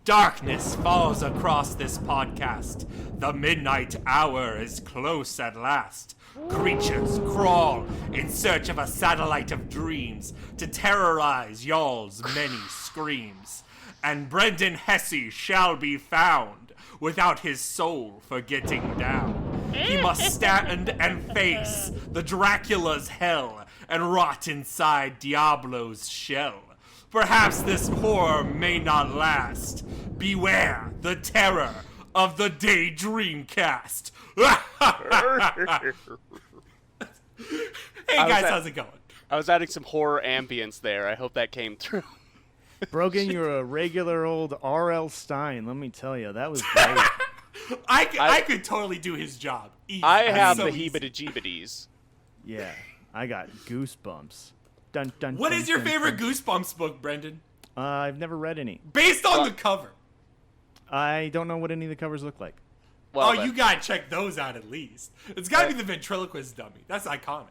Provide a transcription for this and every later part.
Darkness falls across this podcast. The midnight hour is close at last. Creatures crawl in search of a satellite of dreams to terrorize y'all's many screams. And Brendan Hesse shall be found without his soul for getting down. He must stand and face the Dracula's hell and rot inside Diablo's shell. Perhaps this horror may not last. Beware the terror of the Daydreamcast. Hey guys, how's it going? I was adding some horror ambience there. I hope that came through. Brogan, you're a regular old R.L. Stein. Let me tell you, that was great. I could totally do his job. Easy. I have so the easy. heebie-jeebities. Yeah, I got goosebumps. Dun, dun, What dun, is your dun, favorite dun. Goosebumps book, Brendan? I've never read any. Based on the cover. I don't know what any of the covers look like. Well, You gotta check those out at least. It's gotta be the ventriloquist dummy. That's iconic.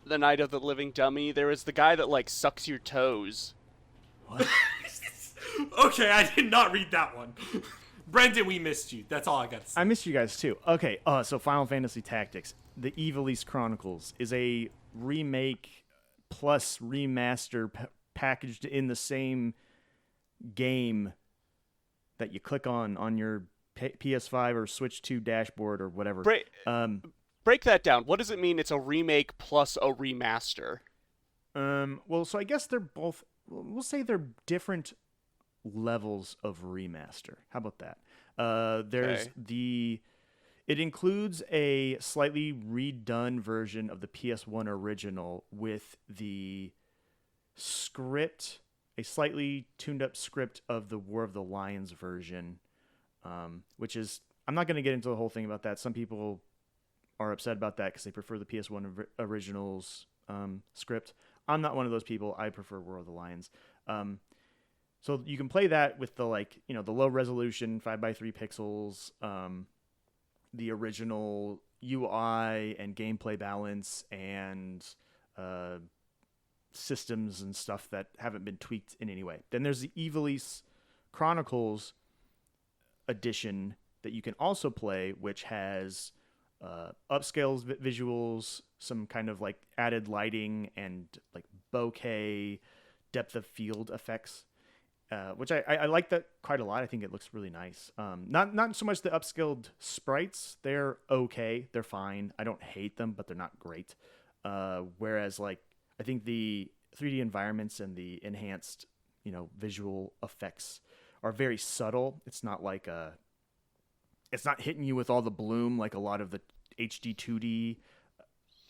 The Night of the Living Dummy. There is the guy that, like, sucks your toes. What? Okay, I did not read that one. Brendan, we missed you. That's all I gotta say. I missed you guys too. Okay, so Final Fantasy Tactics, the Ivalice Chronicles, is a remake plus remaster packaged in the same game that you click on your PS5 or Switch 2 dashboard or whatever. Break that down. What does it mean it's a remake plus a remaster? Well, so I guess they're both, we'll say they're different levels of remaster. How about that? There's it includes a slightly redone version of the PS1 original with the script, a slightly tuned up script of the War of the Lions version, which is, I'm not going to get into the whole thing about that. Some people are upset about that because they prefer the PS1 original's script. I'm not one of those people. I prefer War of the Lions. So you can play that with the the low resolution 5x3 pixels, the original UI and gameplay balance and systems and stuff that haven't been tweaked in any way. Then there's the Ivalice Chronicles edition that you can also play, which has upscale visuals, some kind of like added lighting and like bokeh, depth of field effects. Which I like that quite a lot. I think it looks really nice. Not so much the upscaled sprites. They're okay. They're fine. I don't hate them, but they're not great. Whereas like I think the 3D environments and the enhanced, visual effects are very subtle. It's not like it's not hitting you with all the bloom like a lot of the HD 2D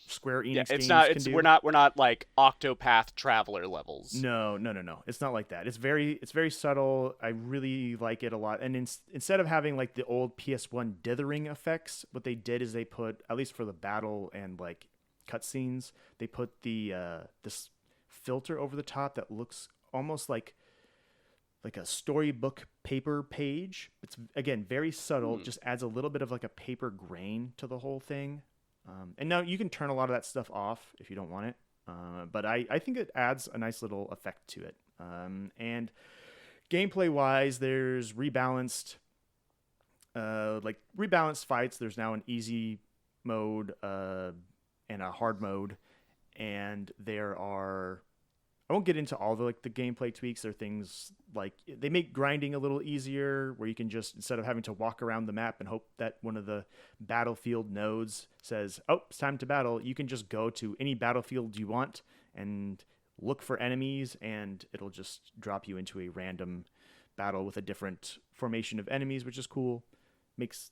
Square Enix games can do. We're not like Octopath Traveler levels. No. It's not like that. It's very subtle. I really like it a lot. And instead of having like the old PS1 dithering effects, what they did is they put, at least for the battle and like cutscenes, they put this filter over the top that looks almost like a storybook paper page. It's again very subtle. Just adds a little bit of like a paper grain to the whole thing. And now you can turn a lot of that stuff off if you don't want it. But I think it adds a nice little effect to it. And gameplay wise, there's rebalanced fights. There's now an easy mode, and a hard mode. And there are, I won't get into all the gameplay tweaks. There are things like they make grinding a little easier, where you can just, instead of having to walk around the map and hope that one of the battlefield nodes says, "Oh, it's time to battle," you can just go to any battlefield you want and look for enemies, and it'll just drop you into a random battle with a different formation of enemies, which is cool. Makes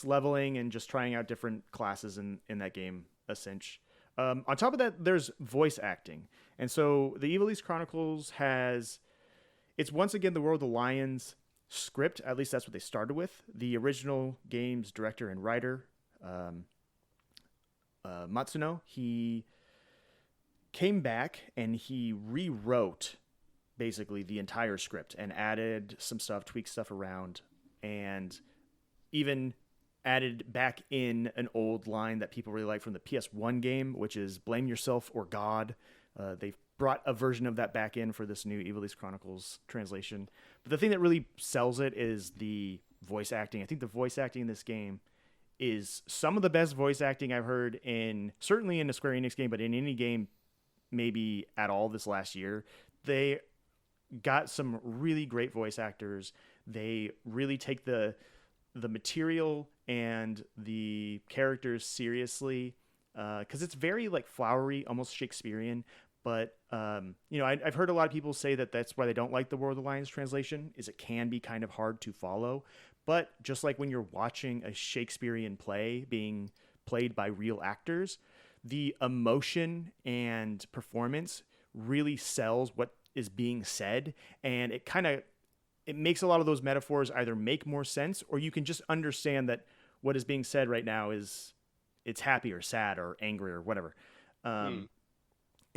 leveling and just trying out different classes in that game a cinch. On top of that, there's voice acting. And so the Ivalice Chronicles it's once again the World of the Lions script. At least that's what they started with. The original game's director and writer, Matsuno, he came back and he rewrote basically the entire script and added some stuff, tweaked stuff around, and even added back in an old line that people really like from the PS1 game, which is "Blame yourself or God." They brought a version of that back in for this new Ivalice Chronicles translation. But the thing that really sells it is the voice acting. I think the voice acting in this game is some of the best voice acting I've heard certainly in a Square Enix game, but in any game maybe at all this last year. They got some really great voice actors. They really take the material and the characters seriously, because it's very like flowery, almost Shakespearean. But I've heard a lot of people say that that's why they don't like the War of the Lions translation, is it can be kind of hard to follow. But just like when you're watching a Shakespearean play being played by real actors, the emotion and performance really sells what is being said, and it makes a lot of those metaphors either make more sense, or you can just understand that what is being said right now is it's happy or sad or angry or whatever. And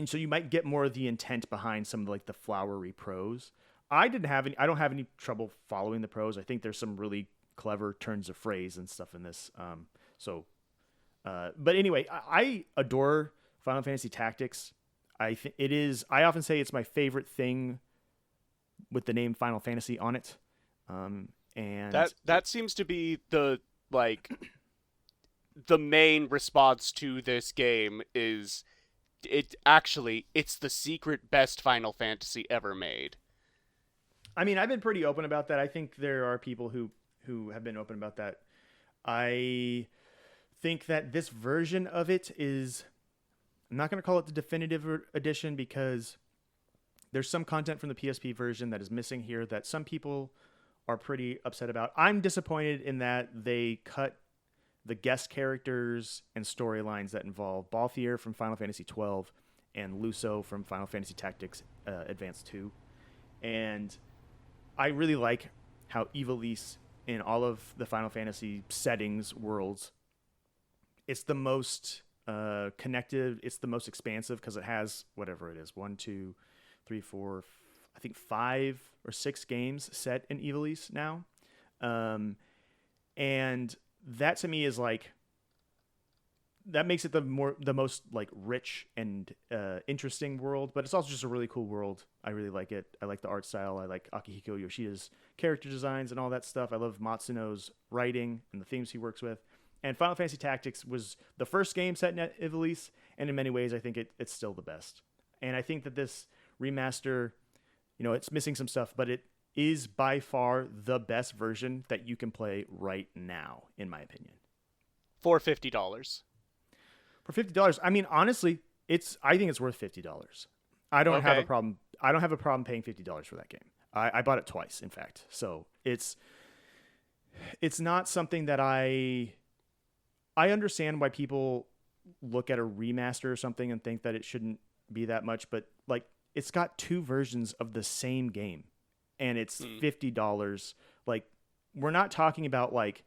so you might get more of the intent behind some of like the flowery prose. I don't have any trouble following the prose. I think there's some really clever turns of phrase and stuff in this. But anyway, I adore Final Fantasy Tactics. I often say it's my favorite thing with the name Final Fantasy on it. And that seems to be the main response to this game is it's the secret best Final Fantasy ever made. I mean, I've been pretty open about that. I think there are people who have been open about that. I think that this version of it is, I'm not going to call it the definitive edition, because there's some content from the PSP version that is missing here that some people are pretty upset about. I'm disappointed in that they cut the guest characters and storylines that involve Balthier from Final Fantasy XII and Luso from Final Fantasy Tactics Advance 2. And I really like how Ivalice in all of the Final Fantasy settings, worlds, it's the most connected, it's the most expansive, because it has whatever it is, 1, 2, 3, 4, I think 5 or 6 games set in Ivalice now. And that to me is like, that makes it the most like rich and interesting world, but it's also just a really cool world. I really like it. I like the art style. I like Akihiko Yoshida's character designs and all that stuff. I love Matsuno's writing and the themes he works with. And Final Fantasy Tactics was the first game set in Ivalice, and in many ways I think it's still the best. And I think that this remaster, it's missing some stuff, but it is by far the best version that you can play right now, in my opinion. For $50. For $50, I mean, honestly, I think it's worth $50. I don't have a problem. I don't have a problem paying $50 for that game. I bought it twice, in fact. So it's not something that I understand why people look at a remaster or something and think that it shouldn't be that much, but like, it's got 2 versions of the same game, and it's $50. Like, we're not talking about like,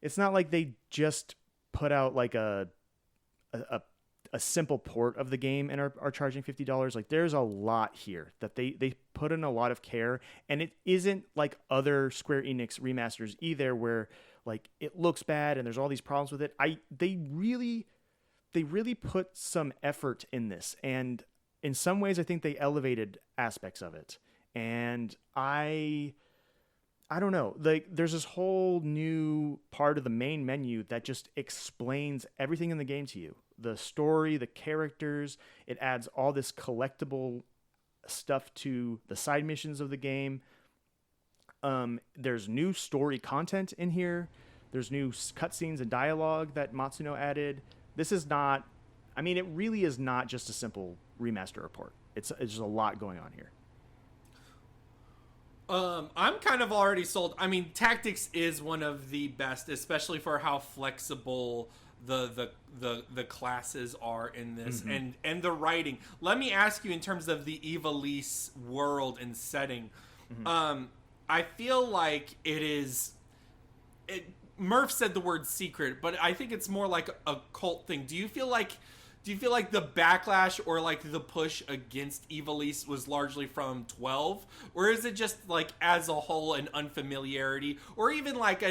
it's not like they just put out like a simple port of the game and are charging $50. Like, there's a lot here that they put in a lot of care, and it isn't like other Square Enix remasters either, where like it looks bad and there's all these problems with it. They really put some effort in this, and in some ways I think they elevated aspects of it. And I don't know, like, there's this whole new part of the main menu that just explains everything in the game to you. The story, the characters, it adds all this collectible stuff to the side missions of the game. There's new story content in here. There's new cutscenes and dialogue that Matsuno added. This is not, I mean, it really is not just a simple remaster report. It's just a lot going on here. I'm kind of already sold. I mean, Tactics is one of the best, especially for how flexible the classes are in this, and the writing. Let me ask you, in terms of the Ivalice world and setting, I feel like Murph said the word secret, but I think it's more like a cult thing. Do you feel like the backlash or like the push against Ivalice was largely from 12, or is it just like as a whole an unfamiliarity, or even like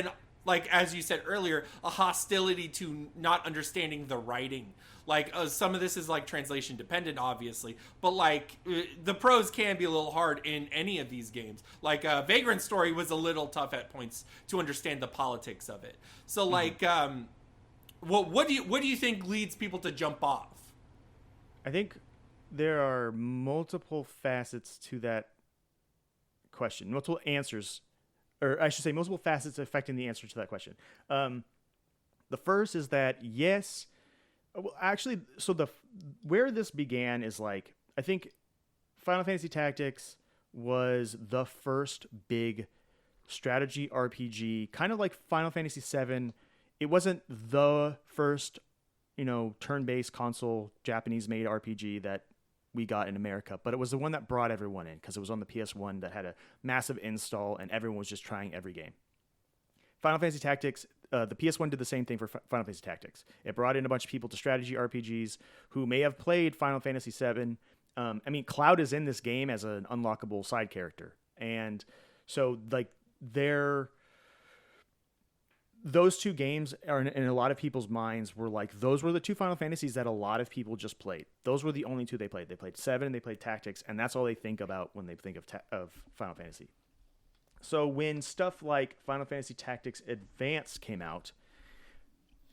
like as you said earlier, a hostility to not understanding the writing. Like some of this is like translation dependent, obviously, but like the prose can be a little hard in any of these games. Like Vagrant Story was a little tough at points to understand the politics of it. So like, what do you think leads people to jump off? I think there are multiple facets to that question, multiple answers, or I should say multiple facets affecting the answer to that question. The first is that yes, well, actually, so where this began is like, I think Final Fantasy Tactics was the first big strategy RPG, kind of like Final Fantasy VII. It wasn't the first, turn-based console Japanese-made RPG that we got in America, but it was the one that brought everyone in because it was on the PS1 that had a massive install and everyone was just trying every game. Final Fantasy Tactics, the PS1 did the same thing for Final Fantasy Tactics. It brought in a bunch of people to strategy RPGs who may have played Final Fantasy VII. Cloud is in this game as an unlockable side character. And so, like, those two games are in a lot of people's minds were like, those were the two Final Fantasies that a lot of people just played. Those were the only two they played. They played 7 and they played Tactics, and that's all they think about when they think of Final Fantasy. So when stuff like Final Fantasy Tactics Advance came out,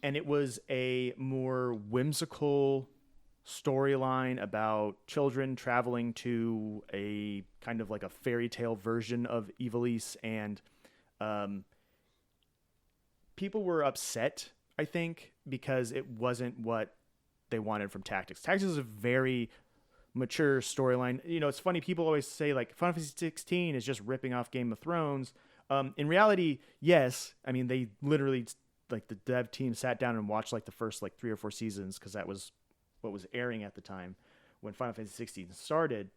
and it was a more whimsical storyline about children traveling to a kind of like a fairy tale version of Ivalice, and people were upset, I think, because it wasn't what they wanted from Tactics. Tactics is a very mature storyline. It's funny, people always say like Final Fantasy 16 is just ripping off Game of Thrones. In reality, yes. I mean, they literally, like, the dev team sat down and watched like the first like 3 or 4 seasons because that was what was airing at the time when Final Fantasy 16 started.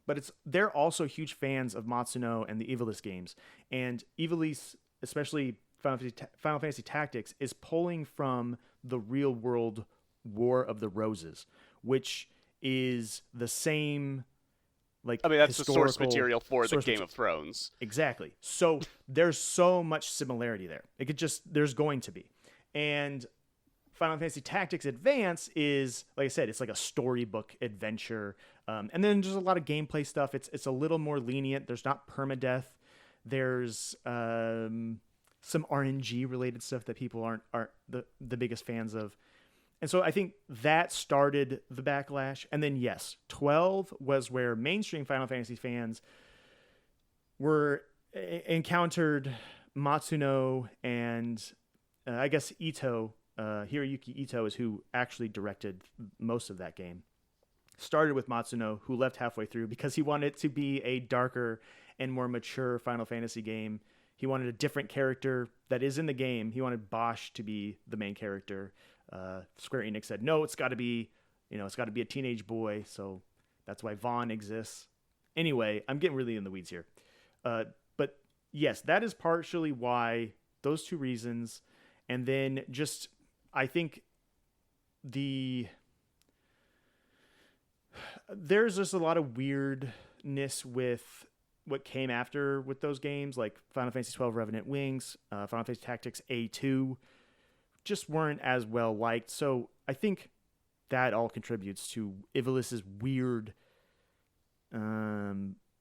But they're also huge fans of Matsuno and the Ivalice games, and Ivalice, especially Final Fantasy Tactics, is pulling from the real world War of the Roses, which is the same, like, that's the source material for the Game of Thrones. Exactly. So there's so much similarity there. There's going to be. And Final Fantasy Tactics Advance is, like I said, it's like a storybook adventure. And then there's a lot of gameplay stuff. It's a little more lenient. There's not permadeath. There's some RNG related stuff that people aren't the biggest fans of. And so I think that started the backlash. And then, yes, 12 was where mainstream Final Fantasy fans encountered Matsuno and I guess Ito. Hiroyuki Ito is who actually directed most of that game. Started with Matsuno, who left halfway through because he wanted it to be a darker and more mature Final Fantasy game. He wanted a different character that is in the game. He wanted Bosch to be the main character. Square Enix said, no, it's got to be a teenage boy. So that's why Vaughn exists. Anyway, I'm getting really in the weeds here. But yes, that is partially why, those two reasons. And then just, I think there's just a lot of weirdness with what came after with those games, like Final Fantasy 12 Revenant Wings, Final Fantasy Tactics A2, just weren't as well liked. So I think that all contributes to Ivalice's weird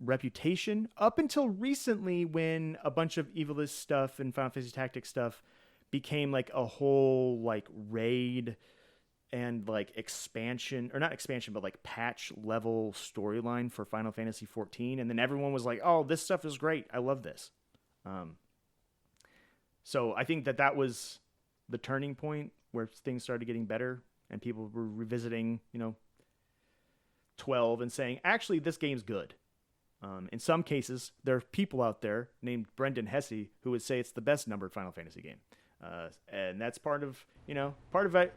reputation up until recently, when a bunch of Ivalice stuff and Final Fantasy Tactics stuff became like a whole like raid and like expansion, or not expansion, but like patch level storyline for Final Fantasy 14. And then everyone was like, oh, this stuff is great. I love this. So I think that was the turning point where things started getting better and people were revisiting, 12 and saying, actually, this game's good. In some cases, there are people out there named Brendan Hesse who would say it's the best numbered Final Fantasy game. And that's part of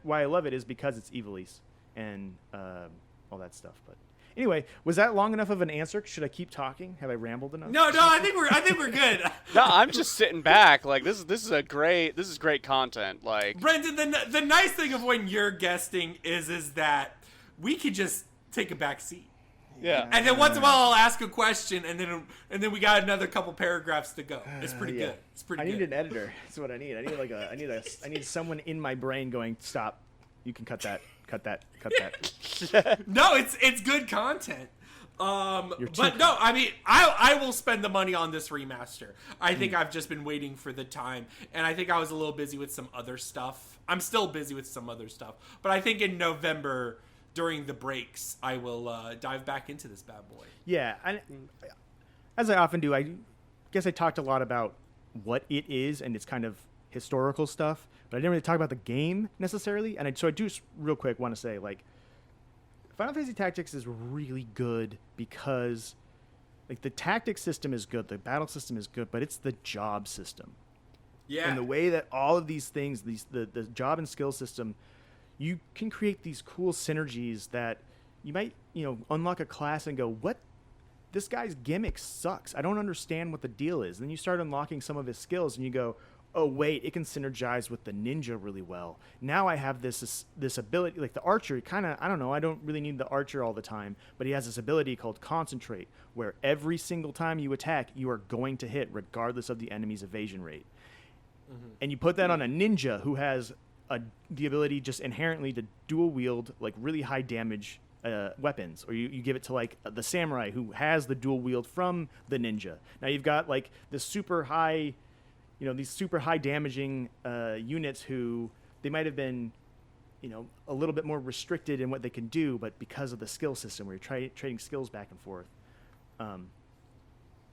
why I love it, is because it's Ivalice and all that stuff. But anyway, was that long enough of an answer? Should I keep talking? Have I rambled enough? No, I think we're good. No, I'm just sitting back. Like, this is great content. Like, Brendan, the nice thing of when you're guesting is that we could just take a back seat. Yeah. And then once in a while I'll ask a question, and then we got another couple paragraphs to go. It's pretty good. It's pretty good. I need an editor. That's what I need. I need someone in my brain going, stop. You can cut that. No, it's good content. But no, I mean, I will spend the money on this remaster. I think I've just been waiting for the time, and I think I was a little busy with some other stuff. I'm still busy with some other stuff, but I think in November during the breaks, I will dive back into this bad boy. Yeah, as I often do, I guess I talked a lot about what it is and its kind of historical stuff, but I didn't really talk about the game necessarily. And so I do real quick want to say, like, Final Fantasy Tactics is really good because, like, the tactics system is good, the battle system is good, but it's the job system. Yeah. And the way that all of these things, the job and skill system, you can create these cool synergies that you might, unlock a class and go, what? This guy's gimmick sucks. I don't understand what the deal is. Then you start unlocking some of his skills and you go, oh, wait, it can synergize with the ninja really well. Now I have this ability, like the archer, I don't know, I don't really need the archer all the time, but he has this ability called Concentrate, where every single time you attack, you are going to hit, regardless of the enemy's evasion rate. Mm-hmm. And you put that on a ninja who has the ability just inherently to dual wield, like, really high damage weapons, or you give it to, like, the samurai who has the dual wield from the ninja. Now you've got, like, this super high... these super high damaging units who they might have been, a little bit more restricted in what they can do, but because of the skill system where you're trading skills back and forth,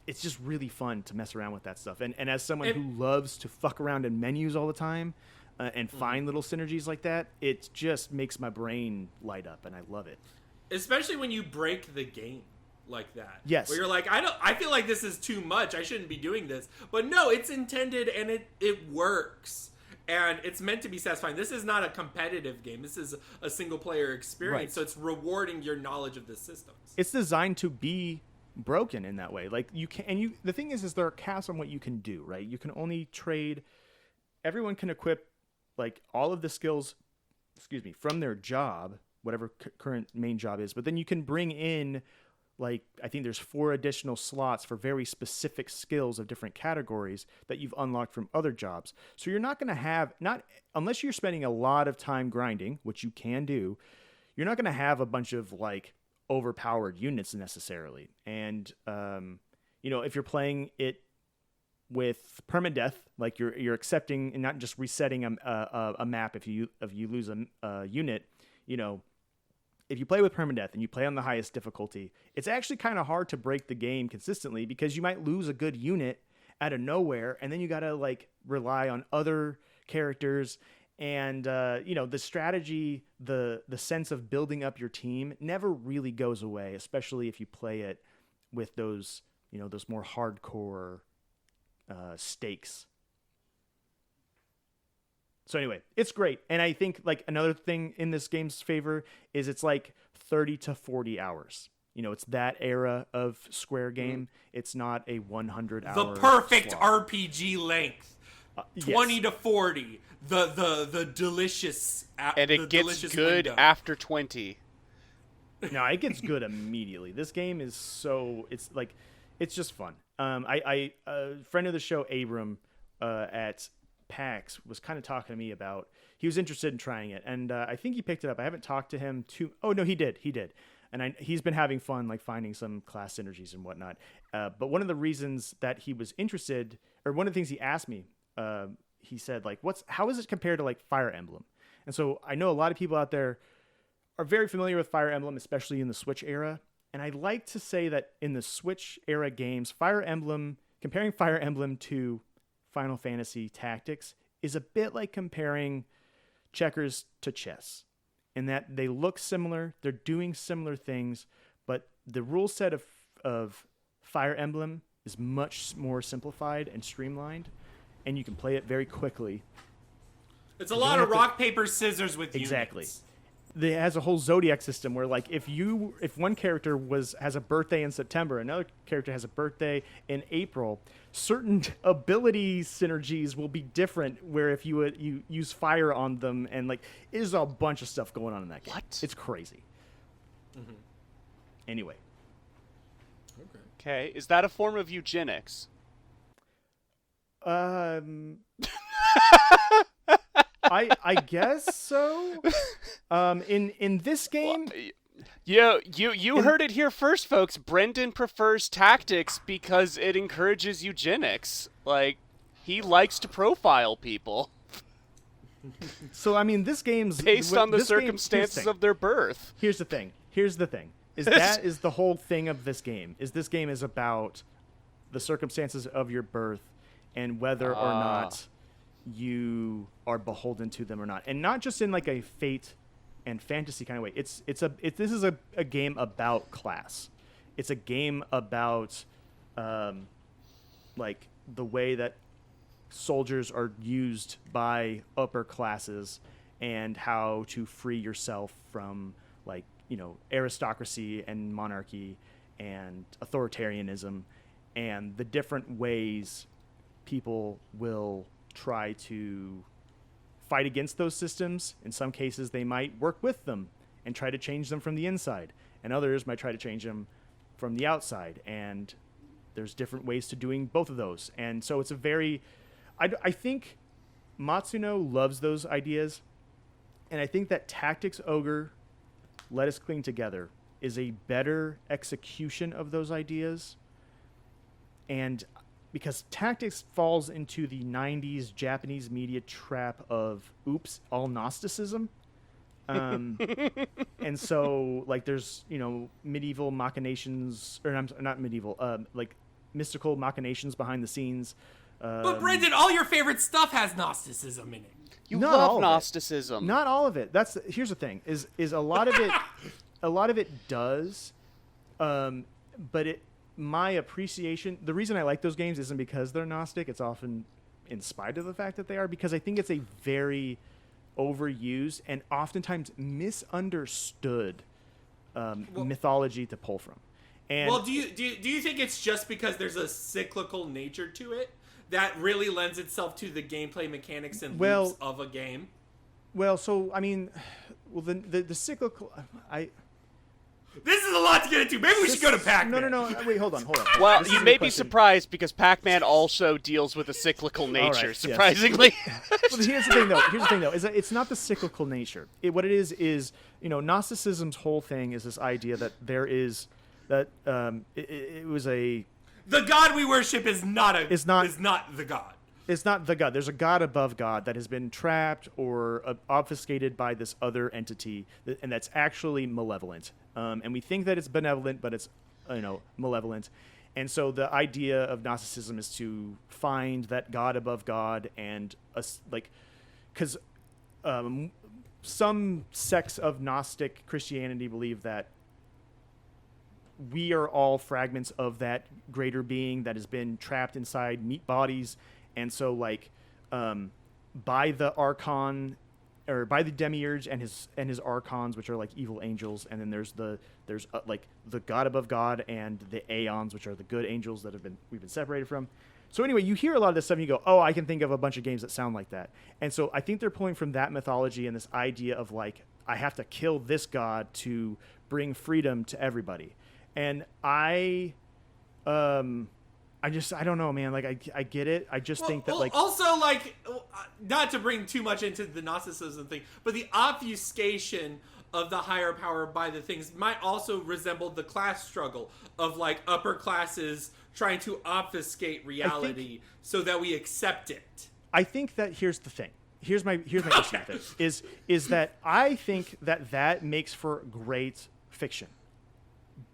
it's just really fun to mess around with that stuff. And as someone who loves to fuck around in menus all the time and find little synergies like that, it just makes my brain light up, and I love it. Especially when you break the game like that. Yes. Where you're like, I feel like this is too much. I shouldn't be doing this. But no, it's intended and it works. And it's meant to be satisfying. This is not a competitive game. This is a single player experience. Right. So it's rewarding your knowledge of the systems. It's designed to be broken in that way. Like, you can, and the thing is there are caps on what you can do, right? You can only trade, everyone can equip, like, all of the skills, from their job, whatever current main job is. But then you can bring in, like, I think there's 4 additional slots for very specific skills of different categories that you've unlocked from other jobs. So you're not going to have, unless you're spending a lot of time grinding, which you can do, you're not going to have a bunch of, like, overpowered units necessarily. And, if you're playing it with permadeath, like you're accepting and not just resetting a map if you lose a unit, if you play with permadeath and you play on the highest difficulty, it's actually kind of hard to break the game consistently because you might lose a good unit out of nowhere, and then you got to, like, rely on other characters. And, the strategy, the sense of building up your team never really goes away, especially if you play it with those, those more hardcore stakes. So anyway, it's great. And I think, like, another thing in this game's favor is it's like 30 to 40 hours. It's that era of Square game. It's not a 100-hour The perfect slog. RPG length. 20 to 40. The delicious and it gets good window. After 20. No, it gets good immediately. This game is it's just fun. A friend of the show, Abram, at PAX, was kind of talking to me about, he was interested in trying it, and I think he picked it up. I haven't talked to him oh no, he did, and he's been having fun, like, finding some class synergies and whatnot. But one of the reasons that he was interested, or one of the things he asked me, he said, like, how is it compared to, like, Fire Emblem? And so I know a lot of people out there are very familiar with Fire Emblem, especially in the Switch era. And I like to say that in the Switch era games, comparing Fire Emblem to Final Fantasy Tactics is a bit like comparing checkers to chess, in that they look similar, they're doing similar things, but the rule set of Fire Emblem is much more simplified and streamlined, and you can play it very quickly. It's a lot of rock, paper, scissors with exactly. units. It has a whole zodiac system where, like, if one character has a birthday in September, another character has a birthday in April, certain ability synergies will be different. Where if you use fire on them, and, like, there's a bunch of stuff going on in that game. What? It's crazy. Mm-hmm. Anyway, Okay, is that a form of eugenics? I guess so. In this game, You heard it here first, folks. Brendan prefers tactics because it encourages eugenics. Like, he likes to profile people so I mean, this game's based on the this game- circumstances of their birth. Here's the thing. Is that is the whole thing of this game. This game is about the circumstances of your birth and whether or not you are beholden to them or not, and not just in like a fate and fantasy kind of way. This is a game about class. It's a game about like the way that soldiers are used by upper classes and how to free yourself from, like, aristocracy and monarchy and authoritarianism, and the different ways people will try to fight against those systems. In some cases, they might work with them and try to change them from the inside, and others might try to change them from the outside. And there's different ways to doing both of those. And so it's a very, I think Matsuno loves those ideas, and I think that Tactics Ogre, Let Us Cling Together is a better execution of those ideas. And because Tactics falls into the 90s Japanese media trap of, oops, all Gnosticism. And so, like, there's, medieval machinations, or not medieval, like mystical machinations behind the scenes. But Brendan, all your favorite stuff has Gnosticism in it. You Not all love of Gnosticism. Not all of it. Here's the thing: is a lot of it, does, but my appreciation. The reason I like those games isn't because they're Gnostic. It's often in spite of the fact that they are, because I think it's a very overused and oftentimes misunderstood mythology to pull from. And Well, do you think it's just because there's a cyclical nature to it that really lends itself to the gameplay mechanics and loops of a game? Well, so I mean, the cyclical. This is a lot to get into. Maybe we should go to Pac-Man. No. Wait, hold on. Well, This you is a may be question. surprised because Pac-Man also deals with a cyclical nature, yes. surprisingly. Well, here's the thing, though, is that it's not the cyclical nature. What it is, Gnosticism's whole thing is this idea that there is that it was a. The God we worship is not the God. It's not the God. There's a God above God that has been trapped or obfuscated by this other entity, and that's actually malevolent. And we think that it's benevolent, but it's, malevolent. And so the idea of Gnosticism is to find that God above God, and because some sects of Gnostic Christianity believe that we are all fragments of that greater being that has been trapped inside meat bodies. And so, by the Archon, or by the Demiurge and his Archons, which are like evil angels, and then there's the God above God and the Aeons, which are the good angels that we've been separated from. So anyway, you hear a lot of this stuff, and you go, "Oh, I can think of a bunch of games that sound like that." And so I think they're pulling from that mythology and this idea of I have to kill this god to bring freedom to everybody. And I don't know, man. I get it. I just think that also, not to bring too much into the Gnosticism thing, but the obfuscation of the higher power by the things might also resemble the class struggle of upper classes trying to obfuscate reality so that we accept it. I think that here's the thing. Here's my issue with it. Is that I think that makes for great fiction.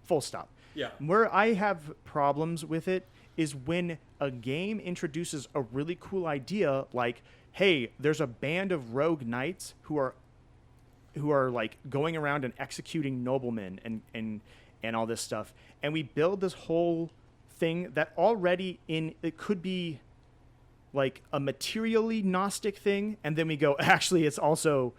Full stop. Yeah. Where I have problems with it is when a game introduces a really cool idea, like, hey, there's a band of rogue knights who are going around and executing noblemen and all this stuff, and we build this whole thing that already it could be like a materially Gnostic thing, and then we go, actually, it's also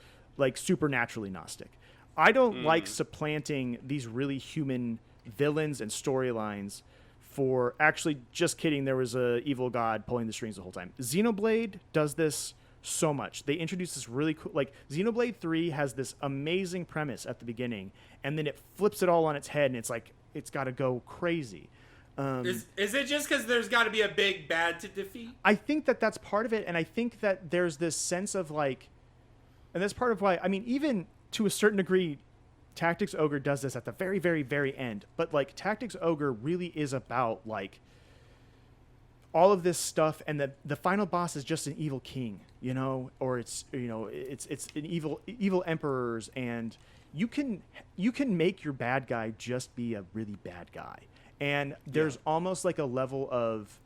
supernaturally Gnostic. I don't like supplanting these really human villains and storylines for actually, just kidding, there was a evil god pulling the strings the whole time. Xenoblade does this so much. They introduced this really cool, like Xenoblade 3 has this amazing premise at the beginning, and then it flips it all on its head, and it's like it's got to go crazy. Is it just because there's got to be a big bad to defeat? I think that that's part of it, and I think that there's this sense of like, and that's part of why, I mean, even to a certain degree, Tactics Ogre does this at the very, very, very end. But like Tactics Ogre really is about like all of this stuff, and the final boss is just an evil king, you know, or it's an evil emperors, and you can make your bad guy just be a really bad guy. And there's almost like a level of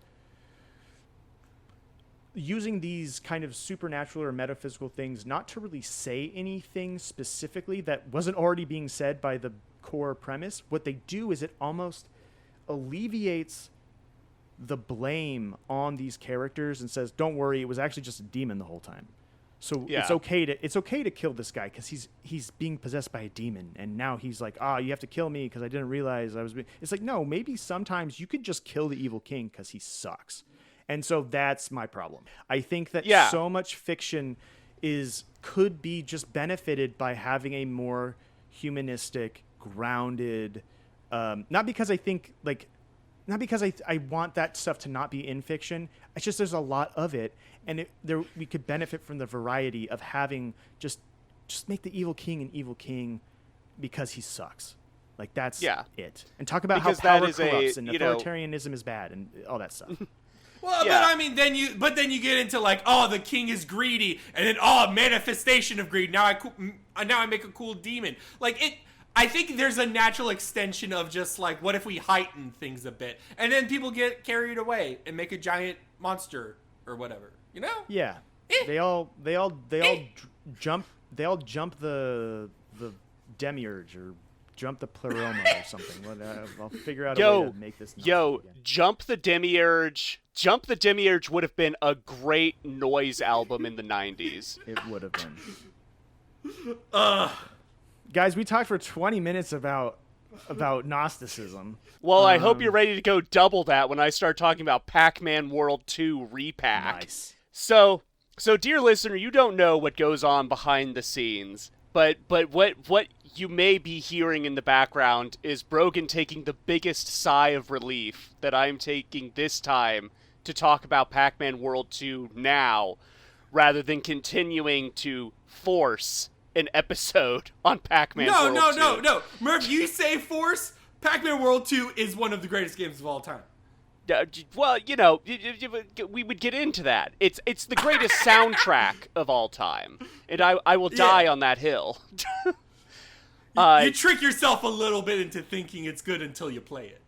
using these kind of supernatural or metaphysical things not to really say anything specifically that wasn't already being said by the core premise. What they do is it almost alleviates the blame on these characters and says, don't worry, it was actually just a demon the whole time. So it's okay to kill this guy because he's being possessed by a demon, and now he's like, you have to kill me because I didn't realize I was. It's like, no, maybe sometimes you could just kill the evil king because he sucks, and so that's my problem. I think that so much fiction could be just benefited by having a more humanistic, grounded. Not because I think like. Not because I want that stuff to not be in fiction. It's just there's a lot of it, and we could benefit from the variety of having just make the evil king an evil king because he sucks. Like that's it. And talk about because how power corrupts and authoritarianism is bad and all that stuff. Well, but I mean, then you get into like, the king is greedy, and then manifestation of greed. Now I make a cool demon. Like it. I think there's a natural extension of just like, what if we heighten things a bit, and then people get carried away and make a giant monster or whatever, you know? Yeah, they all jump the demiurge or jump the pleroma or something. I'll figure out a way to make this. Jump the demiurge. Jump the demiurge would have been a great noise album in the 90s. It would have been. Guys, we talked for 20 minutes about Gnosticism. Well, I hope you're ready to go double that when I start talking about Pac-Man World 2 Re-Pac. Nice. So dear listener, you don't know what goes on behind the scenes, but what you may be hearing in the background is Brogan taking the biggest sigh of relief that I'm taking this time to talk about Pac-Man World 2 now, rather than continuing to force an episode on Pac-Man World 2. No. Murph, you say force? Pac-Man World 2 is one of the greatest games of all time. Well, we would get into that. It's the greatest soundtrack of all time, and I will die on that hill. You trick yourself a little bit into thinking it's good until you play it.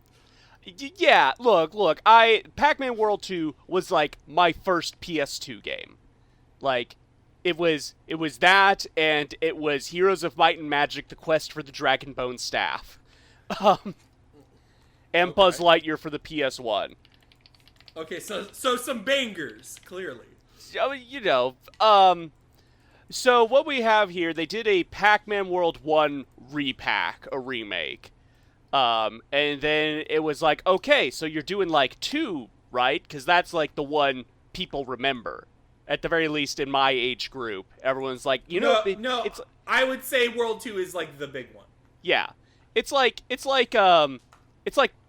Yeah, look, Pac-Man World 2 was like my first PS2 game. Like, it was that, and it was Heroes of Might and Magic: The Quest for the Dragon Bone Staff, and Buzz Lightyear for the PS1. Okay, so some bangers, clearly. So what we have here, they did a Pac-Man World 1 Re-Pac, a remake, and then it was like, okay, so you're doing like 2, right? Because that's like the one people remember. At the very least, in my age group, everyone's like, it's. I would say World 2 is like the big one. Yeah, it's like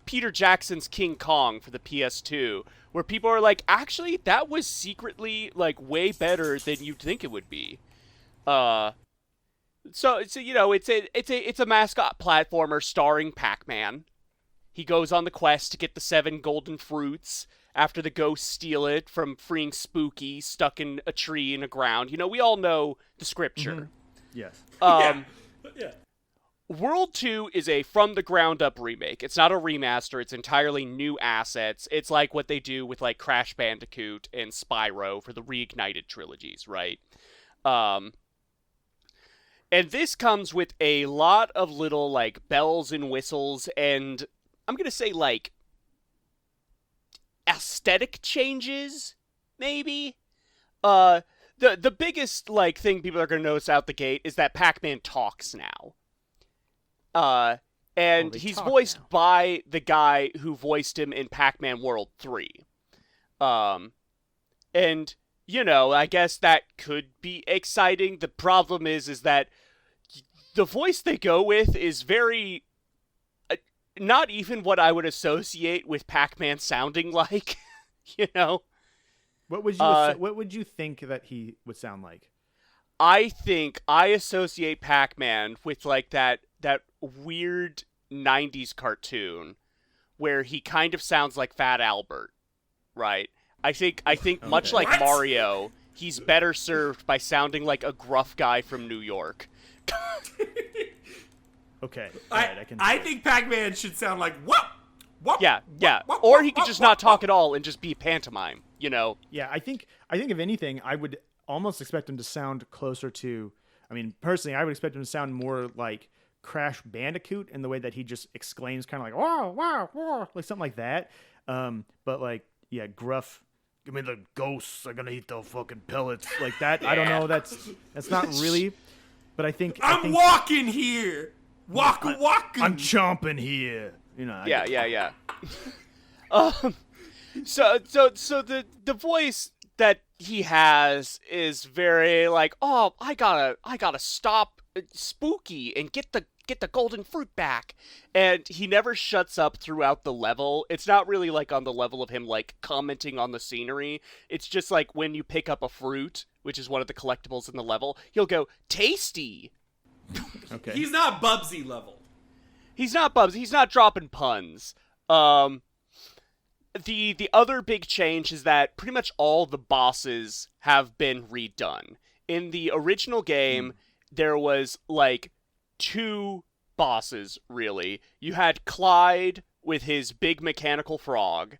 Peter Jackson's King Kong for the PS2, where people are like, actually, that was secretly like way better than you'd think it would be. So it's a mascot platformer starring Pac-Man. He goes on the quest to get the 7 golden fruits after the ghosts steal it from freeing Spooky stuck in a tree in the ground. We all know the scripture. Mm-hmm. Yes. Yeah. World 2 is a from-the-ground-up remake. It's not a remaster. It's entirely new assets. It's like what they do with, like, Crash Bandicoot and Spyro for the Reignited trilogies, right? And this comes with a lot of little, like, bells and whistles and, I'm gonna say, like, aesthetic changes, maybe? The biggest, like, thing people are gonna notice out the gate is that Pac-Man talks now. And he's voiced by the guy who voiced him in Pac-Man World 3. And I guess that could be exciting. The problem is that the voice they go with is very not even what I would associate with Pac-Man sounding like, What would you think that he would sound like? I think I associate Pac-Man with like that weird 90s cartoon where he kind of sounds like Fat Albert, right? I think much like What? Mario, he's better served by sounding like a gruff guy from New York. Okay, all right, I think Pac-Man should sound like whoop, whoop. Yeah. whoop, Or whoop, he could whoop, just whoop, not talk whoop. at all and just be pantomime, Yeah, I think if anything, I would almost expect him to sound closer to. I mean, personally, I would expect him to sound more like Crash Bandicoot in the way that he just exclaims, kind of like "wow, wow, wow," like something like that. But like, yeah, gruff. Give me the ghosts. I'm gonna eat the fucking pellets like that. I don't know. That's not really. But I think I'm walking here. Walking. I'm chomping here. Yeah. So the voice that he has is very like, oh, I gotta stop Spooky and get the golden fruit back, and he never shuts up throughout the level. It's not really like on the level of him like commenting on the scenery. It's just like when you pick up a fruit, which is one of the collectibles in the level, he'll go tasty. Okay. He's not Bubsy level. He's not Bubsy. He's not dropping puns. The other big change is that pretty much all the bosses have been redone. In the original game, there was like 2 bosses, really. You had Clyde with his big mechanical frog,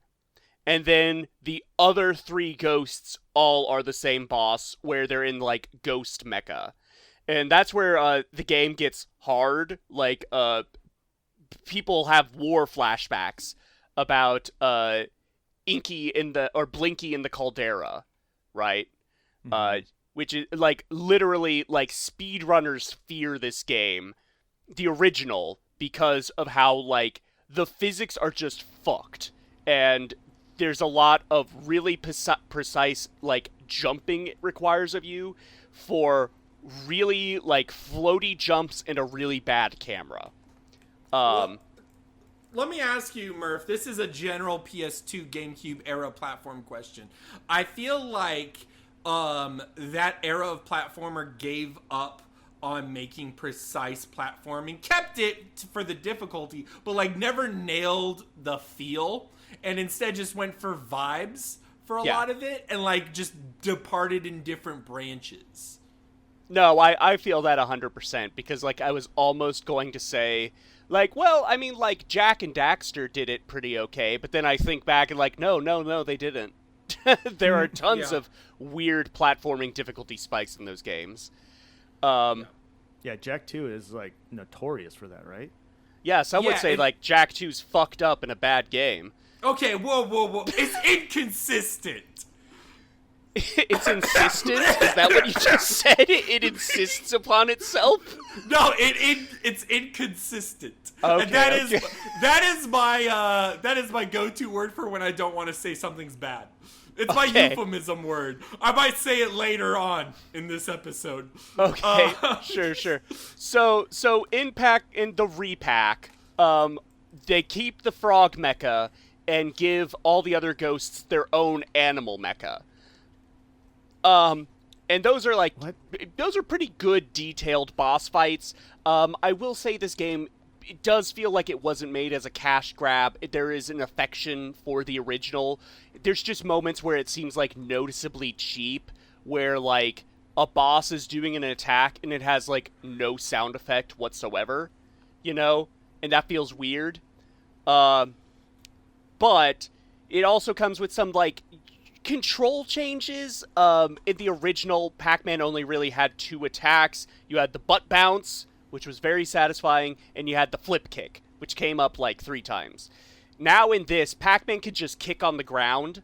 and then the other 3 ghosts all are the same boss, where they're in like ghost mecha. And that's where the game gets hard. Like, people have war flashbacks about Blinky in the caldera, right? Which is like literally like speedrunners fear this game, the original, because of how like the physics are just fucked, and there's a lot of really precise like jumping it requires of you for really like floaty jumps and a really bad camera. Let me ask you, Murph, this is a general PS2 GameCube era platform question. I feel like that era of platformer gave up on making precise platforming, kept it for the difficulty, but like never nailed the feel, and instead just went for vibes for a lot of it, and like just departed in different branches. No, I feel that 100%, because like I was almost going to say, like, well, I mean, like Jack and Daxter did it pretty okay, but then I think back and like, no, they didn't. There are tons of weird platforming difficulty spikes in those games. Yeah, Jack 2 is like notorious for that, right? Yeah, some would say like Jack 2's fucked up in a bad game. Okay, whoa. It's inconsistent. It's insistent? Is that what you just said? It insists upon itself? No, it's inconsistent. Okay, and that is my go-to word for when I don't want to say something's bad. It's my euphemism word. I might say it later on in this episode. Okay, sure. So in the Re-Pac, they keep the frog mecha and give all the other ghosts their own animal mecha. And those are like, those are pretty good detailed boss fights. I will say this game, it does feel like it wasn't made as a cash grab. There is an affection for the original. There's just moments where it seems like noticeably cheap, where like a boss is doing an attack and it has like no sound effect whatsoever, and that feels weird. But it also comes with some like control changes. In the original, Pac-Man only really had 2 attacks. You had the butt bounce, which was very satisfying, and you had the flip kick, which came up like 3 times. Now in this, Pac-Man can just kick on the ground,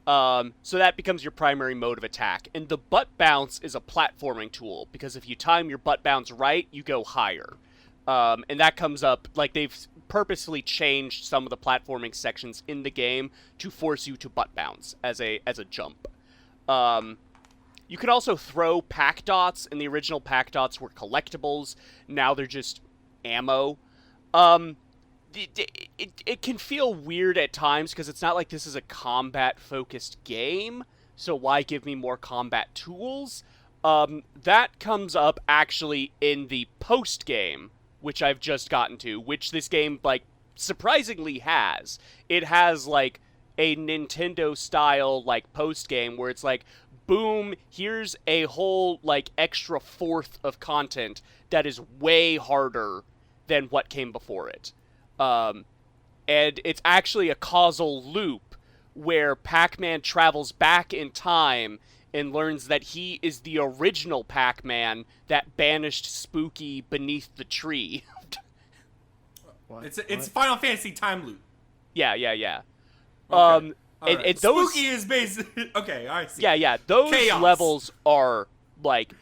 so that becomes your primary mode of attack. And the butt bounce is a platforming tool, because if you time your butt bounce right, you go higher. And that comes up, like they've purposely changed some of the platforming sections in the game to force you to butt bounce as a jump. You could also throw Pac Dots, and the original Pac Dots were collectibles. Now they're just ammo. It can feel weird at times because it's not like this is a combat-focused game, so why give me more combat tools? That comes up actually in the post-game, which I've just gotten to, which this game, like, surprisingly has. It has, like, a Nintendo-style, like, post-game where it's like, boom, here's a whole, like, extra fourth of content that is way harder than what came before it. And it's actually a causal loop where Pac-Man travels back in time and learns that he is the original Pac-Man that banished Spooky beneath the tree. It's Final Fantasy time loop. Yeah. Okay. And those Spooky is basically okay. I see. Yeah. Those Chaos. levels are like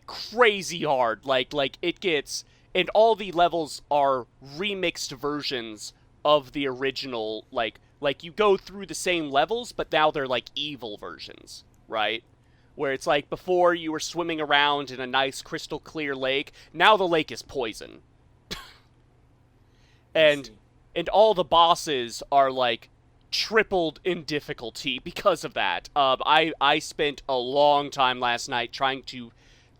crazy hard. Like it gets, and all the levels are remixed versions of the original. Like you go through the same levels, but now they're like evil versions, right? Where it's like before you were swimming around in a nice crystal clear lake. Now the lake is poison. And all the bosses are like tripled in difficulty because of that. I spent a long time last night trying to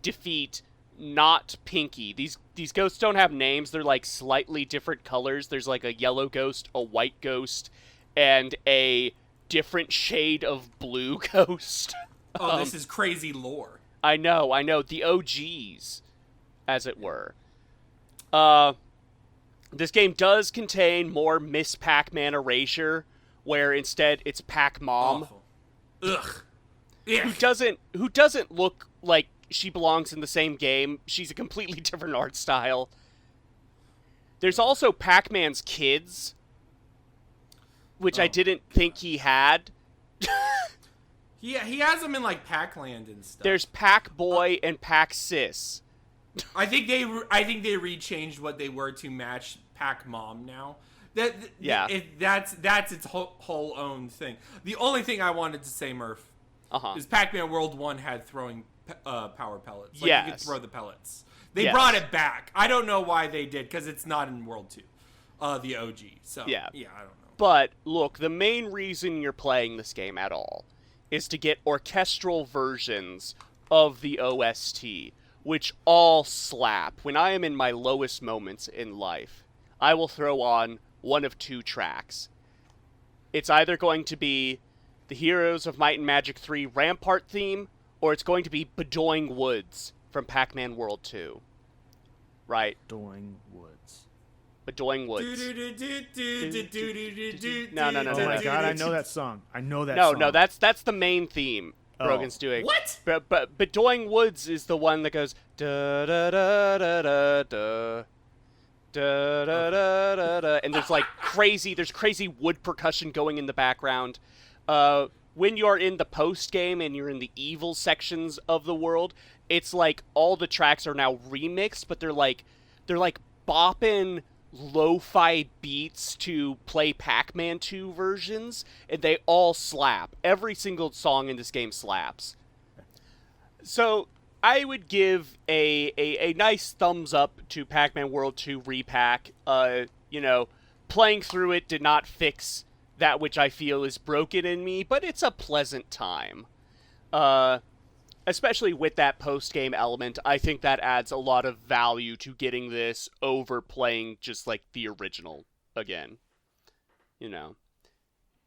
defeat not Pinky. These ghosts don't have names. They're like slightly different colors. There's like a yellow ghost, a white ghost, and a different shade of blue ghost. Oh, this is crazy lore. I know. The OGs, as it were. This game does contain more Miss Pac-Man erasure, where instead it's Pac-Mom. Awful. Ugh. Who doesn't look like she belongs in the same game. She's a completely different art style. There's also Pac-Man's kids, which I didn't think he had. Yeah, he has them in like Pac-Land and stuff. There's Pac-Boy and Pac-Sis. I think they rechanged what they were to match Pac-Mom now. That's its whole own thing. The only thing I wanted to say, Murph, is Pac-Man World 1 had throwing power pellets. Like, you could throw the pellets. They brought it back. I don't know why they did, because it's not in World 2, the OG. So, yeah, I don't know. But, look, the main reason you're playing this game at all is to get orchestral versions of the OST, which all slap. When I am in my lowest moments in life, I will throw on one of two tracks. It's either going to be the Heroes of Might and Magic 3 Rampart theme, or it's going to be Bedoing Woods from Pac-Man World 2. Right? Bedoing Woods. Bedoing Woods. No. Oh my god, I know that song. song. No, that's the main theme Brogan's doing. What? But Bedoing Woods is the one that goes da da da da da da. Da, da, da, da, da, and there's crazy wood percussion going in the background. When you're in the post game and you're in the evil sections of the world, it's like all the tracks are now remixed, but they're like bopping lo-fi beats to play Pac-Man 2 versions, and they all slap. Every single song in this game slaps. So I would give a nice thumbs up to Pac-Man World 2 Re-Pac. Playing through it did not fix that which I feel is broken in me, but it's a pleasant time. Especially with that post-game element, I think that adds a lot of value to getting this over playing just like the original again.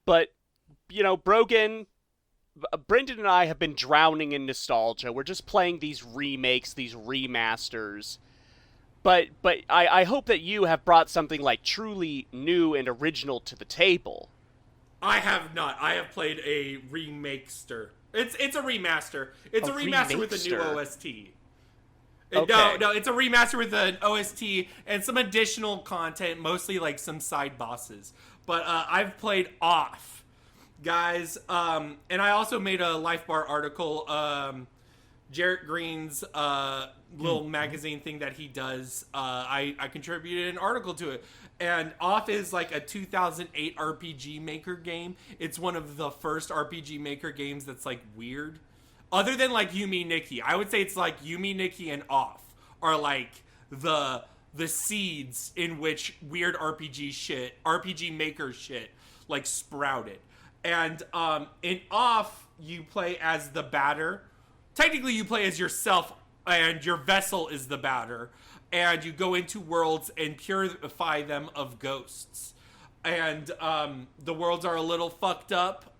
But, Brogan, Brendan and I have been drowning in nostalgia. We're just playing these remakes, these remasters. But I hope that you have brought something like truly new and original to the table. I have not. I have played a remakester. It's a remaster. It's a remaster with a new OST. Okay. No, it's a remaster with an OST and some additional content, mostly like some side bosses. But I've played Off, guys, and I also made a Life Bar article Jarrett Green's little magazine thing that he does. I contributed an article to it. And Off is like a 2008 RPG Maker game. It's one of the first RPG Maker games that's like weird. Other than like Yumi Nikki. I would say it's like Yumi Nikki and Off are like the seeds in which weird RPG Maker shit like sprouted. And in Off, you play as the batter. Technically, you play as yourself, and your vessel is the batter. And you go into worlds and purify them of ghosts. And the worlds are a little fucked up,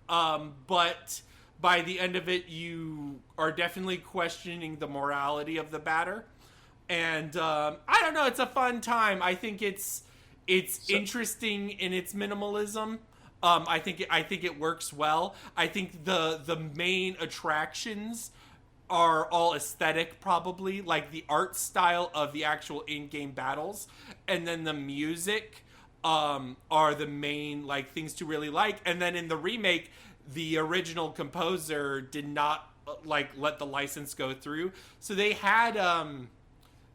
but by the end of it, you are definitely questioning the morality of the batter. And I don't know, it's a fun time. I think it's interesting in its minimalism. I think it works well. I think the main attractions are all aesthetic, probably, like the art style of the actual in-game battles, and then the music are the main like things to really like. And then in the remake, the original composer did not like let the license go through, so they had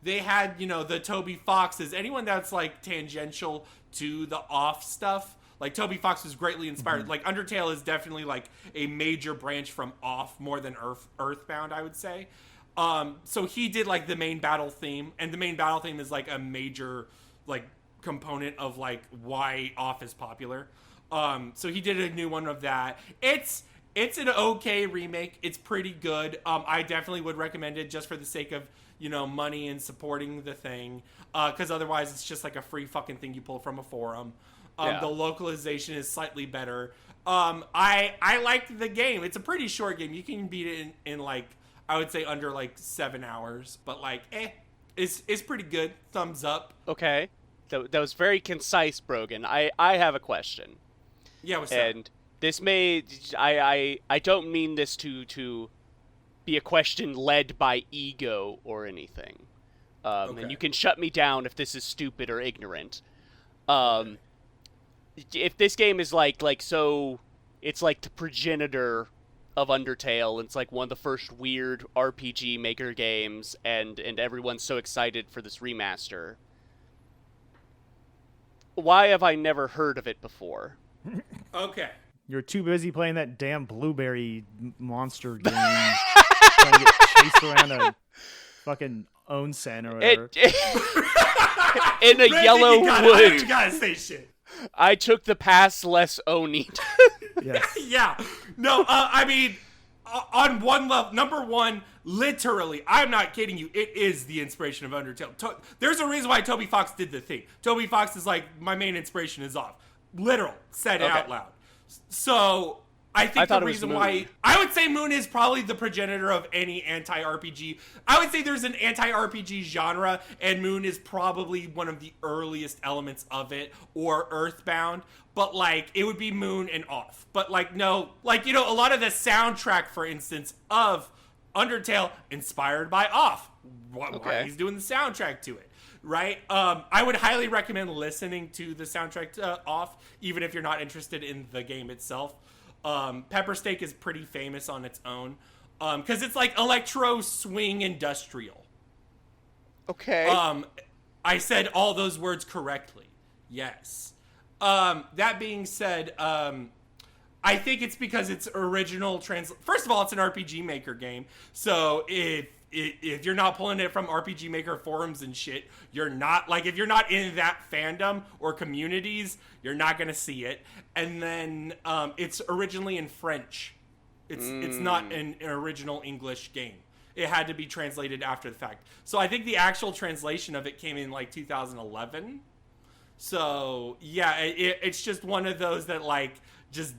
the Toby Foxes. Anyone that's like tangential to the Off stuff. Like, Toby Fox was greatly inspired. Mm-hmm. Like, Undertale is definitely, like, a major branch from Off more than Earthbound, I would say. So he did, like, the main battle theme. And the main battle theme is, like, a major, like, component of, like, why Off is popular. So he did a new one of that. It's an okay remake. It's pretty good. I definitely would recommend it just for the sake of, money and supporting the thing. Because otherwise it's just, like, a free fucking thing you pull from a forum. The localization is slightly better. I like the game. It's a pretty short game. You can beat it in like, I would say under like 7 hours. But like, it's pretty good. Thumbs up. Okay. That was very concise, Brogan. I have a question. Yeah, what's up? And this may... I don't mean this to be a question led by ego or anything. Okay. And you can shut me down if this is stupid or ignorant. If this game is so it's like the progenitor of Undertale, and it's like one of the first weird RPG Maker games, and everyone's so excited for this remaster, why have I never heard of it before? Okay. You're too busy playing that damn blueberry monster game, trying to get chased around a fucking onsen or whatever. In a yellow wood. You gotta say shit. I took the pass less Oni. Yes. Yeah. No, I mean, on one level, number one, literally, I'm not kidding you, it is the inspiration of Undertale. There's a reason why Toby Fox did the thing. Toby Fox is like, my main inspiration is Off. Literal. Said it out loud. So... I think the reason why... I would say Moon is probably the progenitor of any anti-RPG. I would say there's an anti-RPG genre, and Moon is probably one of the earliest elements of it, or Earthbound. But, like, it would be Moon and Off. But, like, no... Like, a lot of the soundtrack, for instance, of Undertale, inspired by Off. Why he's doing the soundtrack to it. Right? I would highly recommend listening to the soundtrack to Off, even if you're not interested in the game itself. Pepper Steak is pretty famous on its own, because it's like electro swing industrial. Okay. I said all those words correctly. Yes. That being said, I think it's because it's original First of all, it's an RPG Maker game, so if you're not pulling it from RPG Maker forums and shit, you're not, like, if you're not in that fandom or communities, you're not gonna see it. And then it's originally in French. It's not an original English game. It had to be translated after the fact. So I think the actual translation of it came in like 2011. So yeah, it's just one of those that like just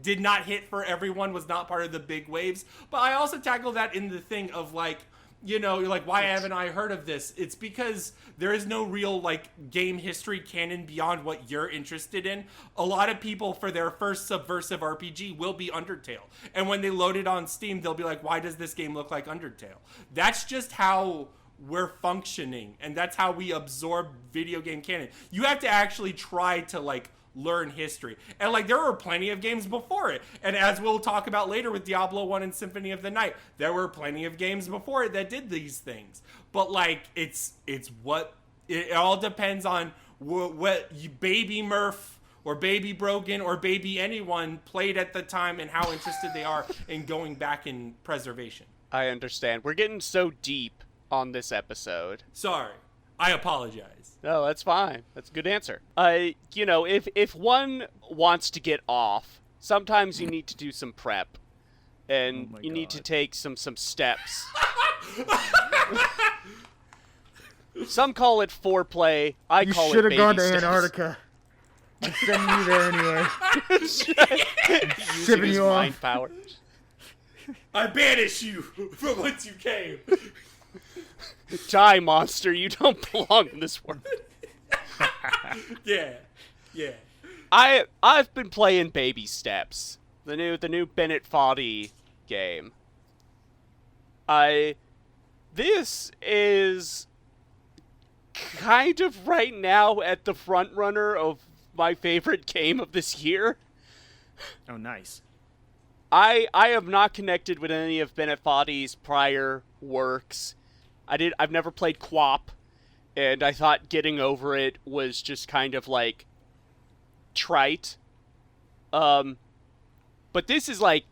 did not hit for everyone, was not part of the big waves. But I also tackle that in the thing of like, you're like, why haven't I heard of this? It's because there is no real like game history canon beyond what you're interested in. A lot of people for their first subversive RPG will be Undertale. And when they load it on Steam, they'll be like, why does this game look like Undertale? That's just how we're functioning, and that's how we absorb video game canon. You have to actually try to like learn history. And like there were plenty of games before it. And as we'll talk about later with Diablo 1 and Symphony of the Night, there were plenty of games before it that did these things. But like it all depends on what Baby Murph or Baby Brogan or Baby anyone played at the time and how interested they are in going back in preservation. I understand. We're getting so deep on this episode. Sorry. I apologize. No, that's fine. That's a good answer. If one wants to get off, sometimes you need to do some prep. And you need to take some steps. Some call it foreplay. I call it baby steps. You should have gone to Antarctica. I'm sending you there anyway. Using his mind powers. I banish you from whence you came. Die, monster. You don't belong in this world. Yeah. I've been playing Baby Steps, the new Bennett Foddy game. This is kind of right now at the front runner of my favorite game of this year. Oh, nice. I have not connected with any of Bennett Foddy's prior works. I've never played Quap, and I thought getting over it was just kind of like trite. But this is like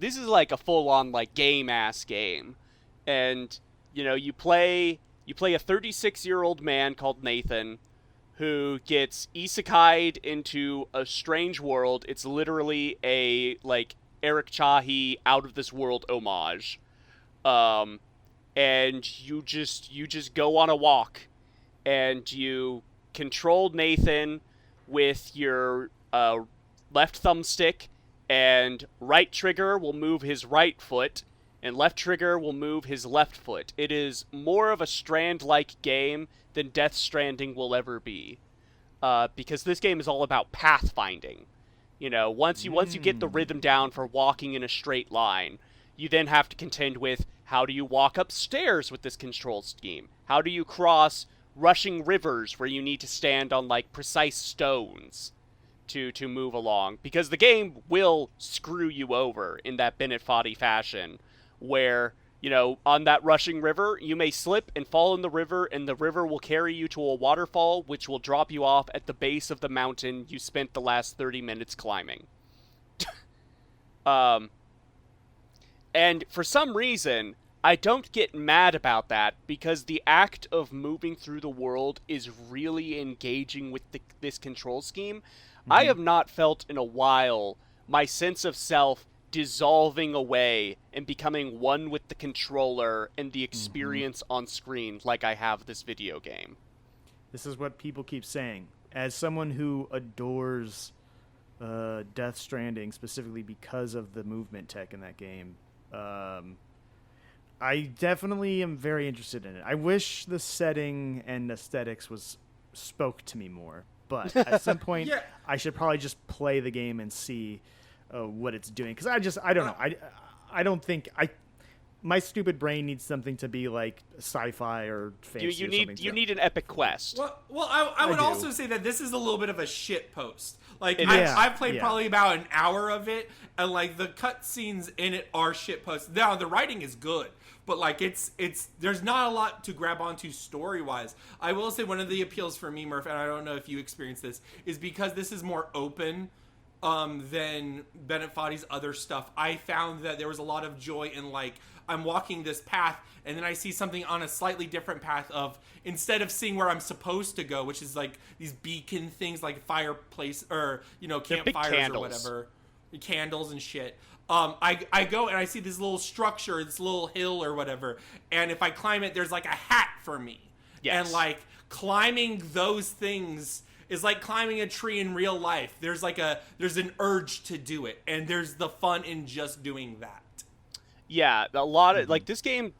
a full-on like game-ass game. And you play a 36-year-old man called Nathan who gets isekai'd into a strange world. It's literally a like Eric Chahi out of this world homage. And you just go on a walk, and you control Nathan with your left thumbstick, and right trigger will move his right foot, and left trigger will move his left foot. It is more of a Strand-like game than Death Stranding will ever be, because this game is all about pathfinding. Once you get the rhythm down for walking in a straight line, you then have to contend with how do you walk upstairs with this control scheme? How do you cross rushing rivers where you need to stand on like precise stones to move along? Because the game will screw you over in that Bennett Foddy fashion, where on that rushing river you may slip and fall in the river, and the river will carry you to a waterfall, which will drop you off at the base of the mountain you spent the last 30 minutes climbing. And for some reason, I don't get mad about that, because the act of moving through the world is really engaging with this control scheme. Mm-hmm. I have not felt in a while my sense of self dissolving away and becoming one with the controller and the experience on screen like I have this video game. This is what people keep saying. As someone who adores Death Stranding, specifically because of the movement tech in that game, I definitely am very interested in it. I wish the setting and aesthetics spoke to me more, but at some point I should probably just play the game and see what it's doing, because I don't know. I don't think my stupid brain needs something to be like sci-fi or fantasy. You need an epic quest. Well, I would also say that this is a little bit of a shit post. Like I've played probably about an hour of it, and like the cutscenes in it are shit posts. Now the writing is good, but like it's there's not a lot to grab onto story wise. I will say one of the appeals for me, Murph, and I don't know if you experienced this, is because this is more open than Bennett Foddy's other stuff. I found that there was a lot of joy in like I'm walking this path, and then I see something on a slightly different path of, instead of seeing where I'm supposed to go, which is like these beacon things like fireplace or campfires or whatever, candles and shit. I go and I see this little structure, this little hill or whatever, and if I climb it, there's like a hat for me. Yes. And like climbing those things is like climbing a tree in real life. There's an urge to do it, and there's the fun in just doing that. Yeah, a lot of like this game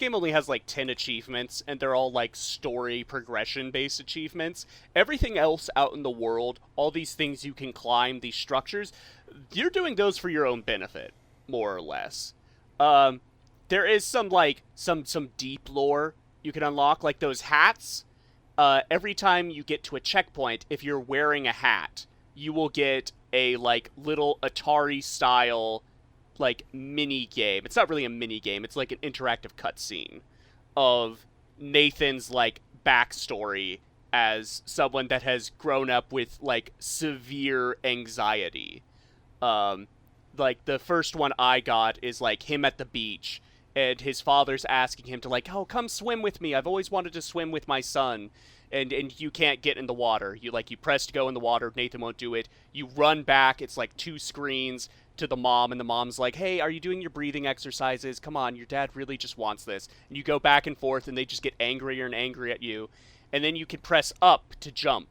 only has like 10 achievements, and they're all like story progression based achievements. Everything else out in the world, all these things you can climb, these structures, you're doing those for your own benefit, more or less. There is some deep lore you can unlock, like those hats every time you get to a checkpoint, if you're wearing a hat, you will get a like little Atari style like mini game. It's not really a mini game. It's like an interactive cutscene of Nathan's like backstory as someone that has grown up with like severe anxiety. Like the first one I got is like him at the beach, and his father's asking him to like, oh, come swim with me. I've always wanted to swim with my son. And you can't get in the water. You press to go in the water. Nathan won't do it. You run back. It's like 2 screens to the mom, and the mom's like, hey, are you doing your breathing exercises? Come on, your dad really just wants this. And you go back and forth, and they just get angrier and angrier at you. And then you can press up to jump.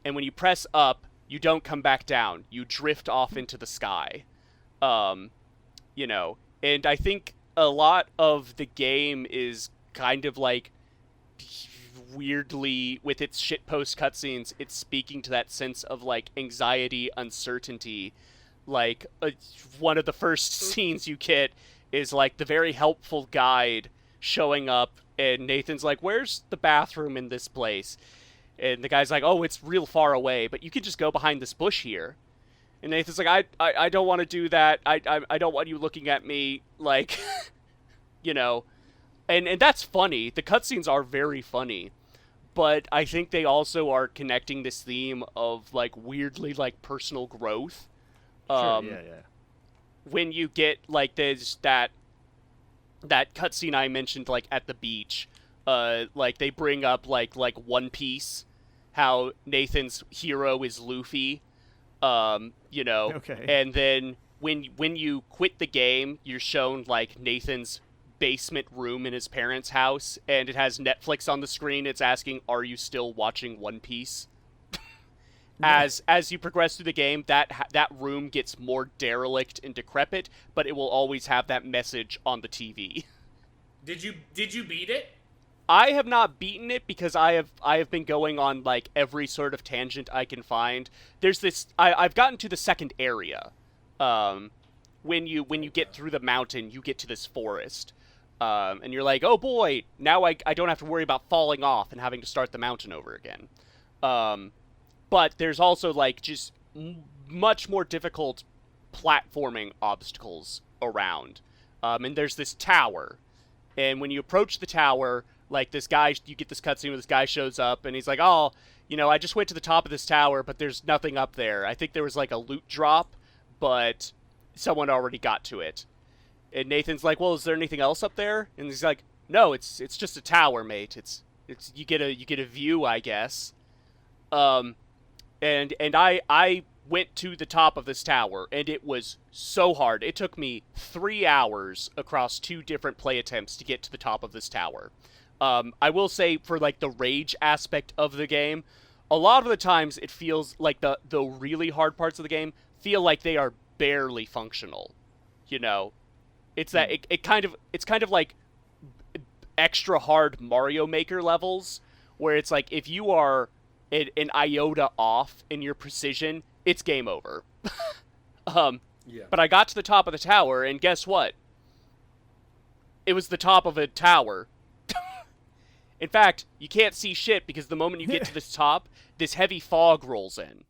And when you press up, you don't come back down. You drift off into the sky. And I think a lot of the game is kind of like weirdly, with its shitpost cutscenes, it's speaking to that sense of like anxiety, uncertainty. Like one of the first scenes you get is like the very helpful guide showing up, and Nathan's like, where's the bathroom in this place? And the guy's like, oh, it's real far away, but you can just go behind this bush here. And Nathan's like, I don't want to do that. I don't want you looking at me like, and that's funny. The cutscenes are very funny. But I think they also are connecting this theme of like weirdly like personal growth. Sure, yeah. When you get like there's that cutscene I mentioned like at the beach, like they bring up like One Piece, how Nathan's hero is Luffy, Okay. And then when you quit the game, you're shown like Nathan's basement room in his parents' house, and it has Netflix on the screen. It's asking, are you still watching One Piece? As you progress through the game, that room gets more derelict and decrepit, but it will always have that message on the TV. Did you beat it? I have not beaten it because I have been going on like every sort of tangent I can find. There's this I've gotten to the second area. When you get through the mountain, you get to this forest. And you're like, oh boy, now I don't have to worry about falling off and having to start the mountain over again. But there's also like just much more difficult platforming obstacles around. And there's this tower. And when you approach the tower, like this guy, you get this cutscene where this guy shows up and he's like, oh, I just went to the top of this tower, but there's nothing up there. I think there was like a loot drop, but someone already got to it. And Nathan's like, well, is there anything else up there? And he's like, no, it's just a tower, mate. It's you get a view, I guess. And I went to the top of this tower, and it was so hard. It took me 3 hours across 2 different play attempts to get to the top of this tower. I will say, for like the rage aspect of the game, a lot of the times it feels like the really hard parts of the game feel like they are barely functional. It's that it's kind of like extra hard Mario Maker levels, where it's like if you are an iota off in your precision, it's game over. Yeah. But I got to the top of the tower, and guess what? It was the top of a tower. In fact, you can't see shit because the moment you get to the top, this heavy fog rolls in.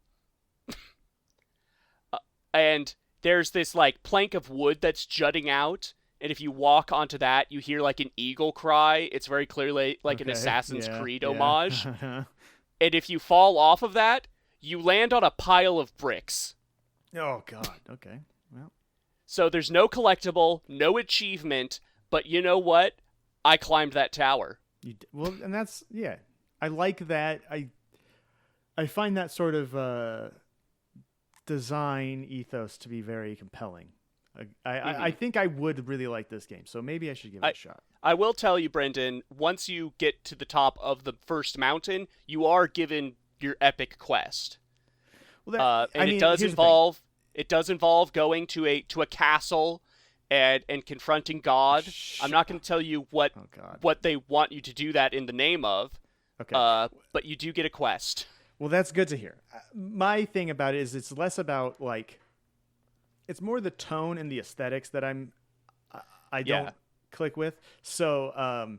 And there's this like plank of wood that's jutting out, and if you walk onto that, you hear like an eagle cry. It's very clearly like an Assassin's Creed homage. And if you fall off of that, you land on a pile of bricks. Oh god. Okay. Well. So there's no collectible, no achievement, but you know what? I climbed that tower. Well, and that's I like that. I find that sort of design ethos to be very compelling. I think I would really like this game, so maybe I should give it a shot. I will tell you, Brendan, once you get to the top of the first mountain, you are given your epic quest. Well, it does involve going to a castle and confronting God. I'm not going to tell you what they want you to do that in the name of. Okay. But you do get a quest. Well, that's good to hear. My thing about it is it's less about like, it's more the tone and the aesthetics that I don't click with. So,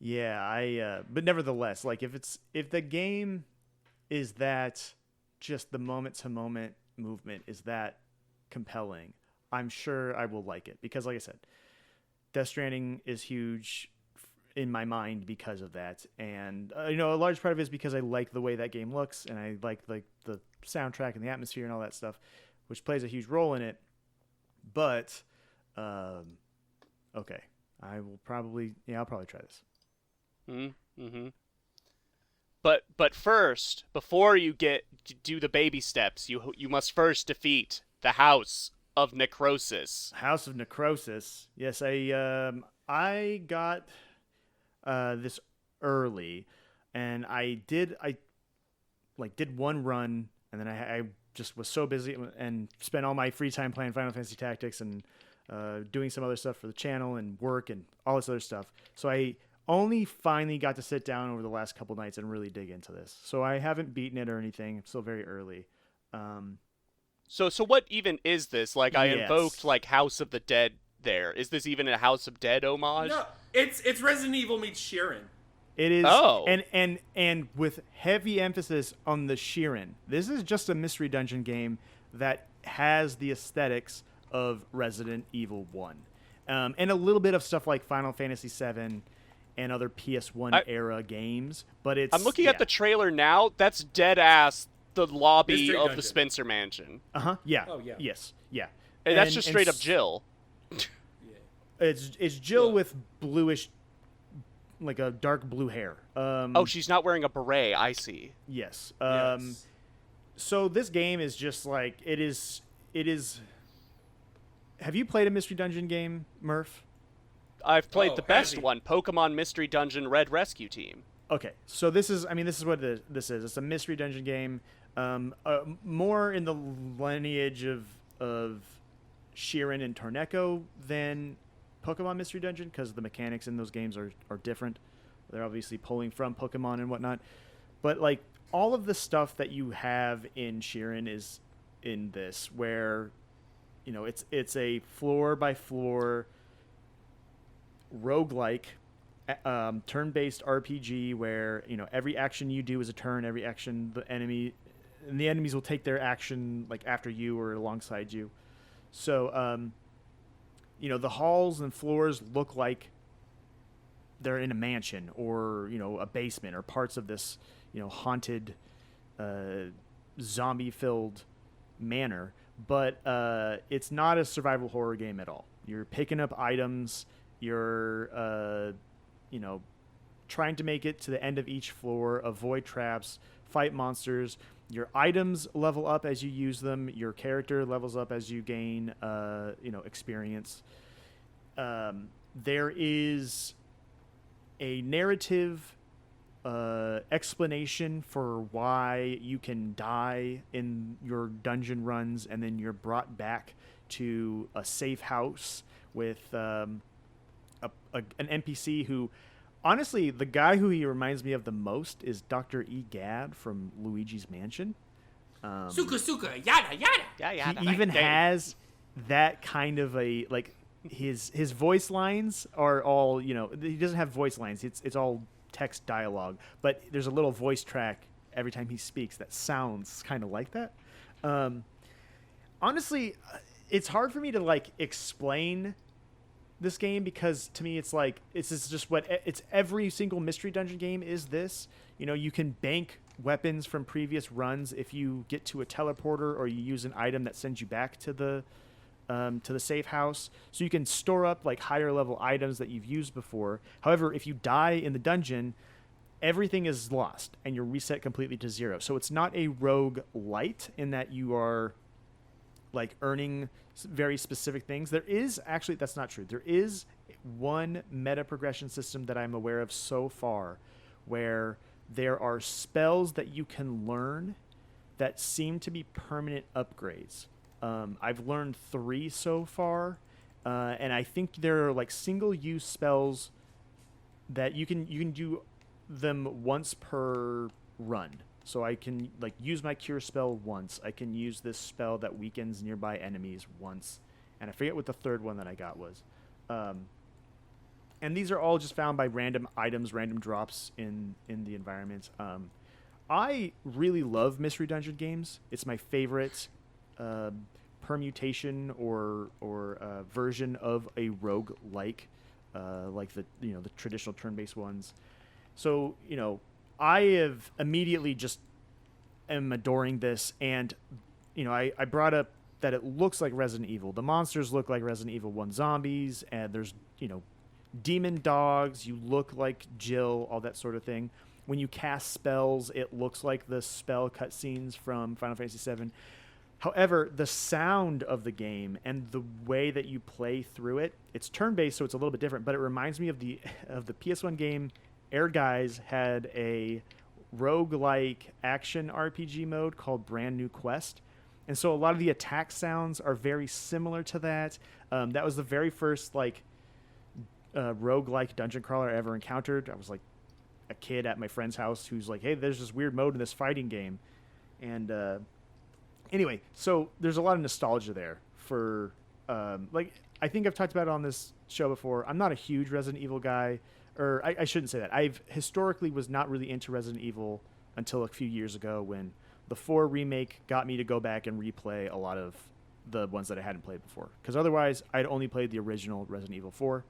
Yeah, but nevertheless, like if the game is that just the moment to moment movement is that compelling, I'm sure I will like it because, like I said, Death Stranding is huge in my mind because of that, and a large part of it is because I like the way that game looks, and I like the soundtrack and the atmosphere and all that stuff, which plays a huge role in it. But okay, I'll probably try this. Mm-hmm. But first, before you do the baby steps, you must first defeat the House of Necrosis. House of Necrosis. Yes, I got this early, and I did one run, and then I just was so busy and spent all my free time playing Final Fantasy Tactics and doing some other stuff for the channel and work and all this other stuff. So I only finally got to sit down over the last couple nights and really dig into this. So I haven't beaten it or anything. I'm still very early. So what even is this? Like, I Yes. invoked like House of the Dead there. Is this even a House of Dead homage? No, it's Resident Evil meets Sheeran. It is, Oh. and with heavy emphasis on the Sheeran. This is just a mystery dungeon game that has the aesthetics of Resident Evil 1. And a little bit of stuff like Final Fantasy 7 and other PS1 era games. But it's... I'm looking at the trailer now. That's dead ass the lobby Mystery of dungeon. the Spencer Mansion. Uh-huh, yeah. Oh, yeah. Yes, yeah. And that's just straight up Jill. It's Jill with bluish, like a dark blue hair. Oh, she's not wearing a beret. I see. Yes. Yes. So this game is just like it is. Have you played a mystery dungeon game, Murph? I've played Oh, the best heavy. one, Pokemon Mystery Dungeon Red Rescue Team. Okay, so this is what this is. It's a mystery dungeon game, more in the lineage of Sheeran and Torneko than Pokemon Mystery Dungeon, because the mechanics in those games are different. They're obviously pulling from Pokemon and whatnot, but like all of the stuff that you have in Sheeran is in this, where it's a floor by floor roguelike turn-based RPG where every action you do is a turn. Every action the enemies will take their action like after you or alongside you. So the halls and floors look like they're in a mansion or a basement or parts of this haunted zombie-filled manor, but it's not a survival horror game at all. You're picking up items. You're trying to make it to the end of each floor, avoid traps, fight monsters. Your items level up as you use them. Your character levels up as you gain experience. There is a narrative explanation for why you can die in your dungeon runs, and then you're brought back to a safe house with an NPC who, honestly, the guy who he reminds me of the most is Dr. Egad from Luigi's Mansion. Suka suka yada yada. Yeah. He even has that kind of a his voice lines are all he doesn't have voice lines. It's all text dialogue, but there's a little voice track every time he speaks that sounds kind of like that. Honestly, it's hard for me to explain this game, because to me it's just what it's every single mystery dungeon game is this. You can bank weapons from previous runs if you get to a teleporter or you use an item that sends you back to the safe house, so you can store up higher level items that you've used before. However, if you die in the dungeon, everything is lost and you're reset completely to zero. So it's not a rogue light in that you are earning very specific things. There is actually, that's not true. There is one meta progression system that I'm aware of so far where there are spells that you can learn that seem to be permanent upgrades. I've learned 3 so far, and I think there are single-use spells that you can do them once per run. So I can use my cure spell once. I can use this spell that weakens nearby enemies once, and I forget what the third one that I got was. And these are all just found by random items, random drops in the environment. I really love mystery dungeon games. It's my favorite permutation or version of a rogue-like, like the traditional turn-based ones. So I have immediately just am adoring this, and I brought up that it looks like Resident Evil. The monsters look like Resident Evil 1 zombies, and there's demon dogs. You look like Jill, all that sort of thing. When you cast spells, it looks like the spell cutscenes from Final Fantasy VII. However, the sound of the game and the way that you play through it, it's turn-based, so it's a little bit different, but it reminds me of the PS1 game. Air Guys had a roguelike action RPG mode called Brand New Quest. And so a lot of the attack sounds are very similar to that. That was the very first roguelike dungeon crawler I ever encountered. I was like a kid at my friend's house who's like, hey, there's this weird mode in this fighting game. And anyway, so there's a lot of nostalgia there for I think I've talked about it on this show before. I'm not a huge Resident Evil guy, or I shouldn't say that. I've historically was not really into Resident Evil until a few years ago when the 4 remake got me to go back and replay a lot of the ones that I hadn't played before. Because otherwise, I'd only played the original Resident Evil 4.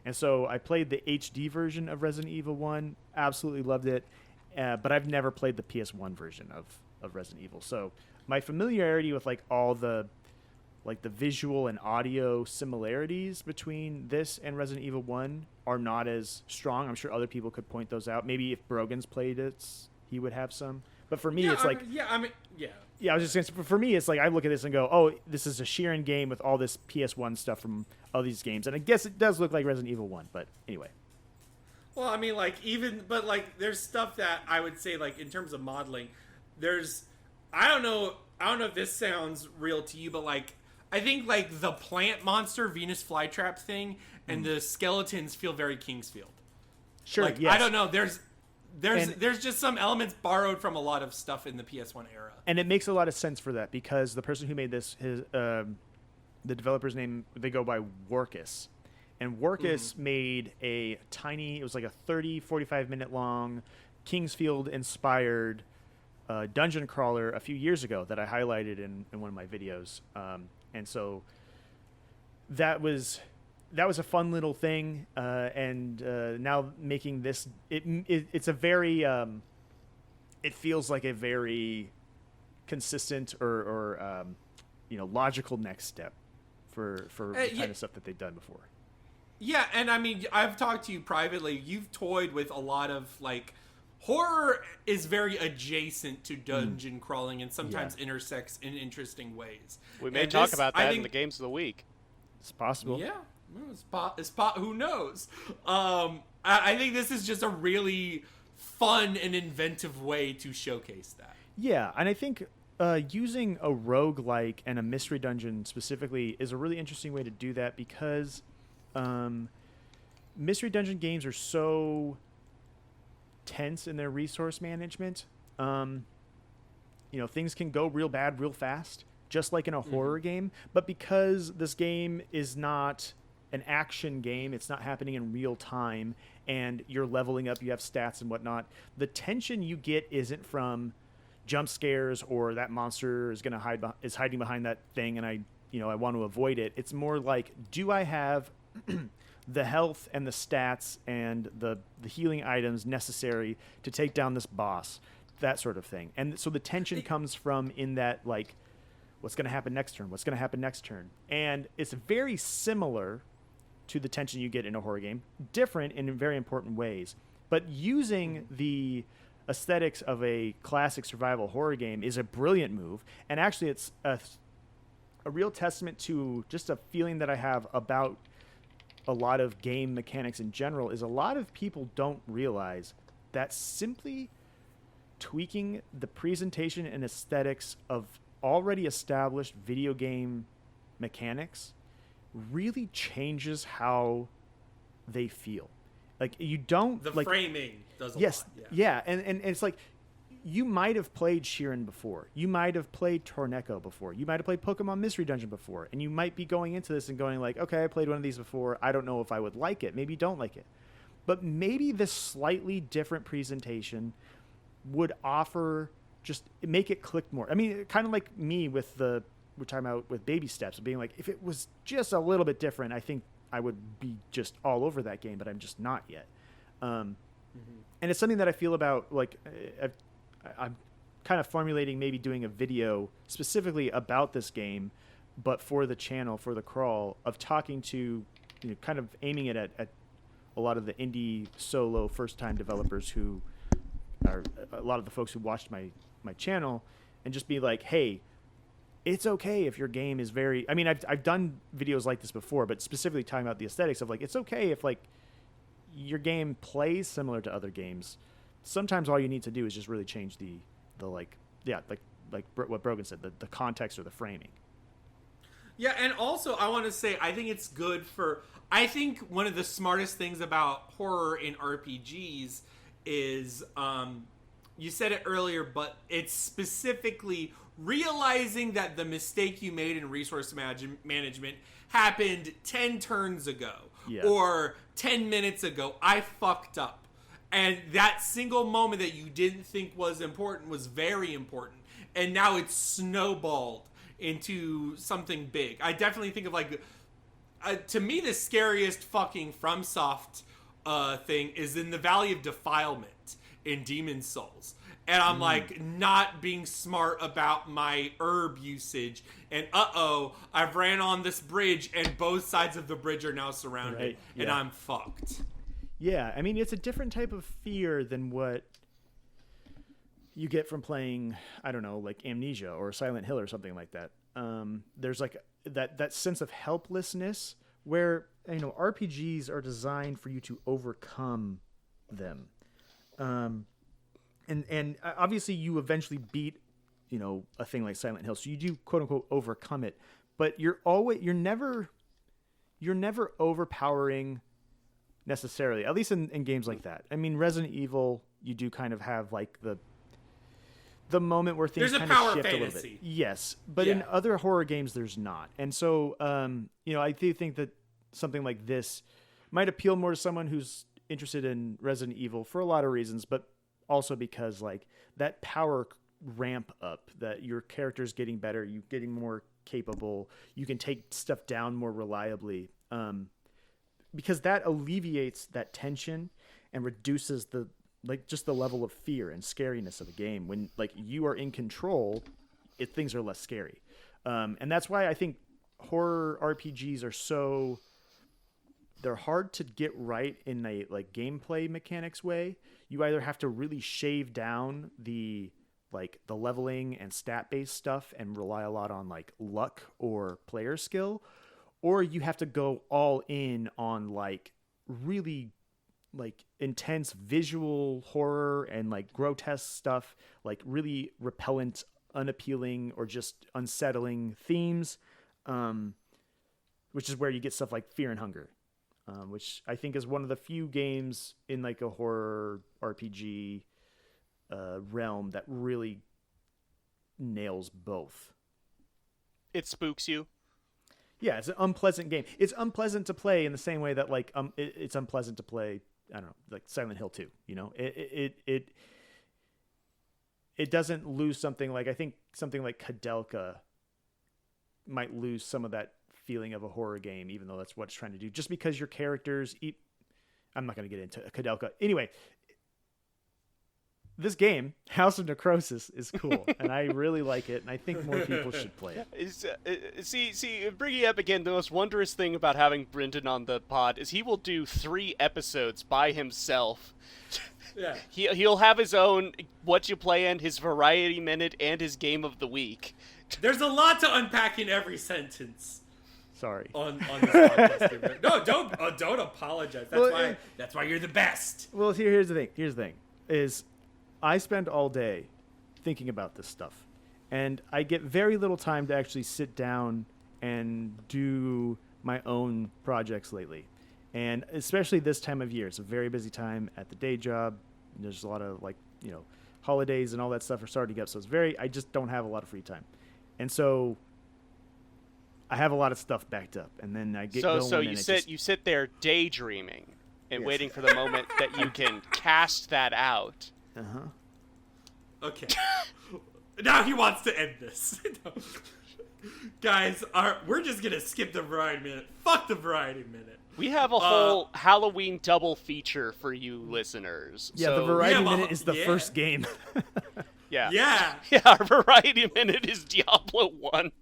And so I played the HD version of Resident Evil 1, absolutely loved it, but I've never played the PS1 version of Resident Evil. So my familiarity with all the visual and audio similarities between this and Resident Evil 1 are not as strong. I'm sure other people could point those out. Maybe if Brogan's played it, he would have some. But for me, it's I was just saying, for me, it's I look at this and go, oh, this is a Sheeran game with all this PS1 stuff from all these games. And I guess it does look like Resident Evil 1, but anyway. Well, I mean, there's stuff that I would say, in terms of modeling, I don't know if this sounds real to you, but I think the plant monster Venus flytrap thing and the skeletons feel very Kingsfield. Sure, yes. I don't know, there's just some elements borrowed from a lot of stuff in the PS1 era. And it makes a lot of sense for that because the person who made this, the developer's name, they go by Warkus. And Warkus made it was like a 30, 45 minute long Kingsfield inspired dungeon crawler a few years ago that I highlighted in one of my videos. And so that was a fun little thing. And now making this, it's a very, it feels like a very consistent or logical next step for the kind of stuff that they've done before. Yeah, and I mean, I've talked to you privately. You've toyed with a lot of horror is very adjacent to dungeon crawling and sometimes intersects in interesting ways. We may talk about that in the games of the week. It's possible. Yeah, who knows? I think this is just a really fun and inventive way to showcase that. Yeah, and I think using a roguelike and a mystery dungeon specifically is a really interesting way to do that because mystery dungeon games are so tense in their resource management. Things can go real bad real fast, just like in a horror game. But because this game is not an action game, it's not happening in real time, and you're leveling up, you have stats and whatnot, the tension you get isn't from jump scares or that monster is is hiding behind that thing and I want to avoid it. It's more like, do I have the health and the stats and the healing items necessary to take down this boss, that sort of thing. And so the tension comes from in that, what's going to happen next turn? What's going to happen next turn? And it's very similar to the tension you get in a horror game, different in very important ways. But using the aesthetics of a classic survival horror game is a brilliant move. And actually, it's a real testament to just a feeling that I have about a lot of game mechanics in general is a lot of people don't realize that simply tweaking the presentation and aesthetics of already established video game mechanics really changes how they feel. You don't the framing does a lot. Yeah. And it's you might have played Sheeran before. You might have played Torneko before. You might have played Pokemon Mystery Dungeon before. And you might be going into this and going like, okay, I played one of these before. I don't know if I would like it. Maybe you don't like it. But maybe this slightly different presentation would offer just make it click more. I mean, kind of like me with we're talking about with baby steps, being like, if it was just a little bit different, I think I would be just all over that game, but I'm just not yet. And it's something that I feel about, like, I'm kind of formulating maybe doing a video specifically about this game, but for the channel, for the crawl, of talking to, kind of aiming it at a lot of the indie solo first-time developers who are a lot of the folks who watched my channel, and just be like, hey, it's okay if your game is very... I mean, I've done videos like this before, but specifically talking about the aesthetics of, like, it's okay if, like, your game plays similar to other games. Sometimes all you need to do is just really change the what Brogan said, the context or the framing. Yeah, and also I want to say I think it's good for... I think one of the smartest things about horror in RPGs is, you said it earlier, but it's specifically realizing that the mistake you made in resource management happened 10 turns ago. Yeah. Or 10 minutes ago. I fucked up. And that single moment that you didn't think was important was very important. And now it's snowballed into something big. I definitely think of, like, to me, the scariest fucking FromSoft thing is in the Valley of Defilement in Demon's Souls. And I'm like not being smart about my herb usage. And I've ran on this bridge and both sides of the bridge are now surrounded. Right, yeah. And I'm fucked. Yeah, I mean, it's a different type of fear than what you get from playing, I don't know, like Amnesia or Silent Hill or something like that. There's like that sense of helplessness where, RPGs are designed for you to overcome them. And obviously you eventually beat, a thing like Silent Hill. So you do quote unquote overcome it, but you're never overpowering necessarily, at least in games like that. I mean, Resident Evil, you do kind of have like the moment where things kind of shift a little bit. Yes. But in other horror games, there's not. And so, I do think that something like this might appeal more to someone who's interested in Resident Evil for a lot of reasons, but also because like that power ramp up, that your character's getting better, you getting more capable, you can take stuff down more reliably, because that alleviates that tension and reduces the level of fear and scariness of the game. When like you are in control, things are less scary, and that's why I think horror RPGs are they're hard to get right in a like gameplay mechanics way. You either have to really shave down the leveling and stat based stuff and rely a lot on like luck or player skill, or you have to go all in on like really like intense visual horror and like grotesque stuff, like really repellent, unappealing, or just unsettling themes, which is where you get stuff like Fear and Hunger, which I think is one of the few games in like a horror RPG realm that really nails both. It spooks you. Yeah, it's an unpleasant game. It's unpleasant to play in the same way that like it's unpleasant to play, I don't know, like Silent Hill 2. It doesn't lose something like, I think something like Kadelka might lose some of that feeling of a horror game, even though that's what it's trying to do. Just because your characters I'm not going to get into Kadelka. Anyway, this game, House of Necrosis, is cool, and I really like it, and I think more people should play it. See, bringing up again, the most wondrous thing about having Brendan on the pod is he will do 3 episodes by himself. Yeah. He'll have his own Watcha Playin, his Variety Minute, and his Game of the Week. There's a lot to unpack in every sentence. Sorry. On this podcast. No, don't apologize. That's why you're the best. Well, here's the thing. Is I spend all day thinking about this stuff, and I get very little time to actually sit down and do my own projects lately. And especially this time of year, it's a very busy time at the day job. There's a lot of like holidays and all that stuff are starting up. So I just don't have a lot of free time. And so I have a lot of stuff backed up, and then I get going. So you sit there daydreaming and waiting for the moment that you can cast that out. Okay. Now he wants to end this. No. Guys, we're just gonna skip the variety minute. Fuck the variety minute. We have a whole Halloween double feature for you listeners. Yeah, the variety minute is the first game. Yeah, our variety minute is Diablo 1.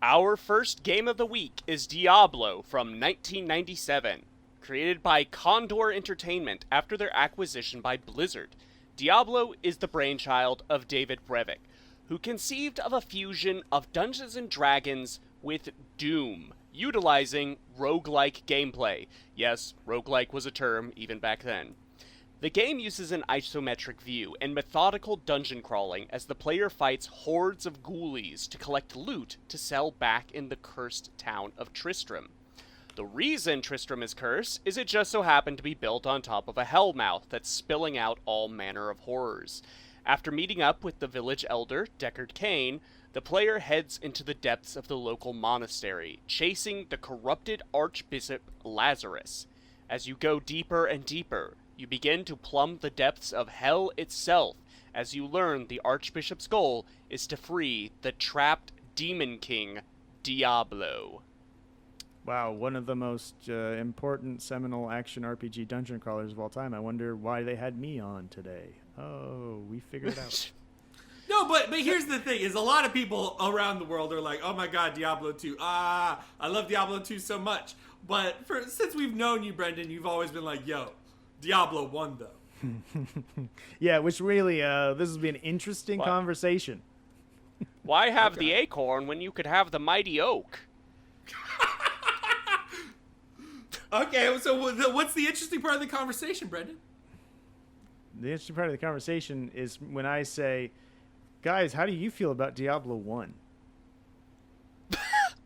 Our first game of the week is Diablo from 1997. Created by Condor Entertainment after their acquisition by Blizzard, Diablo is the brainchild of David Brevik, who conceived of a fusion of Dungeons & Dragons with Doom, utilizing roguelike gameplay. Yes, roguelike was a term even back then. The game uses an isometric view and methodical dungeon crawling as the player fights hordes of ghoulies to collect loot to sell back in the cursed town of Tristram. The reason Tristram is cursed is it just so happened to be built on top of a hellmouth that's spilling out all manner of horrors. After meeting up with the village elder, Deckard Cain, the player heads into the depths of the local monastery, chasing the corrupted Archbishop Lazarus. As you go deeper and deeper, you begin to plumb the depths of hell itself, as you learn the Archbishop's goal is to free the trapped Demon King, Diablo. Wow, one of the most important seminal action RPG dungeon crawlers of all time. I wonder why they had me on today. Oh, we figured it out. No, but here's the thing, is a lot of people around the world are like, oh my god, Diablo 2. I love Diablo 2 so much. But since we've known you, Brendan, you've always been like, yo, Diablo 1, though. Yeah, which really, this has been an interesting conversation. Why have the acorn when you could have the mighty oak? Okay, so what's the interesting part of the conversation, Brendan? The interesting part of the conversation is when I say, guys, how do you feel about Diablo 1?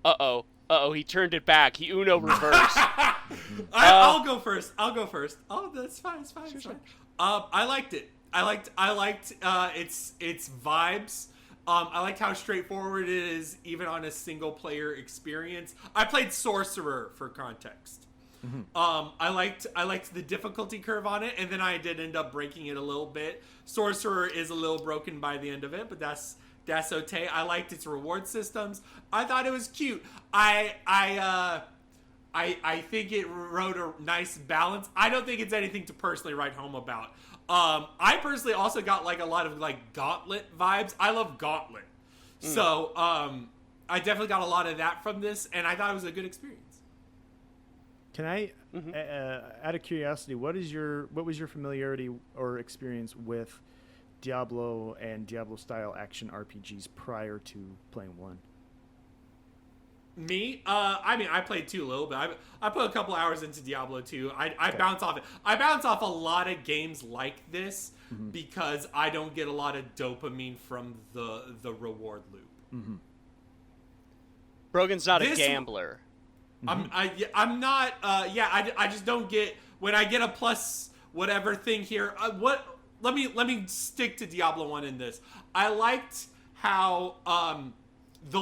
Uh-oh, he turned it back. He Uno reversed. I'll go first. Oh, that's fine. It's fine. Sure. I liked it. I liked its vibes. I liked how straightforward it is, even on a single player experience. I played Sorcerer for context. Mm-hmm. I liked the difficulty curve on it, and then I did end up breaking it a little bit. Sorcerer is a little broken by the end of it, but that's okay. I liked its reward systems. I thought it was cute. I think it wrote a nice balance. I don't think it's anything to personally write home about. I personally also got like a lot of like Gauntlet vibes. I love Gauntlet. So I definitely got a lot of that from this, and I thought it was a good experience. Can I, out of curiosity, what was your familiarity or experience with Diablo and Diablo-style action RPGs prior to playing 1? Me? I mean, I played 2 a little bit. I put a couple hours into Diablo 2. I bounce off it. I bounce off a lot of games like this because I don't get a lot of dopamine from the reward loop. Mm-hmm. Brogan's not a gambler. I'm not. I just don't get when I get a plus whatever thing here. Let me stick to Diablo 1 in this. I liked how the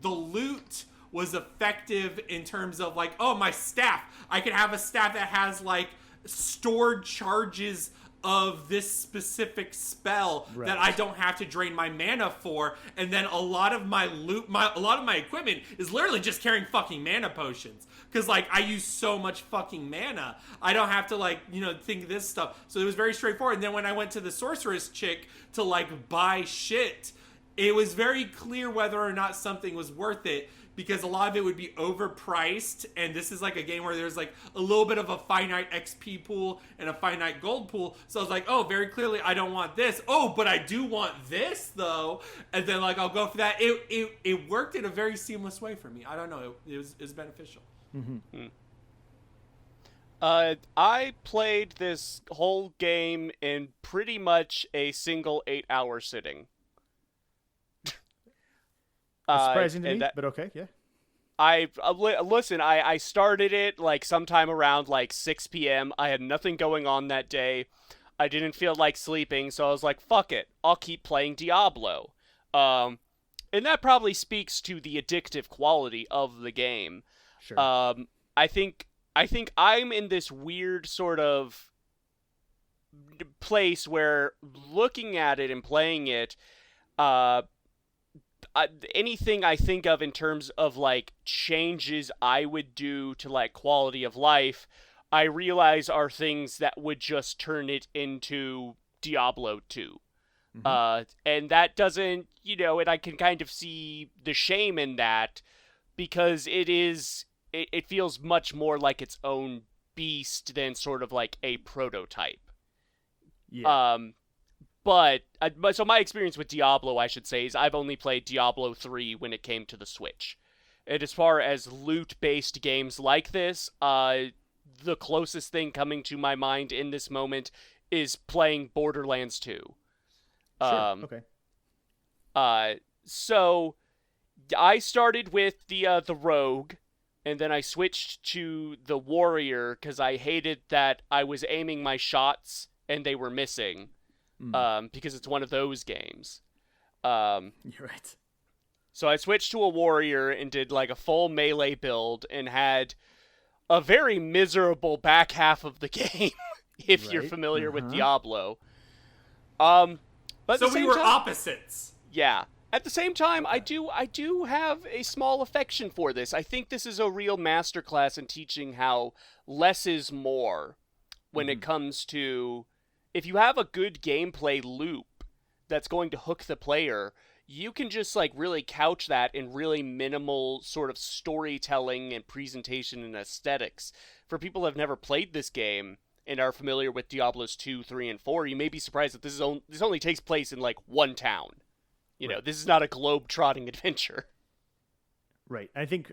loot was effective in terms of like, oh, my staff. I can have a staff that has like stored charges of this specific spell that I don't have to drain my mana for, and then a lot of my loot, a lot of my equipment is literally just carrying fucking mana potions, because like I use so much fucking mana, I don't have to like, you know, think this stuff. So it was very straightforward. And then when I went to the sorceress chick to like buy shit, it was very clear whether or not something was worth it, because a lot of it would be overpriced, and this is like a game where there's like a little bit of a finite XP pool and a finite gold pool. So I was like, oh, very clearly I don't want this. Oh, but I do want this though. And then like I'll go for that. It worked in a very seamless way for me. I don't know. It was beneficial. Mm-hmm. I played this whole game in pretty much a single 8-hour sitting. Surprising to me, but okay, yeah. Listen, I started it like sometime around like 6 p.m. I had nothing going on that day. I didn't feel like sleeping, so I was like, fuck it, I'll keep playing Diablo. And that probably speaks to the addictive quality of the game. Sure. I think I'm in this weird sort of place where looking at it and playing it, anything I think of in terms of like changes I would do to like quality of life, I realize are things that would just turn it into Diablo 2. Mm-hmm. And that doesn't, you know, and I can kind of see the shame in that, because it feels much more like its own beast than sort of like a prototype. Yeah. But so my experience with Diablo, I should say, is I've only played Diablo 3 when it came to the Switch. And as far as loot-based games like this, the closest thing coming to my mind in this moment is playing Borderlands 2. Sure. Okay. So I started with the rogue, and then I switched to the warrior because I hated that I was aiming my shots and they were missing. Because it's one of those games. You're right. So I switched to a warrior and did like a full melee build and had a very miserable back half of the game, if you're familiar with Diablo. But so we were opposites. Yeah. At the same time, I do have a small affection for this. I think this is a real masterclass in teaching how less is more when it comes to, if you have a good gameplay loop that's going to hook the player, you can just like really couch that in really minimal sort of storytelling and presentation and aesthetics. For people who have never played this game and are familiar with Diablos 2, 3, and 4, you may be surprised that this only takes place in like one town. You know, this is not a globe-trotting adventure. Right. I think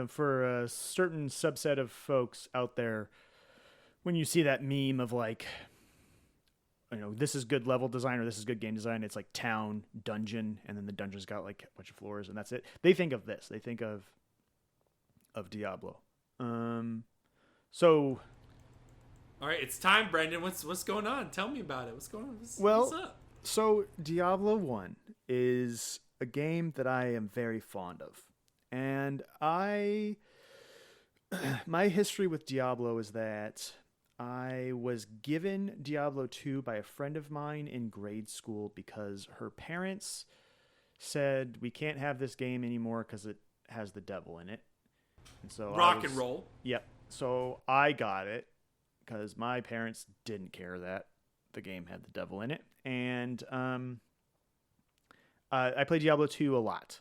for a certain subset of folks out there, when you see that meme of like, you know, this is good level design or this is good game design, it's like town, dungeon, and then the dungeon's got like a bunch of floors and that's it. They think of this. They think of Diablo. So all right, it's time, Brendan. What's going on? Tell me about it. What's going on? What's up? So Diablo 1 is a game that I am very fond of. And my history with Diablo is that I was given Diablo 2 by a friend of mine in grade school because her parents said we can't have this game anymore because it has the devil in it. And so rock and roll. Yep. So I got it because my parents didn't care that the game had the devil in it. And I played Diablo 2 a lot.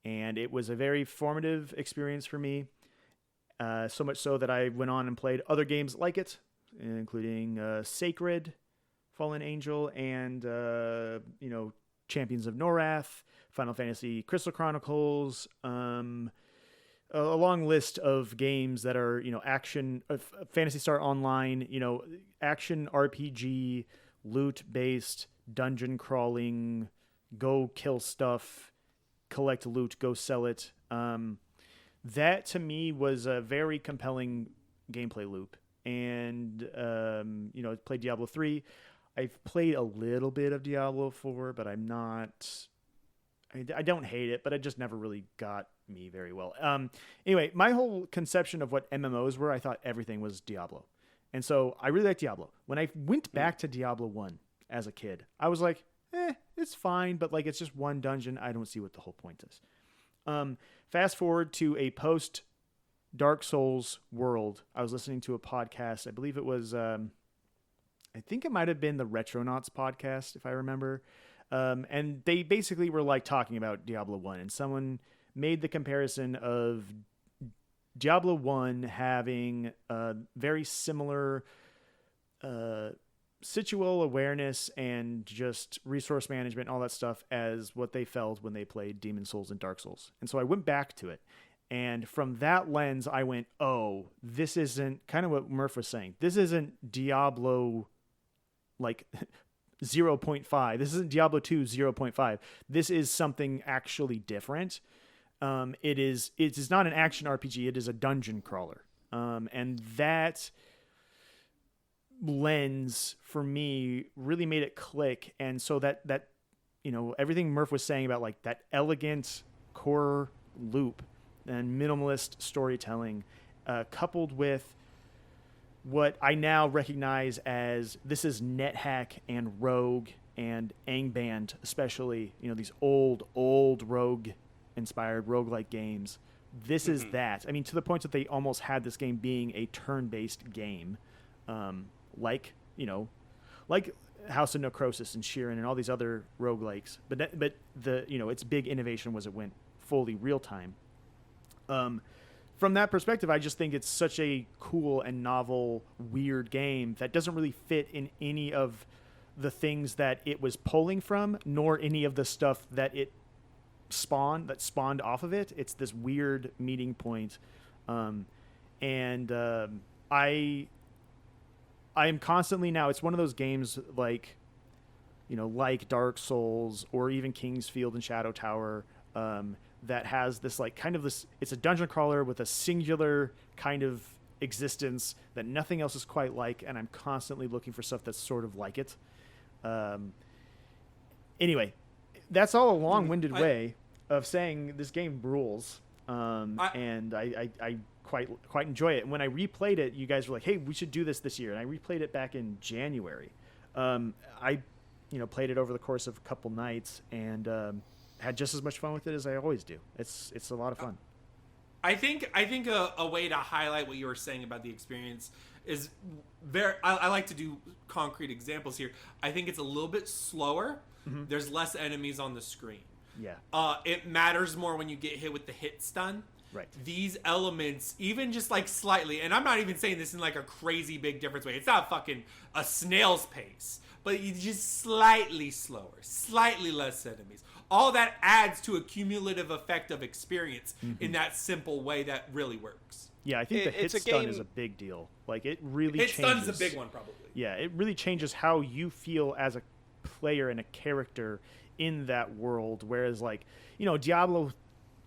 And it was a very formative experience for me. So much so that I went on and played other games like it, including Sacred, Fallen Angel, and Champions of Norath, Final Fantasy Crystal Chronicles, a long list of games that are, action, Phantasy Star Online, action RPG, loot-based, dungeon crawling, go kill stuff, collect loot, go sell it. That to me was a very compelling gameplay loop. And, played Diablo 3. I've played a little bit of Diablo 4, but I don't hate it, but it just never really got me very well. Anyway, my whole conception of what MMOs were, I thought everything was Diablo. And so I really like Diablo. When I went back to Diablo 1 as a kid, I was like, it's fine, but like it's just one dungeon. I don't see what the whole point is. Fast forward to a post Dark Souls world. I was listening to a podcast. I believe it was, I think it might have been the Retronauts podcast, if I remember. And they basically were like talking about Diablo 1, and someone made the comparison of Diablo 1 having a very similar situal awareness and just resource management and all that stuff as what they felt when they played Demon Souls and Dark Souls. And so I went back to it. And from that lens, I went, oh, this isn't kind of what Murph was saying. This isn't Diablo like 0.5. This isn't Diablo 2 0.5. This is something actually different. It is not an action RPG. It is a dungeon crawler. And that lens for me really made it click. And so that, everything Murph was saying about like that elegant core loop and minimalist storytelling, coupled with what I now recognize as this is NetHack and Rogue and Angband, especially, these old Rogue inspired roguelike games. This is that. I mean, to the point that they almost had this game being a turn-based game, like House of Necrosis and Sheeran and all these other roguelikes. But its big innovation was it went fully real time. From that perspective, I just think it's such a cool and novel, weird game that doesn't really fit in any of the things that it was pulling from, nor any of the stuff that it spawned off of it. It's this weird meeting point. I am constantly now, it's one of those games like Dark Souls or even Kingsfield and Shadow Tower, that has this it's a dungeon crawler with a singular kind of existence that nothing else is quite like, and I'm constantly looking for stuff that's sort of like it. Anyway, that's all a long-winded way of saying this game rules, and I quite enjoy it. And when I replayed it, you guys were like, hey, we should do this year, and I replayed it back in January. I played it over the course of a couple nights, and had just as much fun with it as I always do. It's a lot of fun. I think a way to highlight what you were saying about the experience is I like to do concrete examples here. I think it's a little bit slower. Mm-hmm. There's less enemies on the screen. Yeah. It matters more when you get hit with the hit stun. Right. These elements, even just like slightly, and I'm not even saying this in like a crazy big difference way. It's not fucking a snail's pace, but you just slightly slower, slightly less enemies. All that adds to a cumulative effect of experience in that simple way that really works. Yeah, I think the hit stun is a big deal. Like, it really changes. Hit stun's a big one, probably. Yeah, it really changes how you feel as a player and a character in that world. Whereas, Diablo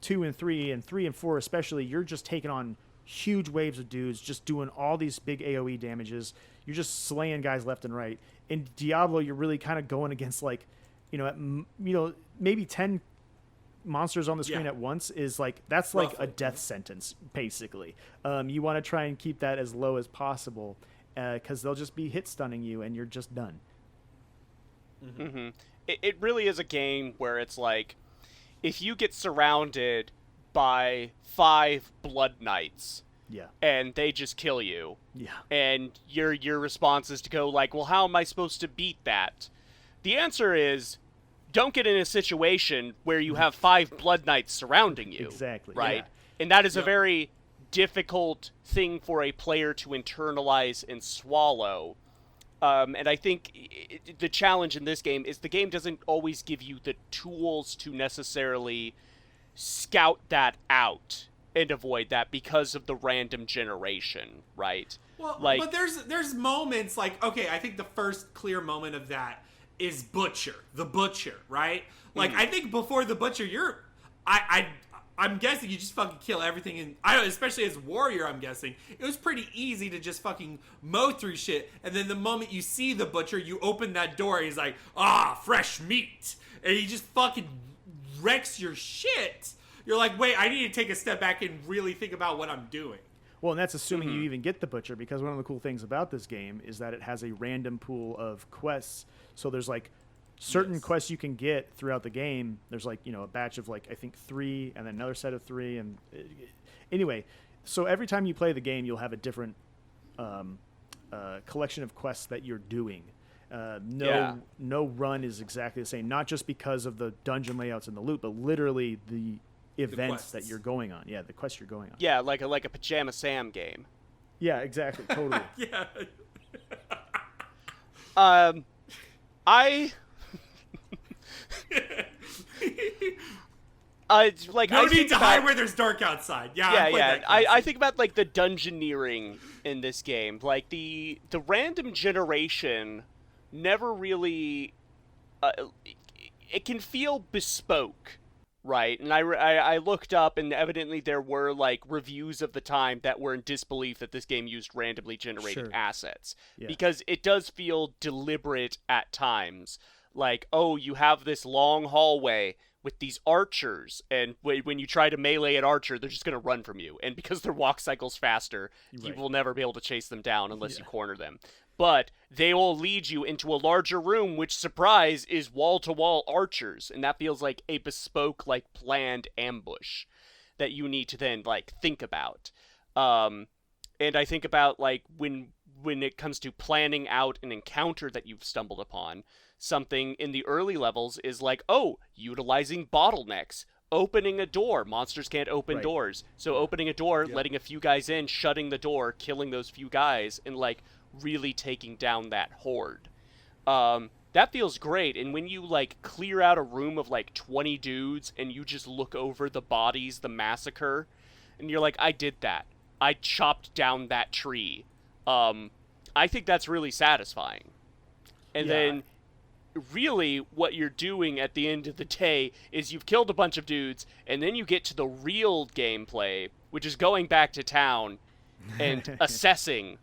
2 and 3 and 3 and 4 especially, you're just taking on huge waves of dudes, just doing all these big AoE damages. You're just slaying guys left and right. In Diablo, you're really kind of going against, maybe 10 monsters on the screen at once is that's like roughly a death sentence, basically. You want to try and keep that as low as possible, because they'll just be hit stunning you and you're just done. Mm-hmm. It really is a game where it's like, if you get surrounded by 5 Blood Knights, and they just kill you, and your response is to go well, how am I supposed to beat that? The answer is, don't get in a situation where you have 5 Blood Knights surrounding you. Exactly. Right? Yeah. And that is a very difficult thing for a player to internalize and swallow. And I think the challenge in this game is the game doesn't always give you the tools to necessarily scout that out and avoid that because of the random generation, right? Well, but there's moments okay, I think the first clear moment of that is the Butcher, right? I think before the Butcher, I'm guessing you just fucking kill everything, and especially as warrior, I'm guessing it was pretty easy to just fucking mow through shit. And then the moment you see the Butcher, you open that door, and he's like, fresh meat, and he just fucking wrecks your shit. You're like, wait, I need to take a step back and really think about what I'm doing. Well, and that's assuming you even get the butcher, because one of the cool things about this game is that it has a random pool of quests. So there's like certain quests you can get throughout the game. There's like, a batch of like, I think 3 and then another set of 3. And anyway, so every time you play the game, you'll have a different collection of quests that you're doing. No run is exactly the same, not just because of the dungeon layouts and the loot, but literally the events that you're going on. Yeah, the quests you're going on. Yeah, like a Pajama Sam game. Yeah, exactly. Totally. Yeah. No need to hide where there's dark outside. Yeah, I think about like the dungeoneering in this game. Like the random generation never really it can feel bespoke, right? And I looked up, and evidently there were like reviews of the time that were in disbelief that this game used randomly generated assets, because it does feel deliberate at times. Like, oh, you have this long hallway with these archers, and when you try to melee an archer, they're just going to run from you. And because their walk cycle's faster, you will never be able to chase them down unless you corner them. But they will lead you into a larger room, which, surprise, is wall-to-wall archers. And that feels like a bespoke, like, planned ambush that you need to then, like, think about. And I think about, like, when it comes to planning out an encounter that you've stumbled upon, something in the early levels is like, oh, utilizing bottlenecks, opening a door. Monsters can't open doors. So opening a door, letting a few guys in, shutting the door, killing those few guys, and like really taking down that horde. That feels great. And when you like clear out a room of like 20 dudes and you just look over the bodies, the massacre, and you're like, I did that. I chopped down that tree. I think that's really satisfying. And then really what you're doing at the end of the day is you've killed a bunch of dudes, and then you get to the real gameplay, which is going back to town and assessing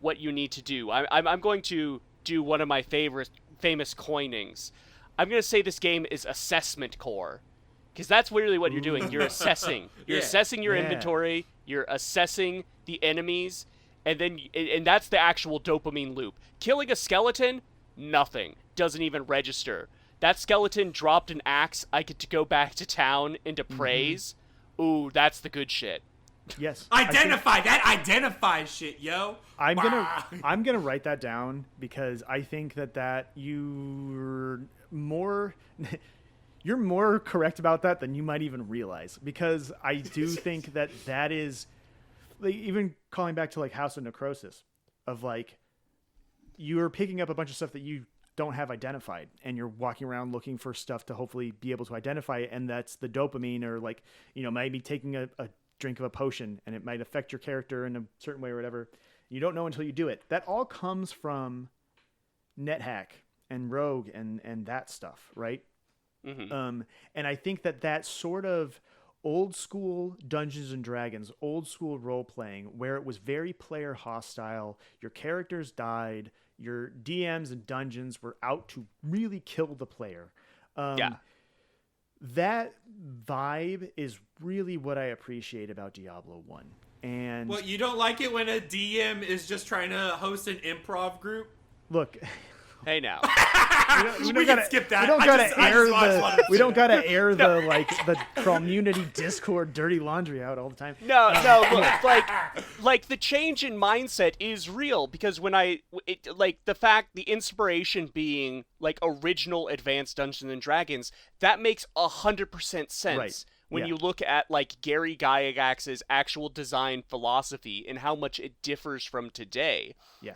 what you need to do. I'm going to do one of my famous coinings. I'm going to say this game is assessment core, because that's really what you're doing. You're assessing. You're assessing your inventory. You're assessing the enemies, and that's the actual dopamine loop. Killing a skeleton, nothing. Doesn't even register. That skeleton dropped an axe. I get to go back to town and to praise. Ooh, that's the good shit. Yes. That identifies shit, yo. I'm gonna write that down, because I think that you're more correct about that than you might even realize, because I do think that is, like, even calling back to like House of Necrosis, of like, you're picking up a bunch of stuff that you don't have identified, and you're walking around looking for stuff to hopefully be able to identify it, and that's the dopamine, or like, maybe taking a drink of a potion and it might affect your character in a certain way or whatever. You don't know until you do it. That all comes from NetHack and Rogue and that stuff, right? And I think that sort of old school Dungeons and Dragons, old school role playing, where it was very player hostile, your characters died, your DMs and dungeons were out to really kill the player. That vibe is really what I appreciate about Diablo 1. And what, you don't like it when a DM is just trying to host an improv group? Look, hey now. We can skip that. We don't gotta air the community Discord dirty laundry out all the time. No, look, like the change in mindset is real, because when the inspiration being like original Advanced Dungeons and Dragons, that makes 100% sense. Right. When you look at like Gary Gygax's actual design philosophy and how much it differs from today,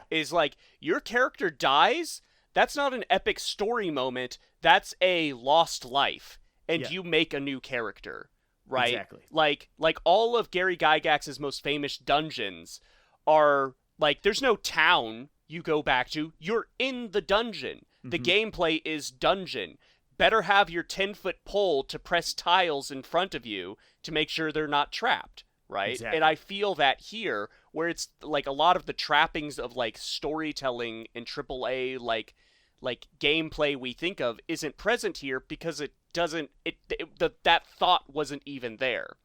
is like, your character dies. That's not an epic story moment. That's a lost life, and you make a new character, right? Exactly. Like all of Gary Gygax's most famous dungeons are like, there's no town you go back to. You're in the dungeon. The gameplay is dungeon. Better have your 10-foot pole to press tiles in front of you to make sure they're not trapped, right? Exactly. And I feel that here, where it's like a lot of the trappings of like storytelling and AAA like gameplay we think of isn't present here, because it doesn't, that thought wasn't even there,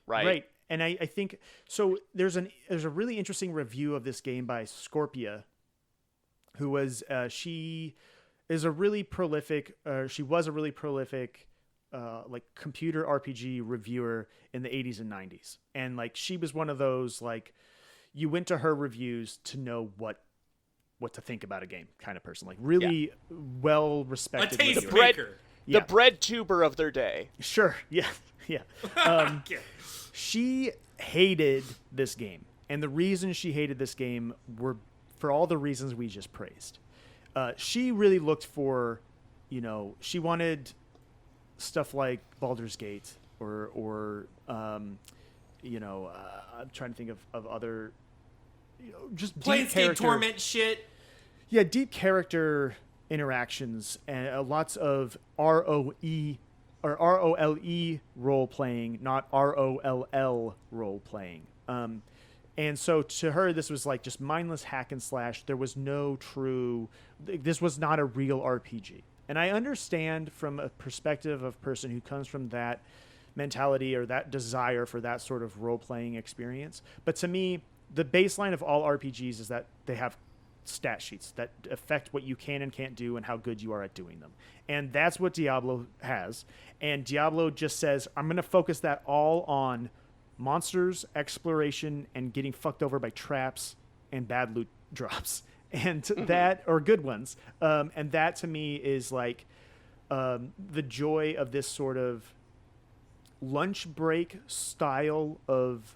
right? Right. And I think so. There's a really interesting review of this game by Scorpia, who was she was a really prolific like computer RPG reviewer in the 80s and 90s, and like she was one of those like you went to her reviews to know what to think about a game kind of person, like really well respected. A taste reviewer. maker. The bread tuber of their day. Sure. Yeah. She hated this game. And the reason she hated this game were for all the reasons we just praised. She really looked for, she wanted stuff like Baldur's Gate or I'm trying to think of other, just deep character. Torment shit. Yeah, deep character interactions and lots of ROE or ROLE role playing, not ROLL role playing. And so to her, this was like just mindless hack and slash. There was no true. This was not a real RPG. And I understand from a perspective of a person who comes from that mentality or that desire for that sort of role playing experience. But to me, the baseline of all RPGs is that they have stat sheets that affect what you can and can't do and how good you are at doing them. And that's what Diablo has. And Diablo just says, I'm going to focus that all on monsters, exploration, and getting fucked over by traps and bad loot drops. And that, or good ones. And that to me is like the joy of this sort of lunch break style of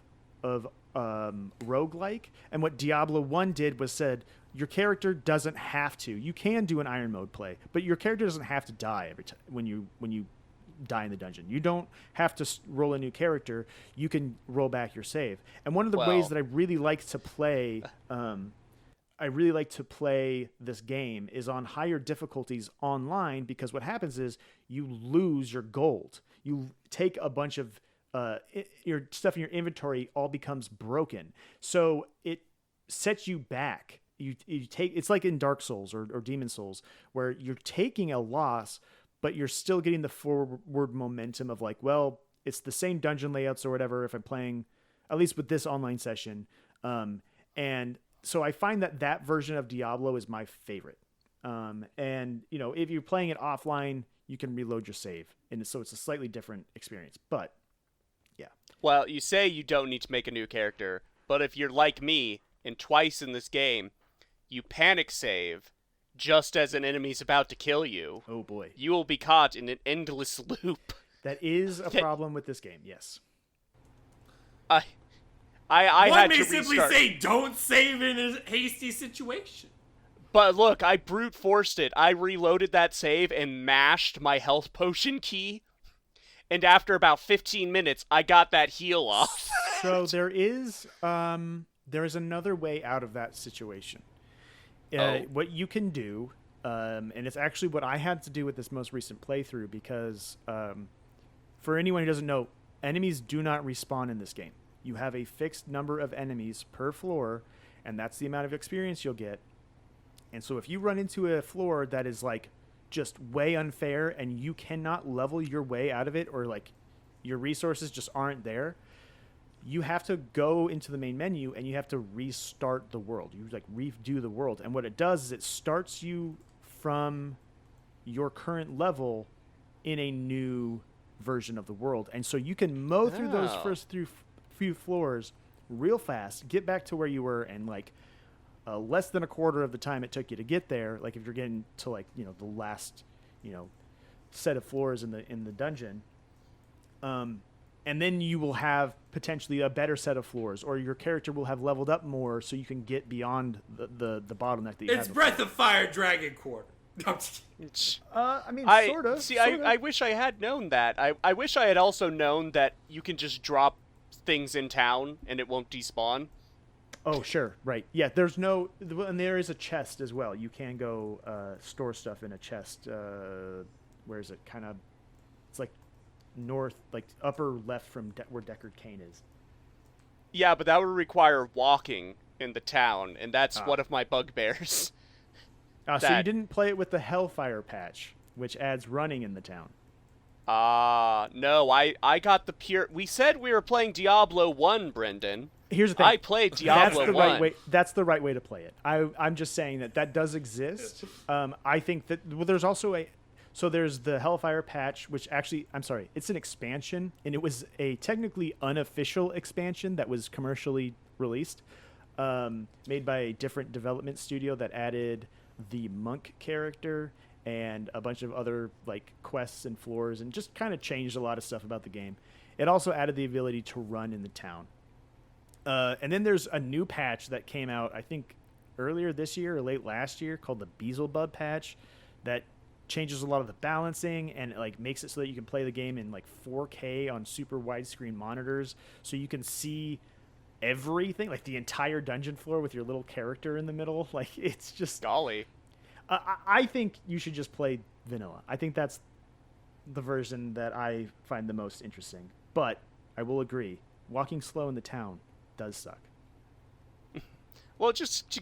roguelike. And what Diablo 1 did was said, your character doesn't have to. You can do an iron mode play, but your character doesn't have to die every time when you die in the dungeon. You don't have to roll a new character. You can roll back your save. And one of the ways that I really like to play, this game is on higher difficulties online, because what happens is you lose your gold. You take a bunch of your stuff in your inventory all becomes broken. So it sets you back. You take, it's like in Dark Souls or Demon Souls, where you're taking a loss, but you're still getting the forward momentum of like, well, it's the same dungeon layouts or whatever if I'm playing, at least with this online session. And so I find that version of Diablo is my favorite. And, if you're playing it offline, you can reload your save. And so it's a slightly different experience. But, yeah. Well, you say you don't need to make a new character, but if you're like me, and twice in this game, you panic save just as an enemy's about to kill you. Oh boy. You will be caught in an endless loop. That is a problem with this game, yes. I had to One may simply say don't save in a hasty situation. But look, I brute forced it. I reloaded that save and mashed my health potion key. And after about 15 minutes, I got that heal off. So there is another way out of that situation. What you can do, and it's actually what I had to do with this most recent playthrough, because for anyone who doesn't know, enemies do not respawn in this game. You have a fixed number of enemies per floor, and that's the amount of experience you'll get. And so if you run into a floor that is like just way unfair and you cannot level your way out of it, or like your resources just aren't there, you have to go into the main menu and you have to restart the world. You like redo the world. And what it does is it starts you from your current level in a new version of the world. And so you can mow through those first few floors real fast, get back to where you were, and like less than a quarter of the time it took you to get there. Like if you're getting to like, the last, set of floors in the dungeon. And then you will have potentially a better set of floors, or your character will have leveled up more so you can get beyond the bottleneck that you have. It's Breath of Fire Dragon Quarter. Sort of. See, I wish I had known that. I wish I had also known that you can just drop things in town and it won't despawn. Oh, sure. Right. Yeah, and there is a chest as well. You can go store stuff in a chest. Where is it? It's like north, like upper left from where Deckard Cain is. Yeah, but that would require walking in the town, and that's one of my bugbears. So you didn't play it with the Hellfire patch, which adds running in the town. No, I got the pure... We said we were playing Diablo 1, Brendan. Here's the thing. I played Diablo 1. That's the right way to play it. I'm just saying that does exist. I think that... Well, there's also a... So there's the Hellfire patch, which actually... I'm sorry. It's an expansion, and it was a technically unofficial expansion that was commercially released, made by a different development studio that added the monk character and a bunch of other like quests and floors, and just kind of changed a lot of stuff about the game. It also added the ability to run in the town. And then there's a new patch that came out, I think, earlier this year or late last year, called the Beelzebub patch, that changes a lot of the balancing and like makes it so that you can play the game in like 4K on super widescreen monitors, so you can see everything, like the entire dungeon floor with your little character in the middle. Like, it's just... Golly. I think you should just play vanilla. I think that's the version that I find the most interesting. But I will agree, walking slow in the town does suck. Well, just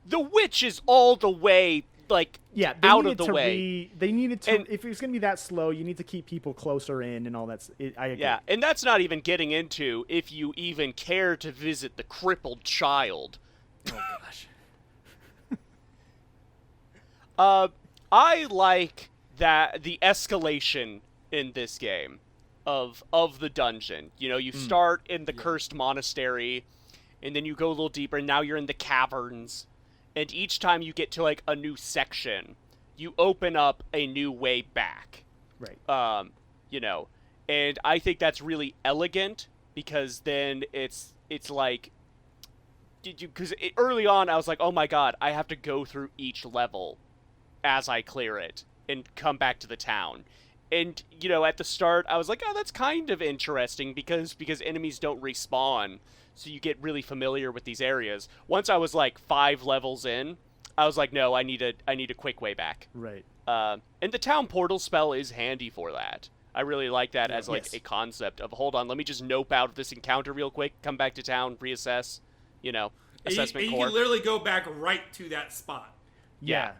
the witch is all the way like out of the way. They needed to. And if it's going to be that slow, you need to keep people closer in and all that. I agree. Yeah, and that's not even getting into if you even care to visit the crippled child. Oh gosh. I like that the escalation in this game of the dungeon. You know, you start in the cursed monastery, and then you go a little deeper, and now you're in the caverns. And each time you get to like a new section, you open up a new way back. Right. You know, and I think that's really elegant, because then it's like, because early on I was like, oh my god, I have to go through each level as I clear it and come back to the town. And, you know, at the start I was like, oh, that's kind of interesting because enemies don't respawn, so you get really familiar with these areas. Once I was like 5 levels in, I was like, no, I need a quick way back. Right. And the town portal spell is handy for that. I really like that as like yes. a concept of, hold on, let me just nope out of this encounter real quick, come back to town, reassess, you know, assessment and core. you can literally go back right to that spot. Yeah.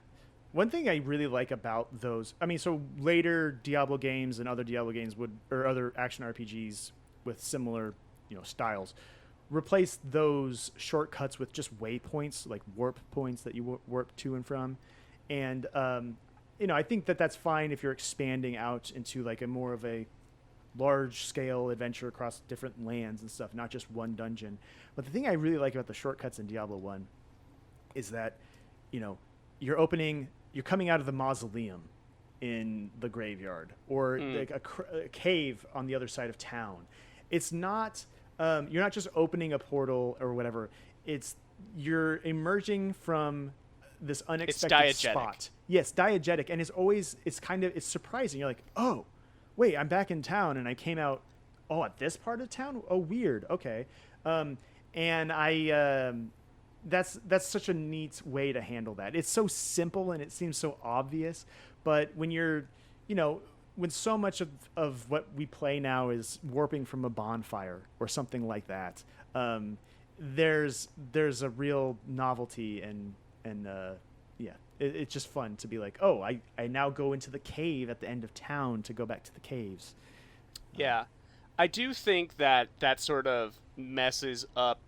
One thing I really like about those, I mean, so later Diablo games and other Diablo games or other action RPGs with similar, you know, styles, replace those shortcuts with just waypoints, like warp points that you warp to and from. And, you know, I think that's fine if you're expanding out into like a more of a large scale adventure across different lands and stuff, not just one dungeon. But the thing I really like about the shortcuts in Diablo 1 is that, you know, you're coming out of the mausoleum in the graveyard, or like a cave on the other side of town. It's not, you're not just opening a portal or whatever. You're emerging from this unexpected spot. Yes, diegetic. And it's surprising. You're like, oh, wait, I'm back in town and I came out, at this part of town? Oh, weird. Okay. And that's such a neat way to handle that. It's so simple and it seems so obvious, but when you're, you know, when so much of what we play now is warping from a bonfire or something like that, there's a real novelty and it's just fun to be like, oh, I now go into the cave at the end of town to go back to the caves. Yeah. I do think that sort of messes up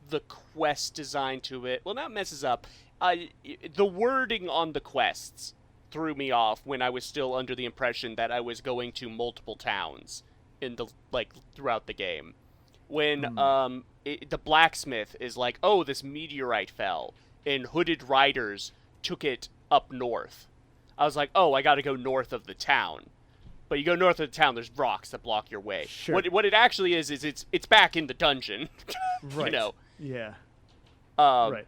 the quest design to it. Well, not messes up. The wording on the quests threw me off when I was still under the impression that I was going to multiple towns throughout the game. When the blacksmith is like, oh, this meteorite fell, and hooded riders took it up north. I was like, oh, I got to go north of the town. But you go north of the town, there's rocks that block your way. Sure. What it actually is it's back in the dungeon. Right. You know. Yeah. Right.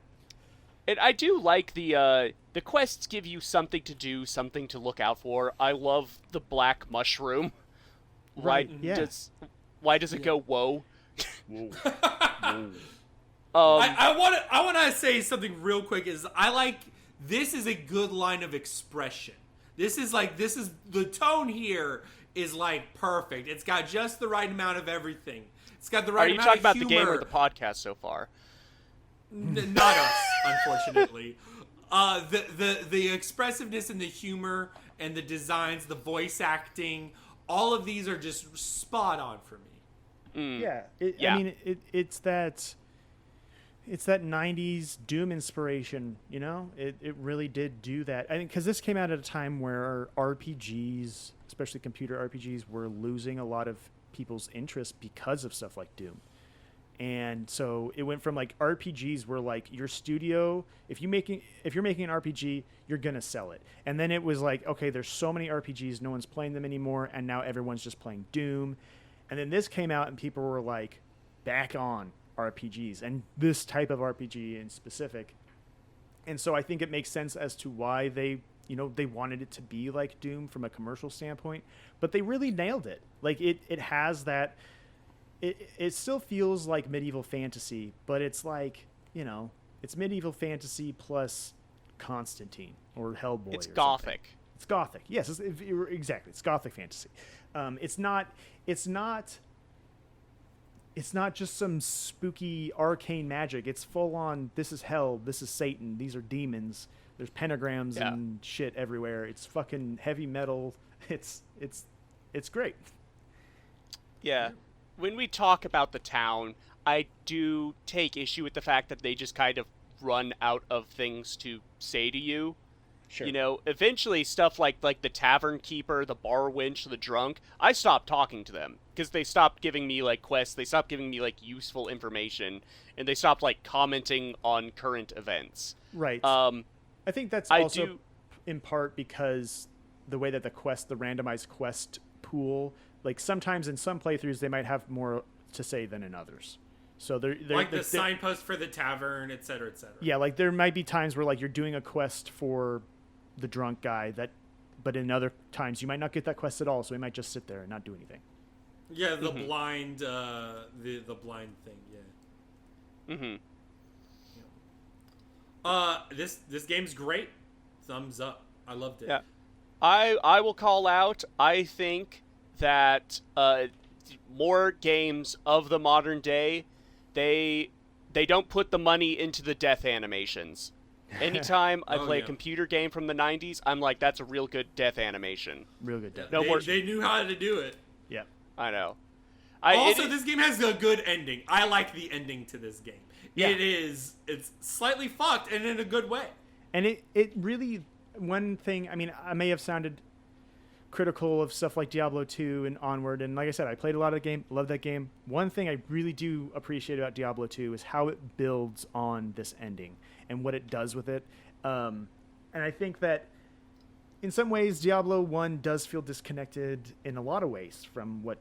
And I do like the quests give you something to do, something to look out for. I love the black mushroom. Right. Why does it go whoa? Whoa. I want to say something real quick. This is a good line of expression. This is the tone here is like perfect. It's got just the right amount of everything. It's got the right amount of humor. Are you talking about the game or the podcast so far? Not us, unfortunately. The expressiveness and the humor and the designs, the voice acting, all of these are just spot on for me. Yeah. Yeah. I mean, it's that 90s Doom inspiration, you know? It really did do that. I think because this came out at a time where RPGs, especially computer RPGs, were losing a lot of people's interest because of stuff like Doom. And so it went from like RPGs were like your studio, if you're making an RPG, you're going to sell it. And then it was like, okay, there's so many RPGs, no one's playing them anymore, and now everyone's just playing Doom. And then this came out and people were like back on RPGs and this type of RPG in specific. And so I think it makes sense as to why they wanted it to be like Doom from a commercial standpoint, but they really nailed it. Like it has that, it still feels like medieval fantasy, but it's like, it's medieval fantasy plus Constantine or Hellboy. It's or gothic. Something. It's gothic. Yes, exactly. It's gothic fantasy. It's not just some spooky arcane magic. It's full on, this is hell, this is Satan, these are demons. There's pentagrams and shit everywhere. It's fucking heavy metal. It's great. Yeah. When we talk about the town, I do take issue with the fact that they just kind of run out of things to say to you. Sure. Eventually stuff like the tavern keeper, the bar wench, the drunk, I stopped talking to them because they stopped giving me like quests, they stopped giving me like useful information, and they stopped like commenting on current events. Right. I think that's also in part because the way that the randomized quest pool, like sometimes in some playthroughs they might have more to say than in others. So they're like the signpost for the tavern, et cetera, et cetera. Yeah, like there might be times where like you're doing a quest for the drunk guy but in other times you might not get that quest at all, so he might just sit there and not do anything. Yeah, the blind, the blind thing. Yeah. This game's great. Thumbs up. I loved it. Yeah. I will call out, I think that more games of the modern day, they don't put the money into the death animations. Anytime I play a computer game from the 90s, I'm like, that's a real good death animation. Real good death. They knew how to do it. Yeah. I know. This game has a good ending. I like the ending to this game. Yeah. It's slightly fucked and in a good way. And it really, one thing, I mean, I may have sounded critical of stuff like Diablo 2 and onward, and like I said, I played a lot of the game, love that game. One thing I really do appreciate about Diablo 2 is how it builds on this ending and what it does with it. And I think that in some ways Diablo 1 does feel disconnected in a lot of ways from what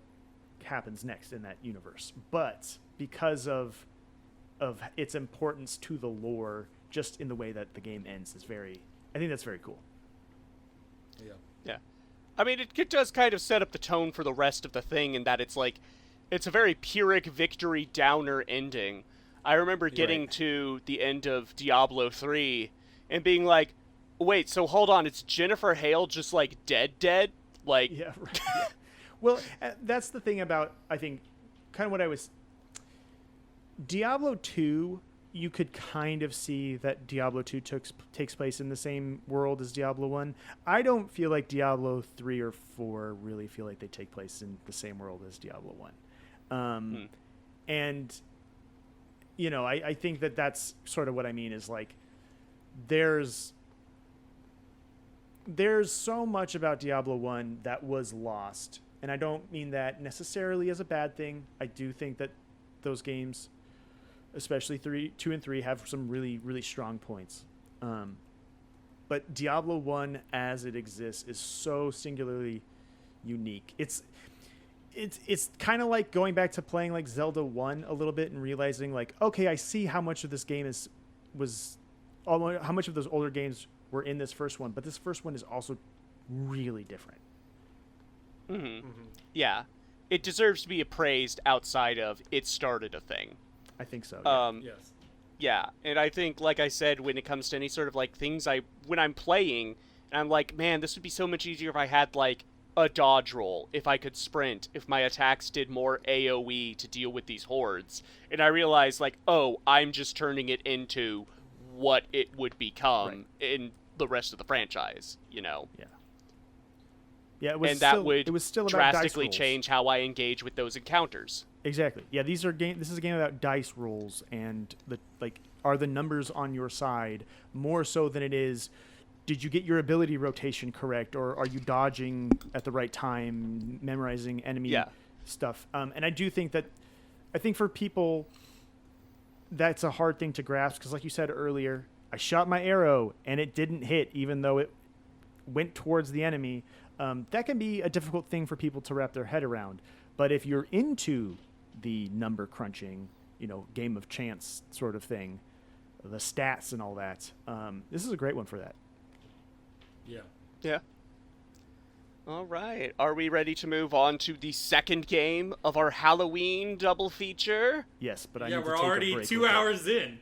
happens next in that universe, but because of its importance to the lore, just in the way that the game ends, I think that's very cool. Yeah. I mean, it does kind of set up the tone for the rest of the thing in that it's a very Pyrrhic victory downer ending. I remember getting to the end of Diablo 3 and being like, wait, so hold on, it's Jennifer Hale just like dead? Like, yeah, right. Yeah. Well, that's the thing about, I think, kind of what I was... Diablo 2, you could kind of see that Diablo 2 takes place in the same world as Diablo 1. I don't feel like Diablo 3 or 4 really feel like they take place in the same world as Diablo 1. And, I think that that's sort of what I mean is like, there's so much about Diablo 1 that was lost. And I don't mean that necessarily as a bad thing. I do think that those games, especially 2 and 3, have some really, really strong points. But Diablo 1 as it exists is so singularly unique. It's kind of like going back to playing like Zelda 1 a little bit and realizing like, okay, I see how much of this game how much of those older games were in this first one, but this first one is also really different. Yeah. It deserves to be appraised outside of it started a thing. I think so. Yeah. Yes. Yeah, and I think, like I said, when it comes to any sort of like things when I'm playing, and I'm like, man, this would be so much easier if I had like a dodge roll, if I could sprint, if my attacks did more AoE to deal with these hordes. And I realized like, oh, I'm just turning it into what it would become in the rest of the franchise, Yeah. Yeah, it was and still, that would it was still about dice drastically rolls. change how I engage with those encounters. Exactly. Yeah, this is a game about dice rolls and are the numbers on your side more so than it is did you get your ability rotation correct, or are you dodging at the right time, memorizing enemy stuff. And I do think for people that's a hard thing to grasp because like you said earlier, I shot my arrow and it didn't hit even though it went towards the enemy. That can be a difficult thing for people to wrap their head around. But if you're into the number crunching, game of chance sort of thing, the stats and all that, this is a great one for that. Yeah. Yeah. All right. Are we ready to move on to the second game of our Halloween double feature? Yes, but I need to we're take a already break 2 with hours in.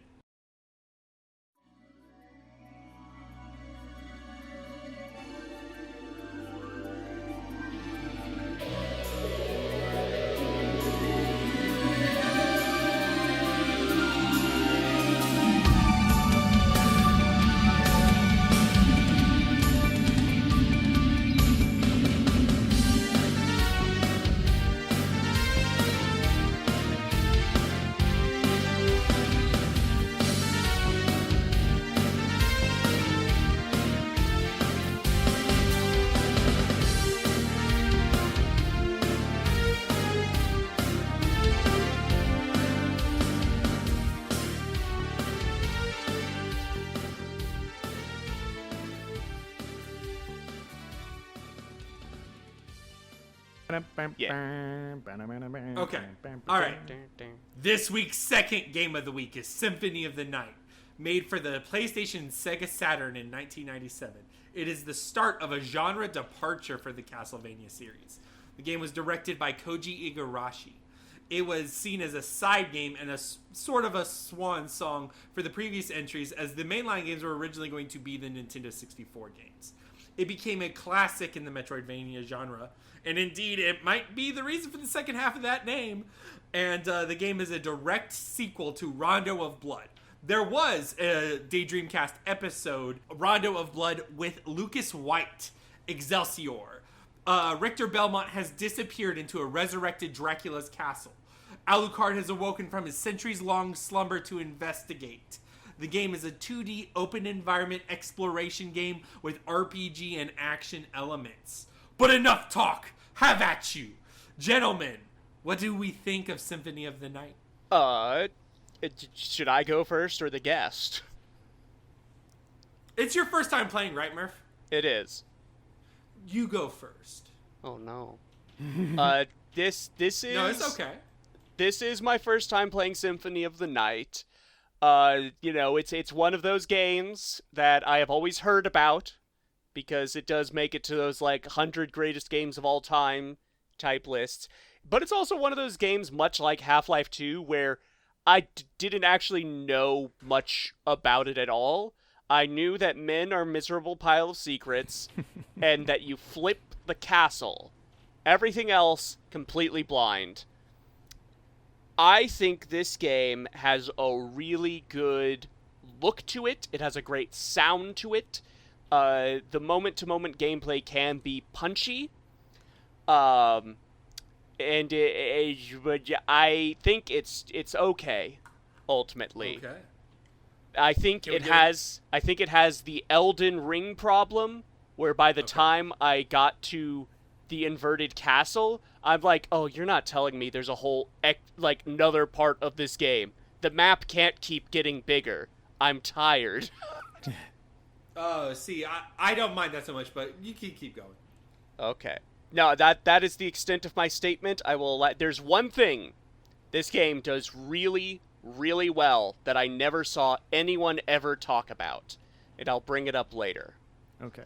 Okay. All right. This week's second game of the week is Symphony of the Night, made for the PlayStation and Sega Saturn in 1997. It is the start of a genre departure for the Castlevania series. The game was directed by Koji Igarashi. It was seen as a side game and a sort of a swan song for the previous entries, as the mainline games were originally going to be the Nintendo 64 games. It became a classic in the Metroidvania genre, and indeed it might be the reason for the second half of that name. And the game is a direct sequel to Rondo of Blood. There was a Daydreamcast episode, Rondo of Blood, with Lucas White, Excelsior. Richter Belmont has disappeared into a resurrected Dracula's castle. Alucard has awoken from his centuries-long slumber to investigate. The game is a 2D open environment exploration game with RPG and action elements. But enough talk! Have at you! Gentlemen, what do we think of Symphony of the Night? Should I go first or the guest? It's your first time playing, right, Murph? It is. You go first. Oh no. This is No, it's okay. This is my first time playing Symphony of the Night. It's one of those games that I have always heard about because it does make it to those 100 greatest games of all time type lists. But it's also one of those games, much like Half-Life 2, where I didn't actually know much about it at all. I knew that men are a miserable pile of secrets and that you flip the castle. Everything else, completely blind. I think this game has a really good look to it. It has a great sound to it. The moment-to-moment gameplay can be punchy. But I think it's okay, ultimately. Okay. I think it has the Elden Ring problem, where by the time I got to the inverted castle, I'm like, oh, you're not telling me there's a whole another part of this game. The map can't keep getting bigger. I'm tired. Oh, see, I don't mind that so much, but you keep going. Okay. No, that is the extent of my statement. I will there's one thing this game does really, really well that I never saw anyone ever talk about, and I'll bring it up later. Okay.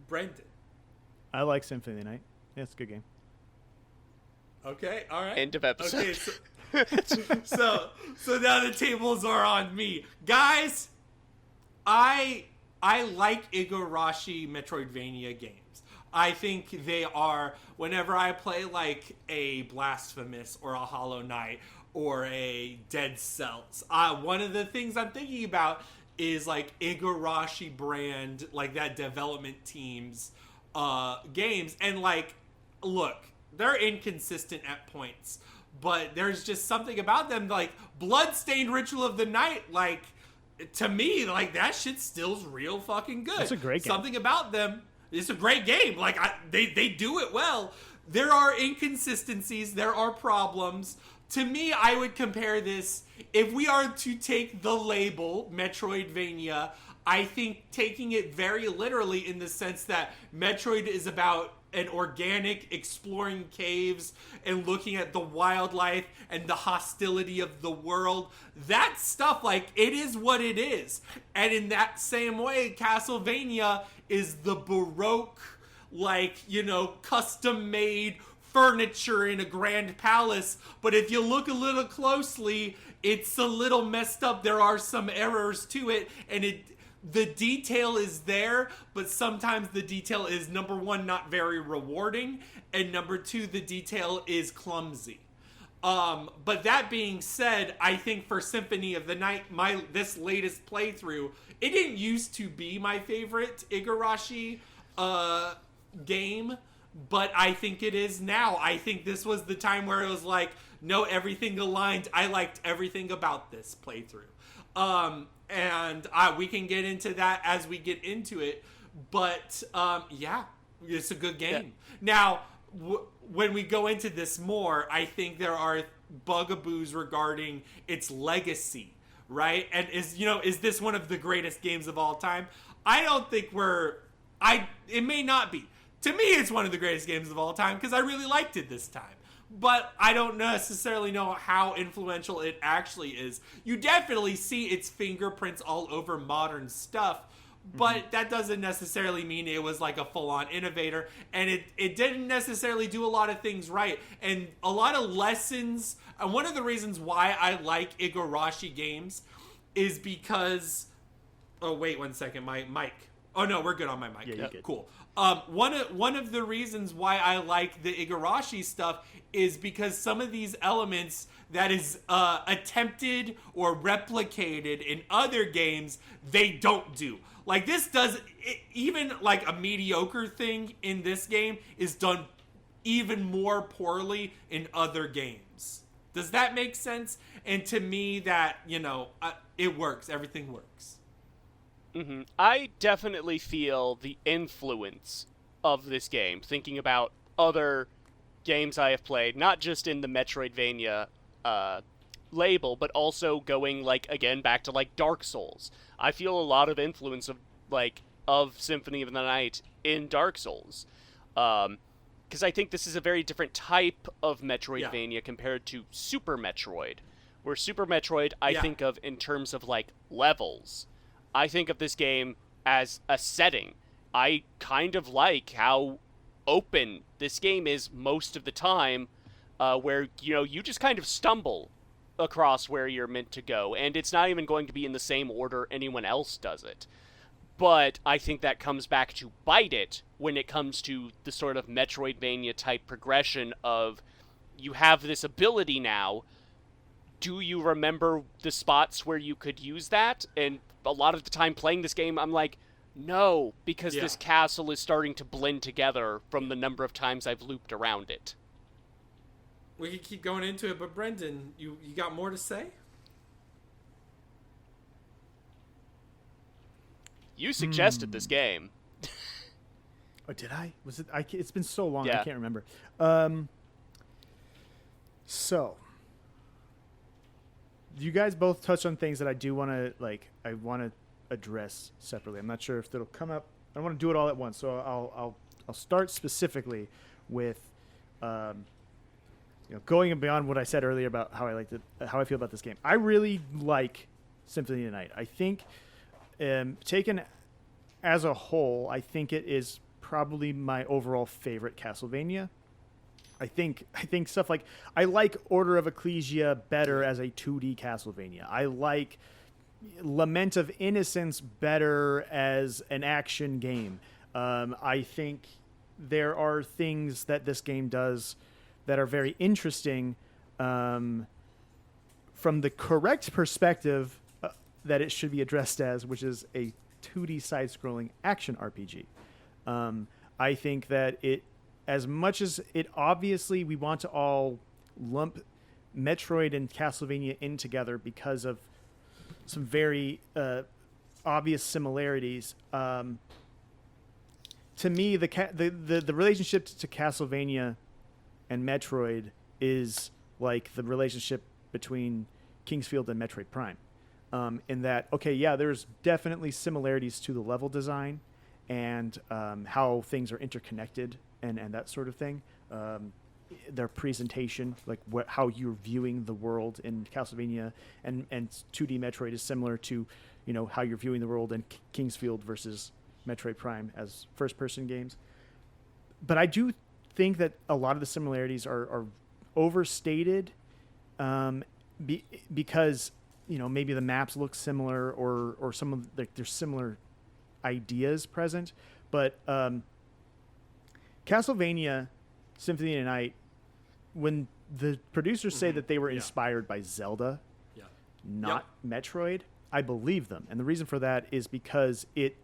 Brendan. I like Symphony of the Night. Yeah, it's a good game. Okay, all right. End of episode. Okay, so now the tables are on me. Guys, I like Igarashi Metroidvania games. I think they are, whenever I play a Blasphemous or a Hollow Knight or a Dead Cells, one of the things I'm thinking about is like Igarashi brand, like that development team's games. And like, look, they're inconsistent at points, but there's just something about them, like Bloodstained Ritual of the Night, like, to me, like, that shit still's real fucking good. It's a great game. Something about them, it's a great game. Like, they do it well. There are inconsistencies, there are problems. To me, I would compare this, if we are to take the label Metroidvania, I think taking it very literally in the sense that Metroid is about an organic exploring caves and looking at the wildlife and the hostility of the world. That stuff, like, it is what it is. And in that same way, Castlevania is the Baroque, like, you know, custom-made furniture in a grand palace. But if you look a little closely, it's a little messed up. There are some errors to it, and the detail is there, but sometimes the detail is, number one, not very rewarding, and number two, the detail is clumsy. But that being said, I think for Symphony of the Night, this latest playthrough, it didn't used to be my favorite Igarashi game, but I think it is now. I think this was the time where it was like, no, everything aligned. I liked everything about this playthrough. And we can get into that as we get into it. But, yeah, it's a good game. Yeah. Now, when we go into this more, I think there are bugaboos regarding its legacy, right? And is this one of the greatest games of all time? I don't think it may not be. To me, it's one of the greatest games of all time because I really liked it this time. But I don't necessarily know how influential it actually is. You definitely see its fingerprints all over modern stuff, but that doesn't necessarily mean it was like a full-on innovator, and it didn't necessarily do a lot of things right. And a lot of lessons, and one of the reasons why I like Igarashi games is because... Oh, wait 1 second, my mic. Oh, no, we're good on my mic. Yeah, you're good. Cool. One of the reasons why I like the Igarashi stuff is because some of these elements that is attempted or replicated in other games, they don't do. Like, this does, even like a mediocre thing in this game is done even more poorly in other games. Does that make sense? And to me, that, it works. Everything works. Mm-hmm. I definitely feel the influence of this game, thinking about other games I have played, not just in the Metroidvania label, but also going, like, again, back to, like, Dark Souls. I feel a lot of influence of Symphony of the Night in Dark Souls. Because I think this is a very different type of Metroidvania compared to Super Metroid, where Super Metroid I think of in terms of, like, levels. I think of this game as a setting. I kind of like how open this game is most of the time, where, you just kind of stumble across where you're meant to go, and it's not even going to be in the same order anyone else does it. But I think that comes back to bite it when it comes to the sort of Metroidvania-type progression of, you have this ability now, do you remember the spots where you could use that? And a lot of the time playing this game, I'm like, no, because this castle is starting to blend together from the number of times I've looped around it. We could keep going into it, but Brendan, you got more to say? You suggested this game. Oh, did I? Was it? It's been so long, Yeah. I can't remember. So, you guys both touched on things that I do want to address separately. I'm not sure if it'll come up. I don't want to do it all at once, so I'll start specifically with going beyond what I said earlier about how I feel about this game. I really like Symphony of the Night. I think, taken as a whole, I think it is probably my overall favorite Castlevania. I think stuff like, I like Order of Ecclesia better as a 2D Castlevania. I like Lament of Innocence better as an action game. I think there are things that this game does that are very interesting from the correct perspective that it should be addressed as, which is a 2D side-scrolling action RPG. I think that it, as much as it obviously we want to all lump Metroid and Castlevania in together because of some very obvious similarities. To me, the relationship to Castlevania and Metroid is like the relationship between Kingsfield and Metroid Prime. In that, okay, yeah, there's definitely similarities to the level design and how things are interconnected and that sort of thing. Their presentation, like how you're viewing the world in Castlevania and 2D Metroid is similar to, how you're viewing the world in Kingsfield versus Metroid Prime as first-person games. But I do think that a lot of the similarities are overstated because, maybe the maps look similar or some of there's similar ideas present. But Castlevania Symphony of the Night, when the producers say that they were inspired by Zelda, not Metroid, I believe them. And the reason for that is because it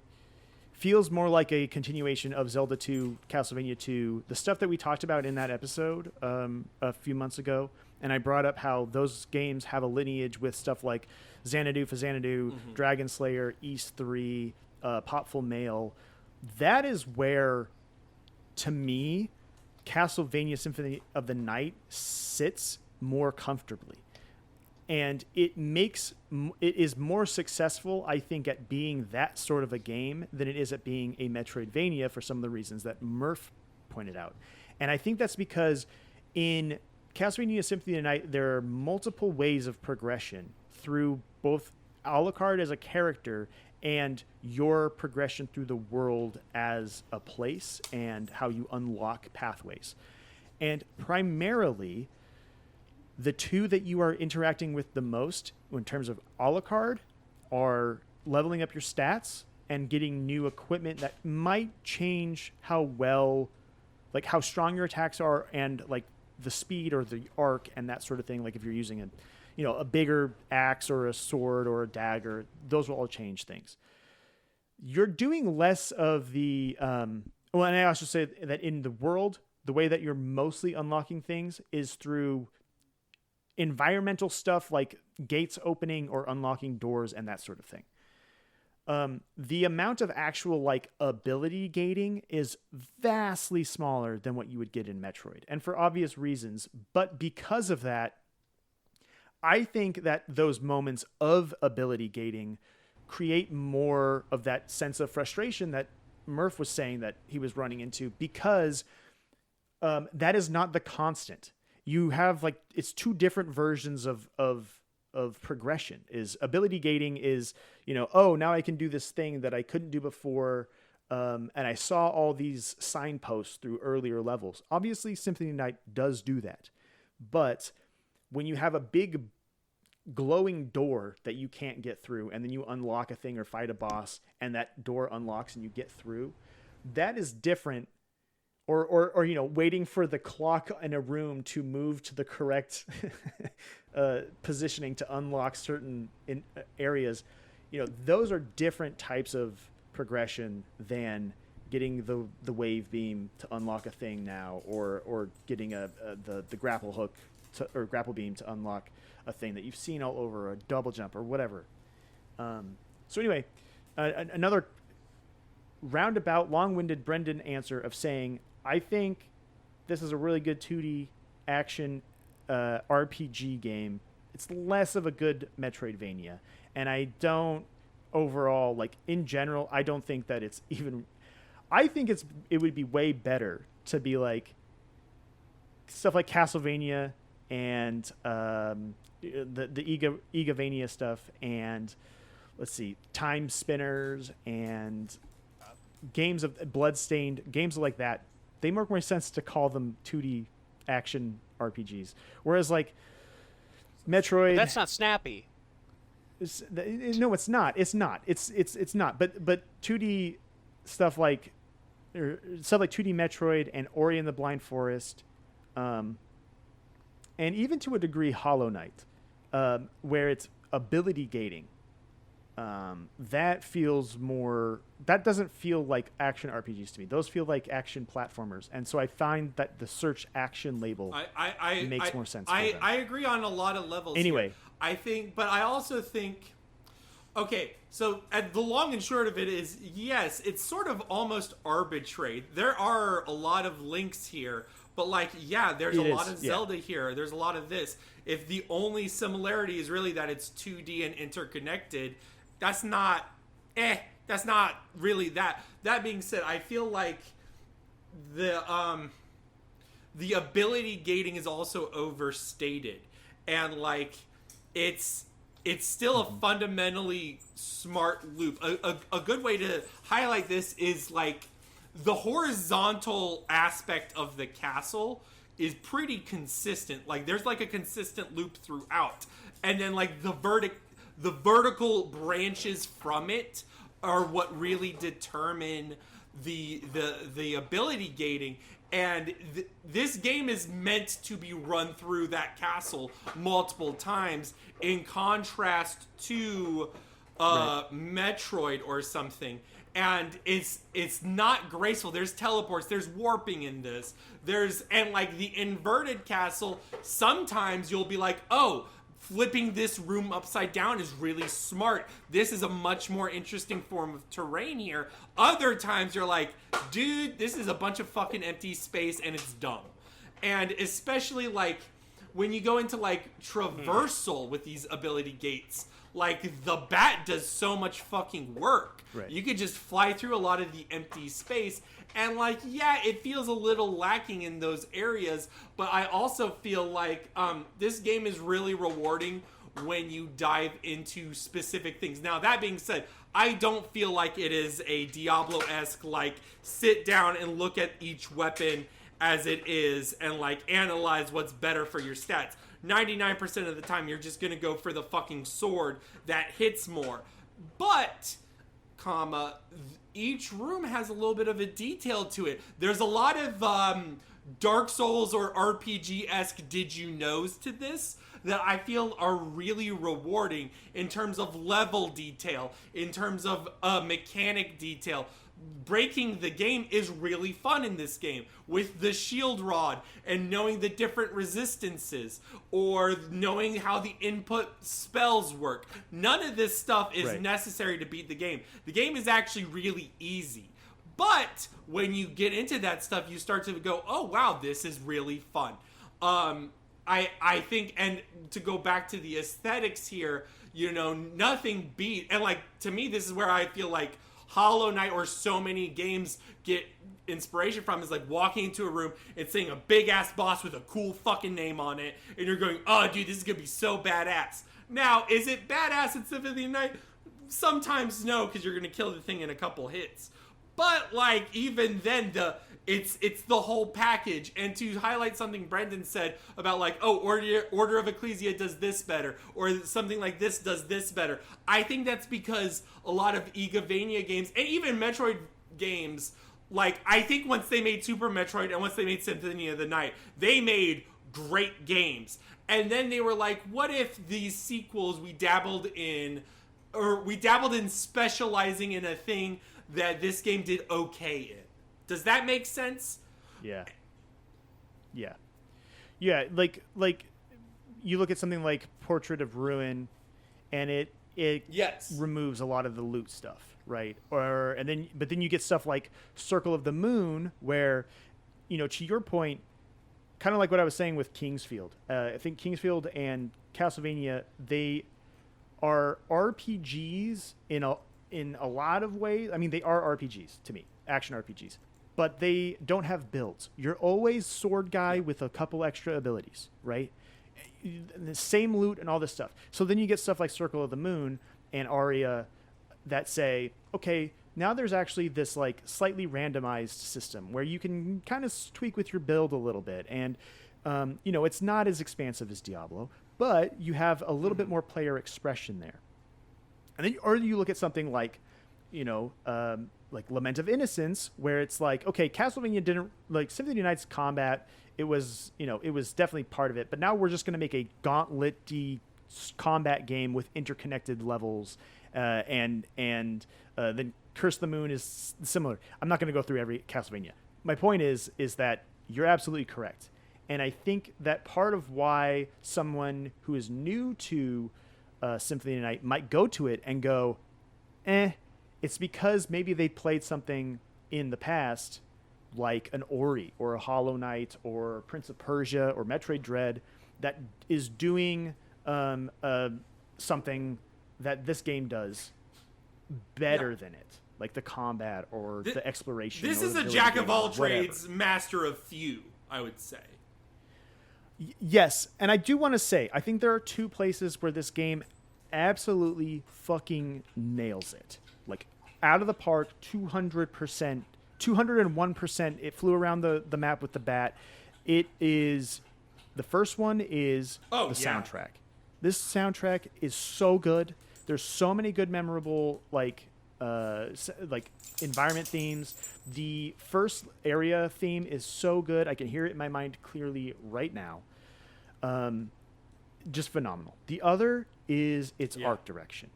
feels more like a continuation of Zelda 2, Castlevania 2, the stuff that we talked about in that episode a few months ago. And I brought up how those games have a lineage with stuff like Xanadu for Xanadu, Dragon Slayer, East 3, Popful Mail. That is where, to me, Castlevania Symphony of the Night sits more comfortably. And it is more successful, I think, at being that sort of a game than it is at being a Metroidvania for some of the reasons that Murph pointed out. And I think that's because in Castlevania Symphony of the Night, there are multiple ways of progression through both Alucard as a character and your progression through the world as a place and how you unlock pathways. And primarily, the two that you are interacting with the most in terms of Alucard are leveling up your stats and getting new equipment that might change how strong your attacks are and like the speed or the arc and that sort of thing. Like if you're using a bigger axe or a sword or a dagger, those will all change things. You're doing less of the, and I also say that in the world, the way that you're mostly unlocking things is through environmental stuff like gates opening or unlocking doors and that sort of thing. The amount of actual ability gating is vastly smaller than what you would get in Metroid, and for obvious reasons. But because of that, I think that those moments of ability gating create more of that sense of frustration that Murph was saying that he was running into, because that is not the constant. You have it's two different versions of progression. Is ability gating is, now I can do this thing that I couldn't do before. And I saw all these signposts through earlier levels. Obviously, Symphony of the Night does do that. But when you have a big glowing door that you can't get through, and then you unlock a thing or fight a boss, and that door unlocks and you get through, that is different. Or waiting for the clock in a room to move to the correct positioning to unlock certain areas. Those are different types of progression than getting the wave beam to unlock a thing now, or getting the grapple hook or grapple beam to unlock a thing that you've seen all over, a double jump or whatever. So anyway, another roundabout, long-winded Brendan answer of saying, I think this is a really good 2D action RPG game. It's less of a good Metroidvania. And I don't overall, in general, I don't think that it's even... I think it would be way better to be stuff like Castlevania and the Igavania stuff and, let's see, Time Spinners and games of Bloodstained, games like that. They make more sense to call them 2D action RPGs. Whereas Metroid... That's not snappy. No, it's not. It's not. It's not. But 2D stuff like 2D Metroid and Ori and the Blind Forest, and even to a degree Hollow Knight, where it's ability gating, that feels more. That doesn't feel like action RPGs to me. Those feel like action platformers, and so I find that the search action label makes more sense. I agree on a lot of levels. Anyway, here. I think, but I also think. Okay, so the long and short of it is, yes, it's sort of almost arbitrary. There are a lot of links here, but like, yeah, there's a lot of Zelda here. There's a lot of this. If the only similarity is really that it's 2D and interconnected, that's not really that. That being said, I feel like the ability gating is also overstated, and like it's still a fundamentally smart loop. A good way to highlight this is like the horizontal aspect of the castle is pretty consistent. Like there's like a consistent loop throughout, and then like the vertical branches from it are what really determine the ability gating. And this game is meant to be run through that castle multiple times, in contrast to Metroid or something. And it's not graceful. There's teleports. There's warping in this. And like the inverted castle, sometimes you'll be like, oh, flipping this room upside down is really smart. This is a much more interesting form of terrain here. Other times you're like, dude, this is a bunch of fucking empty space and it's dumb. And especially like when you go into like traversal with these ability gates, like the bat does so much fucking work. Right. You could just fly through a lot of the empty space, and like, yeah, it feels a little lacking in those areas, but I also feel like this game is really rewarding when you dive into specific things. Now, that being said, I don't feel like it is a Diablo-esque, like, sit down and look at each weapon as it is and like analyze what's better for your stats. 99% of the time, you're just gonna go for the fucking sword that hits more. But, each room has a little bit of a detail to it. There's a lot of Dark Souls or RPG-esque did-you-knows to this that I feel are really rewarding in terms of level detail, in terms of mechanic detail. Breaking the game is really fun in this game, with the shield rod and knowing the different resistances or knowing how the input spells work. None of this stuff is necessary to beat the game. The game is actually really easy. But when you get into that stuff, you start to go, oh wow, this is really fun. I think, and to go back to the aesthetics here, you know, nothing beat, and like, to me, this is where I feel like Hollow Knight or so many games get inspiration from, is like walking into a room and seeing a big ass boss with a cool fucking name on it, and you're going, oh dude, this is gonna be so badass. Now, is it badass in Symphony of the Night? Sometimes no, because you're gonna kill the thing in a couple hits. But like, even then, it's the whole package. And to highlight something Brendan said about like, oh, Order of Ecclesia does this better, or something like this does this better. I think that's because a lot of Ivalice games, and even Metroid games, like, I think once they made Super Metroid and once they made Symphony of the Night, they made great games. And then they were like, what if these sequels we dabbled in specializing in a thing that this game did okay in? Does that make sense? Yeah. Like you look at something like Portrait of Ruin, and it removes a lot of the loot stuff, right? But then you get stuff like Circle of the Moon, where, you know, to your point, kind of like what I was saying with Kingsfield. I think Kingsfield and Castlevania, they are RPGs in a lot of ways. I mean, they are RPGs to me, action RPGs. But they don't have builds. You're always sword guy with a couple extra abilities, right? The same loot and all this stuff. So then you get stuff like Circle of the Moon and Aria that say, okay, now there's actually this like slightly randomized system where you can kind of tweak with your build a little bit. And, you know, it's not as expansive as Diablo, but you have a little bit more player expression there. And then, or you look at something like, you know, like Lament of Innocence, where it's like, okay, Castlevania didn't, like, Symphony of the Night's combat, it was definitely part of it, but now we're just going to make a gauntlet-y combat game with interconnected levels and then Curse of the Moon is similar. I'm not going to go through every Castlevania. My point is that you're absolutely correct. And I think that part of why someone who is new to Symphony of the Night might go to it and go, it's because maybe they played something in the past like an Ori or a Hollow Knight or Prince of Persia or Metroid Dread that is doing something that this game does better than it. Like the combat or the exploration. This or is the a jack of all whatever. trades, master of few, I would say. Yes, and I do want to say, I think there are two places where this game absolutely fucking nails it. Like, out of the park, 200%, 201%. It flew around the map with the bat. It is, the first one is soundtrack. This soundtrack is so good. There's so many good, memorable, like environment themes. The first area theme is so good. I can hear it in my mind clearly right now. Just phenomenal. The other is its art direction.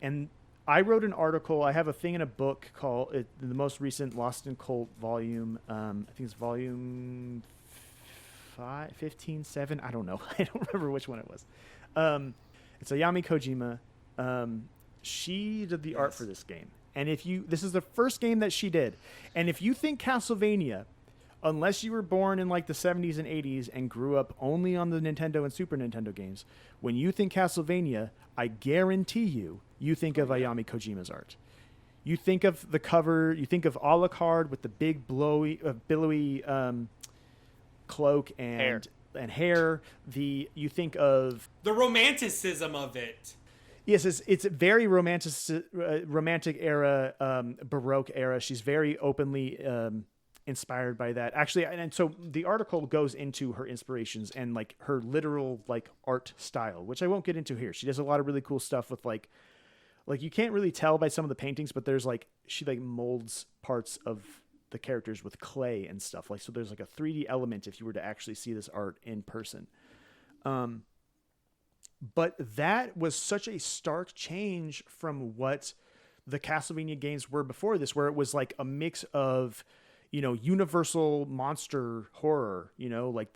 And I wrote an article. I have a thing in a book called the most recent Lost in Occult volume. I think it's volume 15, 7. I don't know. I don't remember which one it was. It's Ayami Kojima. She did the art for this game. And this is the first game that she did. And if you think Castlevania, unless you were born in like the 70s and 80s and grew up only on the Nintendo and Super Nintendo games, when you think Castlevania, I guarantee you think of Ayami Kojima's art. You think of the cover, you think of Alucard with the big billowy cloak and hair. You think of the romanticism of it. Yes, it's very romantic era, Baroque era. She's very openly inspired by that. Actually, and so the article goes into her inspirations and like her literal like art style, which I won't get into here. She does a lot of really cool stuff with like you can't really tell by some of the paintings, but there's like she like molds parts of the characters with clay and stuff. Like so there's like a 3D element if you were to actually see this art in person. But that was such a stark change from what the Castlevania games were before this, where it was like a mix of, universal monster horror, like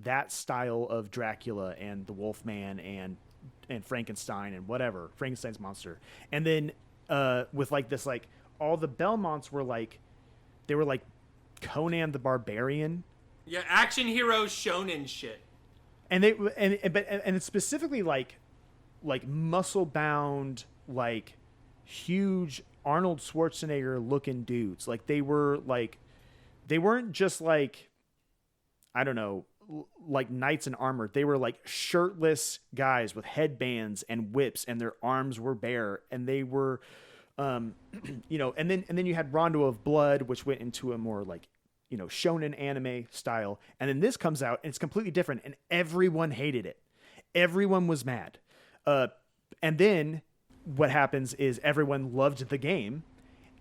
that style of Dracula and the Wolfman and Frankenstein and whatever, Frankenstein's monster. And then with like this, like all the Belmonts were like, they were like Conan the Barbarian. Yeah, action hero shonen shit. And it's specifically like muscle bound, like huge Arnold Schwarzenegger looking dudes. Like they weren't just like, I don't know, like knights in armor. They were like shirtless guys with headbands and whips, and their arms were bare, and they were, and then you had Rondo of Blood, which went into a more like, shonen anime style. And then this comes out and it's completely different and everyone hated it. Everyone was mad. And then what happens is everyone loved the game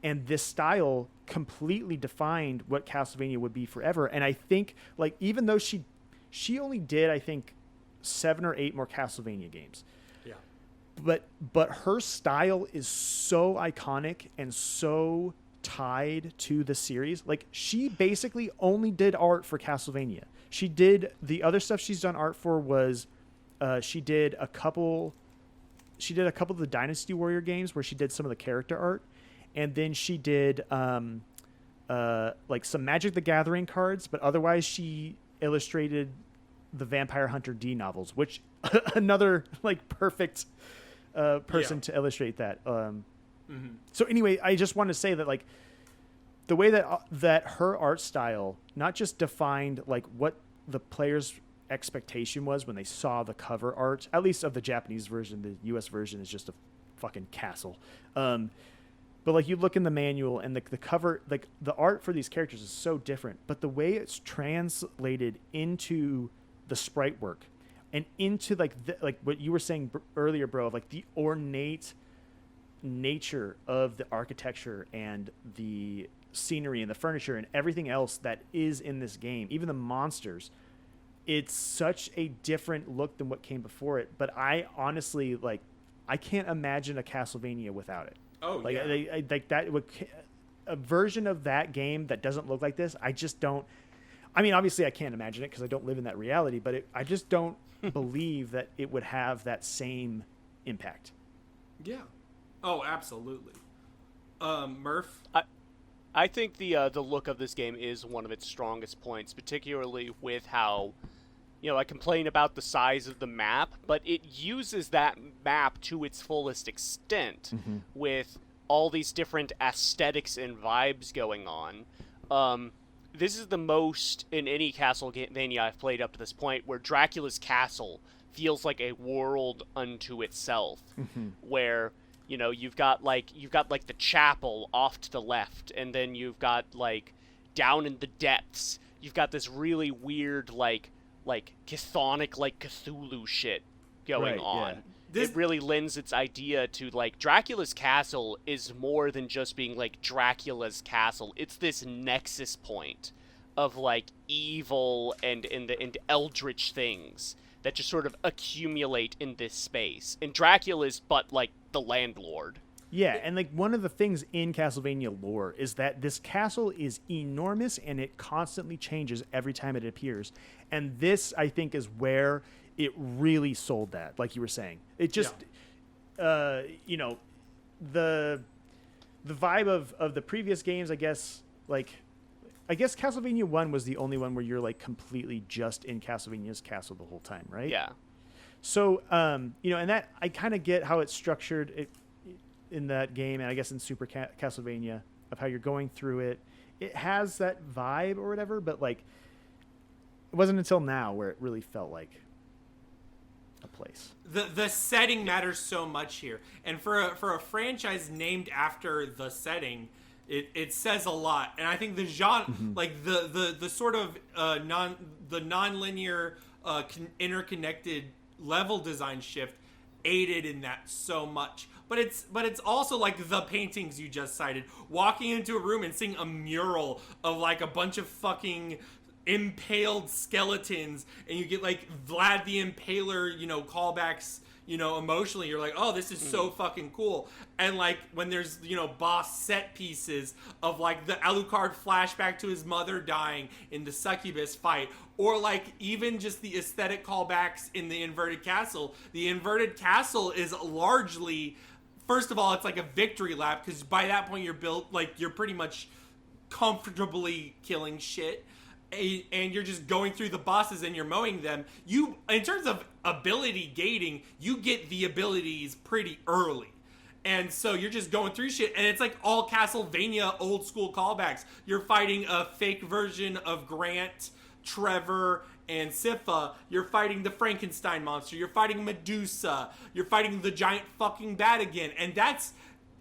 and this style completely defined what Castlevania would be forever. And I think like, even though she only did, I think 7 or 8 more Castlevania games. Yeah. But her style is so iconic and so tied to the series. Like she basically only did art for Castlevania. She did the other stuff she's done art for was she did a couple of the Dynasty Warrior games where she did some of the character art, and then she did like some Magic the Gathering cards, but otherwise she illustrated the Vampire Hunter D novels, which another like perfect person to illustrate that. So anyway, I just want to say that like the way that her art style not just defined like what the player's expectation was when they saw the cover art, at least of the Japanese version. The US version is just a fucking castle. But like you look in the manual and the cover, like the art for these characters is so different, but the way it's translated into the sprite work and into like what you were saying earlier, bro, of like the ornate nature of the architecture and the scenery and the furniture and everything else that is in this game, even the monsters, it's such a different look than what came before it. But I honestly like, I can't imagine a Castlevania without it. Oh, Like, yeah. like that would, a version of that game that doesn't look like this. I just don't. I mean, obviously, I can't imagine it because I don't live in that reality. But I just don't believe that it would have that same impact. Yeah. Oh, absolutely. Murph? I think the look of this game is one of its strongest points, particularly with how, I complain about the size of the map, but it uses that map to its fullest extent with all these different aesthetics and vibes going on. This is the most in any Castlevania I've played up to this point where Dracula's castle feels like a world unto itself, where you've got like the chapel off to the left, and then you've got like down in the depths you've got this really weird like chthonic like Cthulhu shit going on. Yeah. It really lends its idea to like Dracula's castle is more than just being like Dracula's castle. It's this nexus point of like evil and eldritch things that just sort of accumulate in this space. And Dracula's but like the landlord. Yeah, and like one of the things in Castlevania lore is that this castle is enormous and it constantly changes every time it appears. And this, I think, is where it really sold that, like you were saying. It just, the vibe of the previous games, I guess Castlevania 1 was the only one where you're like completely just in Castlevania's castle the whole time, right? Yeah. So, and that I kind of get how it's structured in that game, and I guess in Super Castlevania, of how you're going through it. It has that vibe or whatever, but like, it wasn't until now where it really felt like a place. The setting matters so much here, and for a franchise named after the setting, it says a lot. And I think the genre, like the sort of non-linear interconnected level design shift aided in that so much. But it's also like the paintings you just cited. Walking into a room and seeing a mural of like a bunch of fucking impaled skeletons, and you get like Vlad the Impaler, callbacks, emotionally. You're like, oh, this is so fucking cool. And like when there's, boss set pieces of like the Alucard flashback to his mother dying in the succubus fight, or like even just the aesthetic callbacks in the inverted castle. The inverted castle is largely, first of all, it's like a victory lap, because by that point you're pretty much comfortably killing shit. And you're just going through the bosses and you're mowing them. You, in terms of ability gating, you get the abilities pretty early. And so you're just going through shit, and it's like all Castlevania old school callbacks. You're fighting a fake version of Grant, Trevor, and Sypha. You're fighting the Frankenstein monster. You're fighting Medusa. You're fighting the giant fucking bat again. And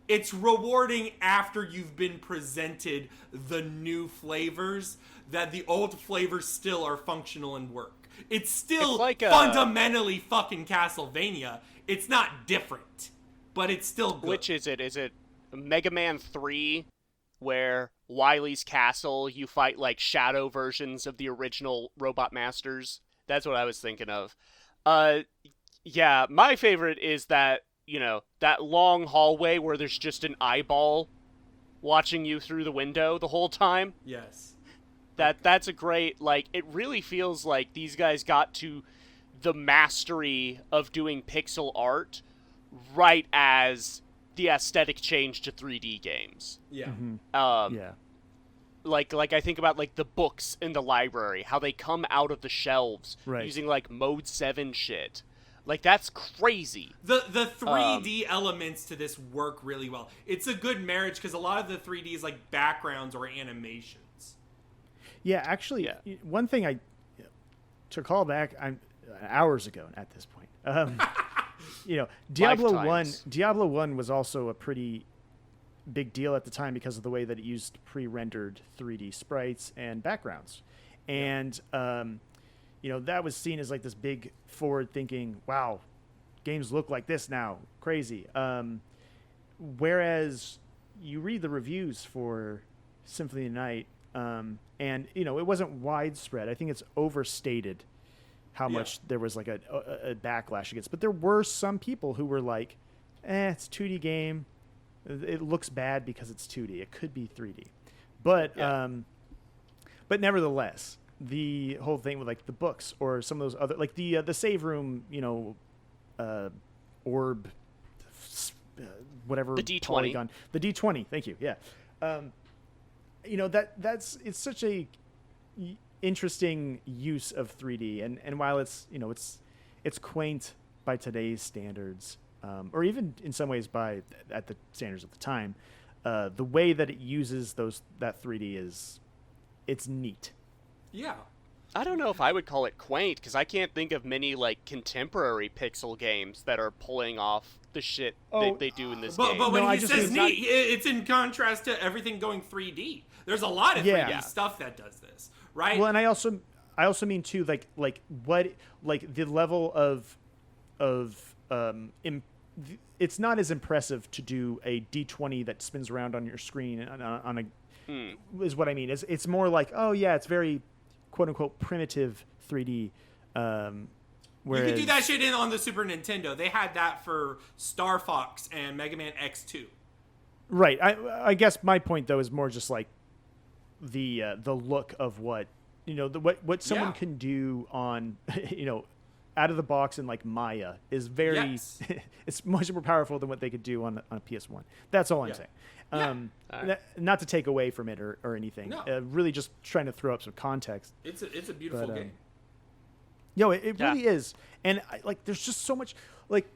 it's rewarding after you've been presented the new flavors, that the old flavors still are functional and work. It's still like fundamentally fucking Castlevania. It's not different, but it's still good. Which is it? Is it Mega Man 3, where Wily's Castle, you fight like shadow versions of the original Robot Masters? That's what I was thinking of. Yeah, my favorite is that, that long hallway where there's just an eyeball watching you through the window the whole time. Yes. That's a great, like, it really feels like these guys got to the mastery of doing pixel art right as the aesthetic changed to 3D games. Yeah. Yeah. Like I think about like the books in the library, how they come out of the shelves using like Mode 7 shit. Like, that's crazy. The 3D elements to this work really well. It's a good marriage because a lot of the 3D is like backgrounds or animations. Yeah, actually, one thing to call back, I'm hours ago at this point. Diablo 1 was also a pretty big deal at the time because of the way that it used pre-rendered 3D sprites and backgrounds. And, that was seen as like this big forward-thinking, wow, games look like this now. Crazy. Whereas you read the reviews for Symphony of the Night, and, it wasn't widespread. I think it's overstated how much there was like a backlash against. But there were some people who were like, it's a 2D game. It looks bad because it's 2D. It could be 3D, but nevertheless, the whole thing with like the books or some of those other like the save room, orb, whatever the D20, polygon, the D20. Thank you. Yeah, that's it's such a interesting use of 3D, and while it's it's quaint by today's standards. Or even in some ways at the standards of the time, the way that it uses that 3D it's neat. Yeah. I don't know if I would call it quaint, because I can't think of many like contemporary pixel games that are pulling off the shit they do in this game. But when he says neat, it's in contrast to everything going 3D. There's a lot of 3D stuff that does this, right? Well, and I also mean too, like the level of it's not as impressive to do a D20 that spins around on your screen on a is what I mean. It's more like, oh yeah, it's very quote unquote primitive 3D. Whereas, you could do that shit on the Super Nintendo. They had that for Star Fox and Mega Man X2. Right. I guess my point though is more just like the look of what what someone can do on out of the box in like Maya is very it's much more powerful than what they could do on a PS1. That's all I'm saying. Not to take away from it or anything. No. Really just trying to throw up some context. It's a beautiful game. It really is. And there's just so much like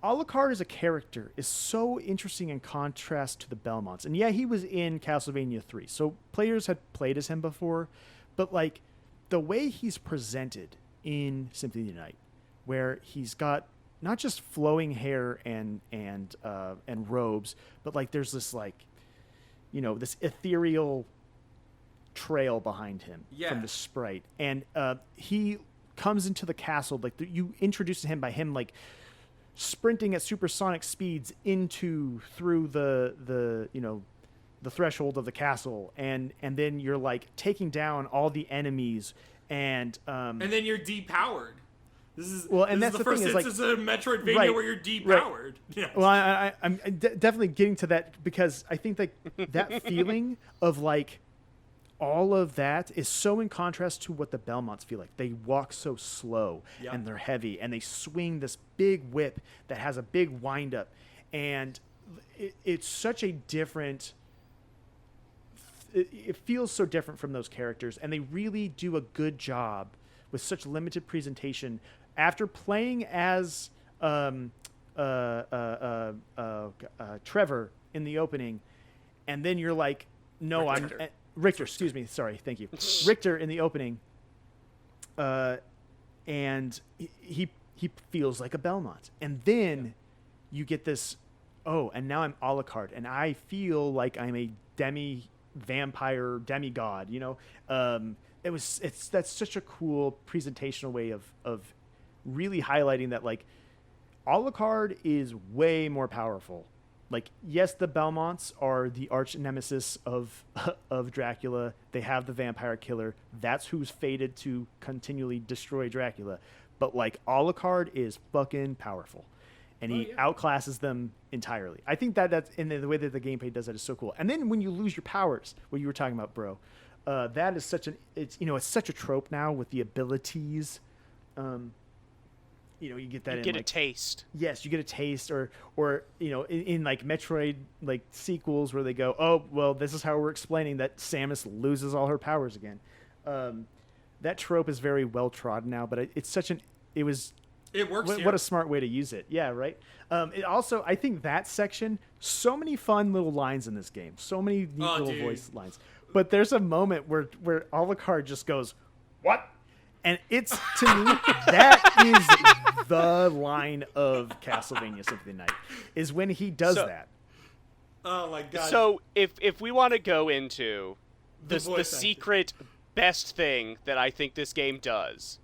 Alucard as a character is so interesting in contrast to the Belmonts. And he was in Castlevania 3. So players had played as him before, but like the way he's presented in Symphony of the Night, where he's got not just flowing hair and robes, but like there's this like, this ethereal trail behind him from the sprite, and he comes into the castle like you introduce him by him like sprinting at supersonic speeds through the threshold of the castle, and then you're like taking down all the enemies. And then you're depowered. This is that's the first thing, instance of a Metroidvania where you're depowered. Right. Yes. Well, I'm definitely getting to that because I think that feeling of like all of that is so in contrast to what the Belmonts feel like. They walk so slow and they're heavy and they swing this big whip that has a big wind up, and it's such a different. It feels so different from those characters, and they really do a good job with such limited presentation. After playing as Trevor in the opening, and then you're like, no, Richter. Excuse me, sorry, thank you, Richter in the opening, and he feels like a Belmont, and then you get this, and now I'm Alucard, and I feel like I'm a vampire demigod, that's such a cool presentational way of really highlighting that like Alucard is way more powerful. Like, yes, the Belmonts are the arch nemesis of Dracula. They have the vampire killer. That's who's fated to continually destroy Dracula. But like Alucard is fucking powerful. And he outclasses them entirely. I think that's in the way that the gameplay does that is so cool. And then when you lose your powers, what you were talking about, bro, that is such it's such a trope now with the abilities. You get that. You get a taste. Yes, you get a taste, or in like Metroid like sequels where they go, oh well, this is how we're explaining that Samus loses all her powers again. That trope is very well trodden now, but it works. What a smart way to use it. Yeah, right. It also, I think that section, so many fun little lines in this game, so many neat little voice lines. But there's a moment where Alucard just goes, "What?" And it's, to me, that is the line of Castlevania Symphony of the Night, is when he does that. Oh my god. So if we want to go into the secret best thing that I think this game does,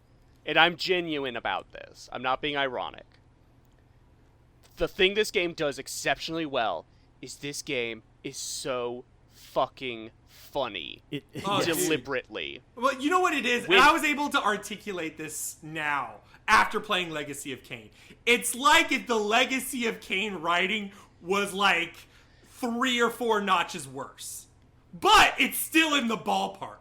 and I'm genuine about this, I'm not being ironic. The thing this game does exceptionally well is this game is so fucking funny. Oh, dude. Deliberately. Well, you know what it is? And I was able to articulate this now after playing Legacy of Kain. It's like if the Legacy of Kain writing was like 3 or 4 notches worse. But it's still in the ballpark.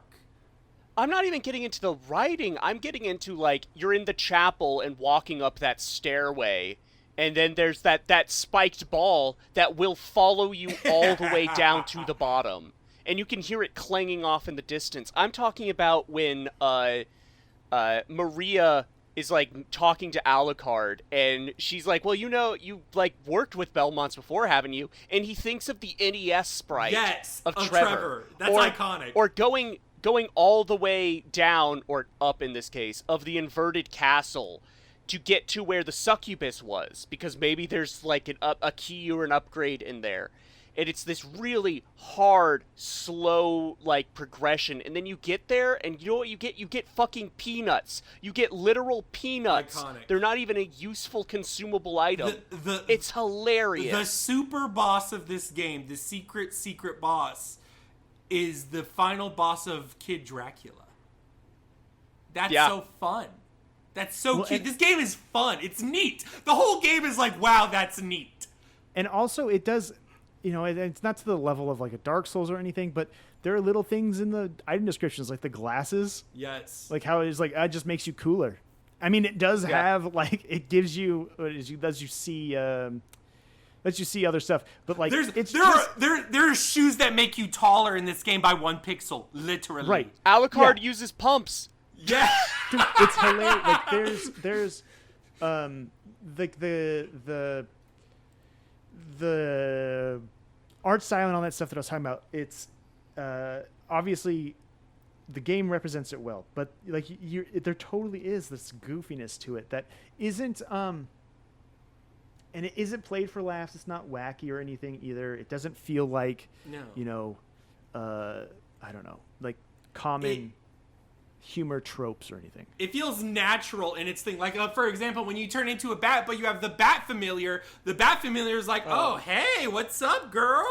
I'm not even getting into the writing. I'm getting into, like, you're in the chapel and walking up that stairway, and then there's that spiked ball that will follow you all the way down to the bottom. And you can hear it clanging off in the distance. I'm talking about when Maria is, like, talking to Alucard, and she's like, well, you know, you, like, worked with Belmonts before, haven't you? And he thinks of the NES sprite of Trevor. That's iconic. Or going all the way down, or up in this case, of the inverted castle to get to where the succubus was, because maybe there's, like, a key or an upgrade in there. And it's this really hard, slow, like, progression. And then you get there, and you know what you get? You get fucking peanuts. You get literal peanuts. Iconic. They're not even a useful, consumable item. It's hilarious. The super boss of this game, the secret boss, is the final boss of Kid Dracula. That's so fun. That's so cute. This game is fun. It's neat. The whole game is like, wow, that's neat. And also, it does... You know, it's not to the level of like a Dark Souls or anything, but there are little things in the item descriptions, like the glasses. Yes. Like how it's like, it just makes you cooler. I mean, it does have like, it gives you, lets you see other stuff. But like, there are shoes that make you taller in this game by 1 pixel, literally. Right. Alucard uses pumps. Yeah. Dude, it's hilarious. Like there's the art style and all that stuff that I was talking about, it's obviously the game represents it well, but like there totally is this goofiness to it that isn't and it isn't played for laughs. It's not wacky or anything either. It doesn't feel like you know I don't know, like common humor tropes or anything. It feels natural in its thing. Like, for example, when you turn into a bat, but you have the bat familiar is like, oh, hey, what's up, girl?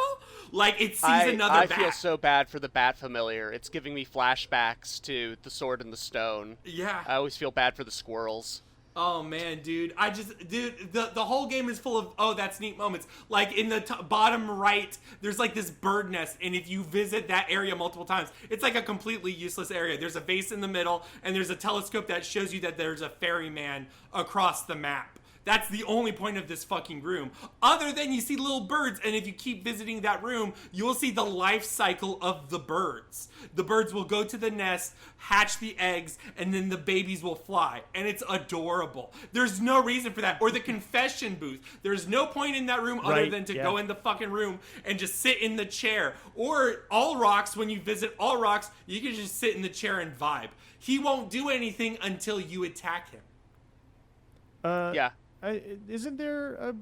Like, it sees another bat. I feel so bad for the bat familiar. It's giving me flashbacks to The Sword and the Stone. Yeah. I always feel bad for the squirrels. Oh, man, dude. The whole game is full of, oh, that's neat moments. Like, in the bottom right, there's, like, this bird nest, and if you visit that area multiple times, it's, like, a completely useless area. There's a vase in the middle, and there's a telescope that shows you that there's a ferryman across the map. That's the only point of this fucking room. Other than you see little birds, and if you keep visiting that room, you will see the life cycle of the birds. The birds will go to the nest, hatch the eggs, and then the babies will fly. And it's adorable. There's no reason for that. Or the confession booth. There's no point in that room other than to go in the fucking room and just sit in the chair. Or All Rocks, when you visit All Rocks, you can just sit in the chair and vibe. He won't do anything until you attack him. Yeah. Isn't there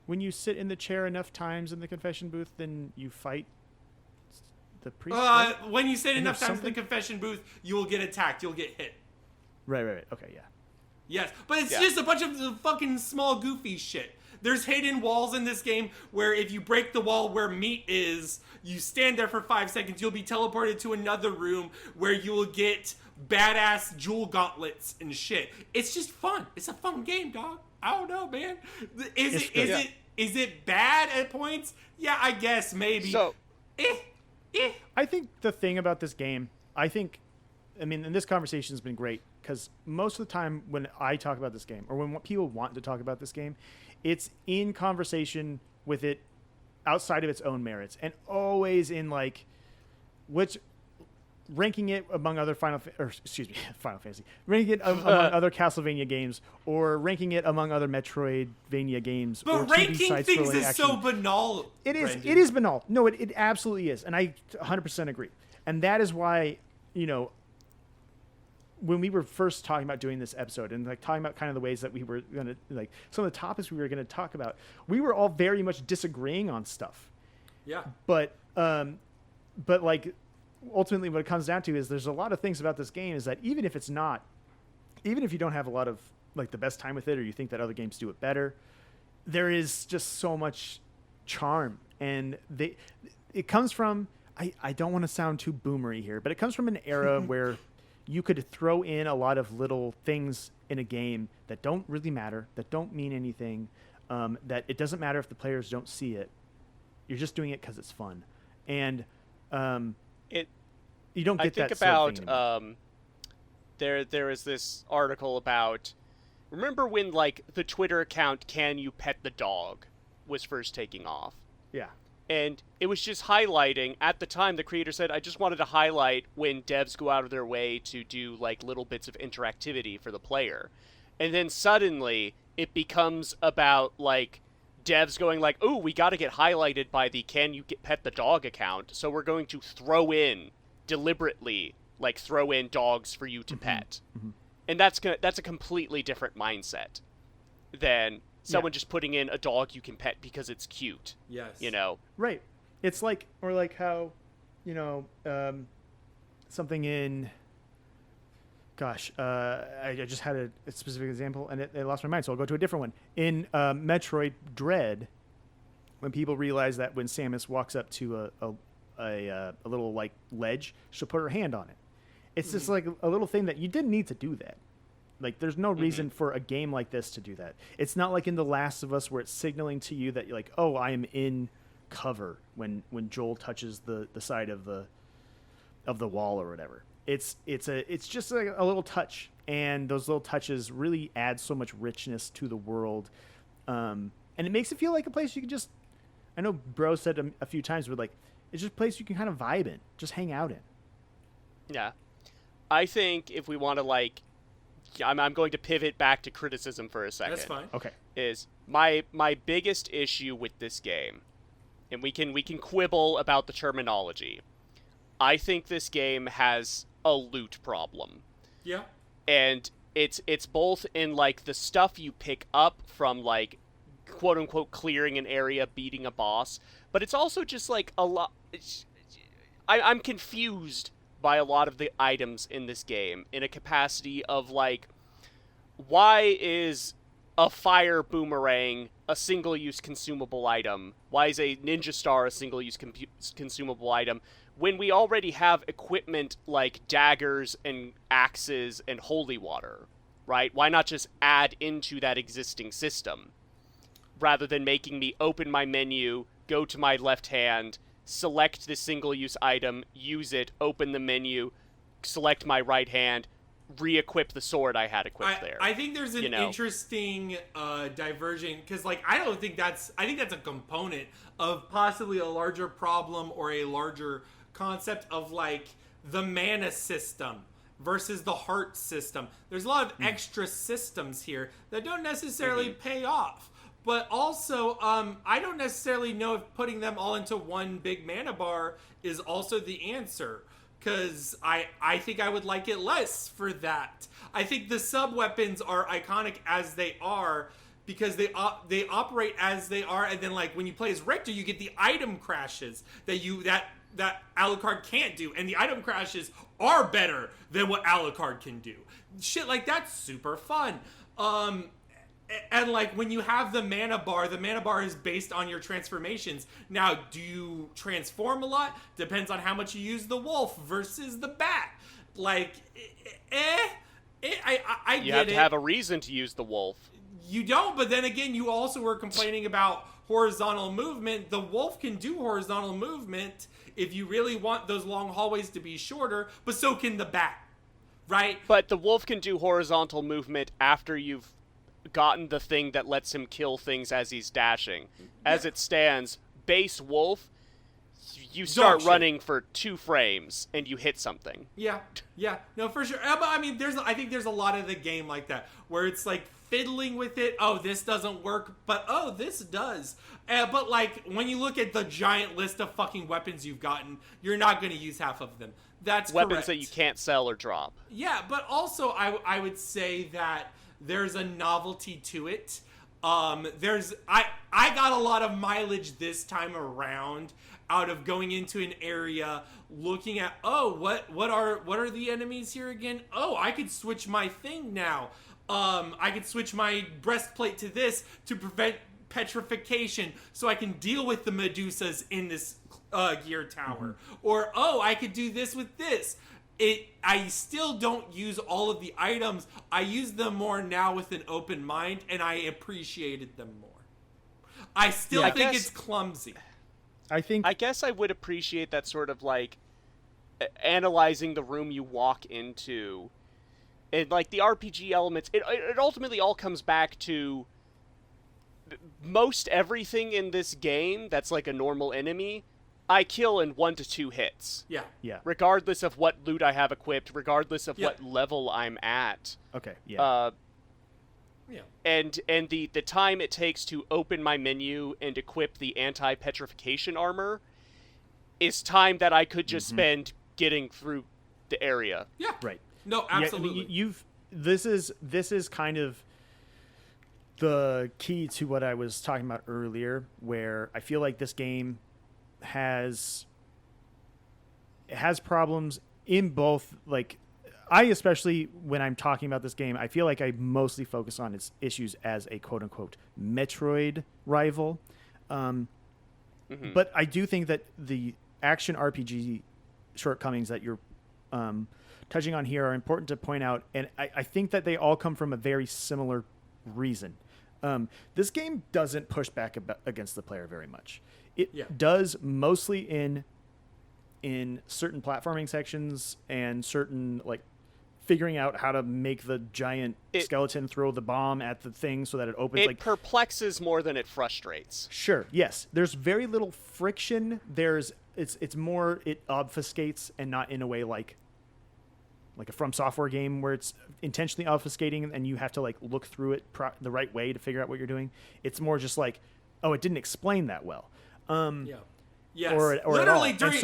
when you sit in the chair enough times in the confession booth, then you fight the priest? When you sit enough times in the confession booth, you will get attacked. You'll get hit. Right. Okay, yeah. Yes, but it's just a bunch of fucking small goofy shit. There's hidden walls in this game where if you break the wall where meat is, you stand there for 5 seconds, you'll be teleported to another room where you will get badass jewel gauntlets and shit. It's just fun. It's a fun game, dog. I don't know, man. Is it bad at points? Yeah, I guess maybe. So, I think the thing about this game, and this conversation has been great because most of the time when I talk about this game or when people want to talk about this game, it's in conversation with it outside of its own merits and always in like ranking it among other Final Fantasy, ranking it among other Castlevania games, or ranking it among other Metroidvania games. But or ranking things is so banal. It is. Brendan. It is banal. No, it absolutely is, and I 100% agree. And that is why, you know, when we were first talking about doing this episode and like talking about kind of the ways that we were gonna, like some of the topics we were gonna talk about, we were all very much disagreeing on stuff. Yeah. But like, ultimately what it comes down to is there's a lot of things about this game is that even if you don't have a lot of like the best time with it, or you think that other games do it better, there is just so much charm, and it comes from, I don't want to sound too boomery here, but it comes from an era where you could throw in a lot of little things in a game that don't really matter, that don't mean anything, that it doesn't matter if the players don't see it. You're just doing it because it's fun. And you don't get I think that about sort of thing there is this article about, remember when like the Twitter account "Can You Pet the Dog" was first taking off? Yeah. And it was just highlighting, at the time, the creator said, I just wanted to highlight when devs go out of their way to do, like, little bits of interactivity for the player. And then suddenly, it becomes about, like, devs going like, ooh, we gotta get highlighted by the Can You Pet the Dog account, so we're going to deliberately, throw in dogs for you to pet. Mm-hmm. And that's a completely different mindset than someone just putting in a dog you can pet because it's cute. Yes. You know? Right. It's like, or like how, something in, gosh, I just had a specific example and it lost my mind, so I'll go to a different one. In Metroid Dread, when people realize that when Samus walks up to a little like ledge, she'll put her hand on it. It's just like a little thing that you didn't need to do that. Like, there's no reason for a game like this to do that. It's not like in The Last of Us where it's signaling to you that you're like, oh, I am in cover when Joel touches the side of the wall or whatever. It's just like a little touch, and those little touches really add so much richness to the world, and it makes it feel like a place you can just. I know Bro said a few times, but like it's just a place you can kind of vibe in, just hang out in. Yeah, I think if we want to I'm going to pivot back to criticism for a second. That's fine. Okay. Is my biggest issue with this game, and we can quibble about the terminology. I think this game has a loot problem. Yeah. And it's both in like the stuff you pick up from like quote unquote clearing an area, beating a boss, but it's also just like a lot. I'm confused by a lot of the items in this game in a capacity of like, why is a fire boomerang a single-use consumable item? Why is a ninja star a single-use consumable item when we already have equipment like daggers and axes and holy water, right? Why not just add into that existing system rather than making me open my menu, go to my left hand, select the single-use item, use it, open the menu, select my right hand, re-equip the sword I had equipped there. I think there's an interesting diversion, because like I think that's a component of possibly a larger problem or a larger concept of like the mana system versus the heart system. There's a lot of extra systems here that don't necessarily pay off. But also, I don't necessarily know if putting them all into one big mana bar is also the answer. Because I think I would like it less for that. I think the sub-weapons are iconic as they are because they operate as they are. And then, like, when you play as Richter, you get the item crashes that Alucard can't do. And the item crashes are better than what Alucard can do. Shit like that's super fun. And like when you have the mana bar is based on your transformations. Now, do you transform a lot? Depends on how much you use the wolf versus the bat. Like, I get it. You have to have a reason to use the wolf. You don't, but then again, you also were complaining about horizontal movement. The wolf can do horizontal movement if you really want those long hallways to be shorter, but so can the bat, right? But the wolf can do horizontal movement after you've gotten the thing that lets him kill things as he's dashing. As it stands, base wolf, you start running for 2 frames and you hit something. Yeah, no, for sure. But I mean, I think there's a lot of the game like that where it's like fiddling with it. Oh, this doesn't work, but oh, this does. But like when you look at the giant list of fucking weapons you've gotten, you're not going to use half of them. That's weapons correct. That you can't sell or drop. Yeah, but also I would say that there's a novelty to it. I got a lot of mileage this time around out of going into an area, looking at, what are the enemies here again? Oh, I could switch my thing now. I could switch my breastplate to this to prevent petrification, so I can deal with the Medusas in this gear tower, or oh, I could do this with this. I still don't use all of the items. I use them more now with an open mind, and I appreciated them more. I still think it's clumsy. I guess I would appreciate that sort of like analyzing the room you walk into, and like the RPG elements. It ultimately all comes back to most everything in this game that's like a normal enemy, I kill in 1 to 2 hits. Yeah. Regardless of what loot I have equipped, regardless of what level I'm at. Okay. Yeah. And the time it takes to open my menu and equip the anti-petrification armor is time that I could just spend getting through the area. Yeah. Right. No, absolutely. Yeah, this is kind of the key to what I was talking about earlier, where I feel like this game has problems in both, like, I especially, when I'm talking about this game, I feel like I mostly focus on its issues as a quote-unquote Metroid rival. But I do think that the action RPG shortcomings that you're touching on here are important to point out, and I think that they all come from a very similar reason. This game doesn't push back against the player very much. It does mostly in certain platforming sections and certain, like, figuring out how to make the giant skeleton throw the bomb at the thing so that it opens. It perplexes more than it frustrates. Sure, yes. There's very little friction. It's more, it obfuscates, and not in a way like a From Software game where it's intentionally obfuscating and you have to like look through it the right way to figure out what you're doing. It's more just like, oh, it didn't explain that well. Yes. Or literally during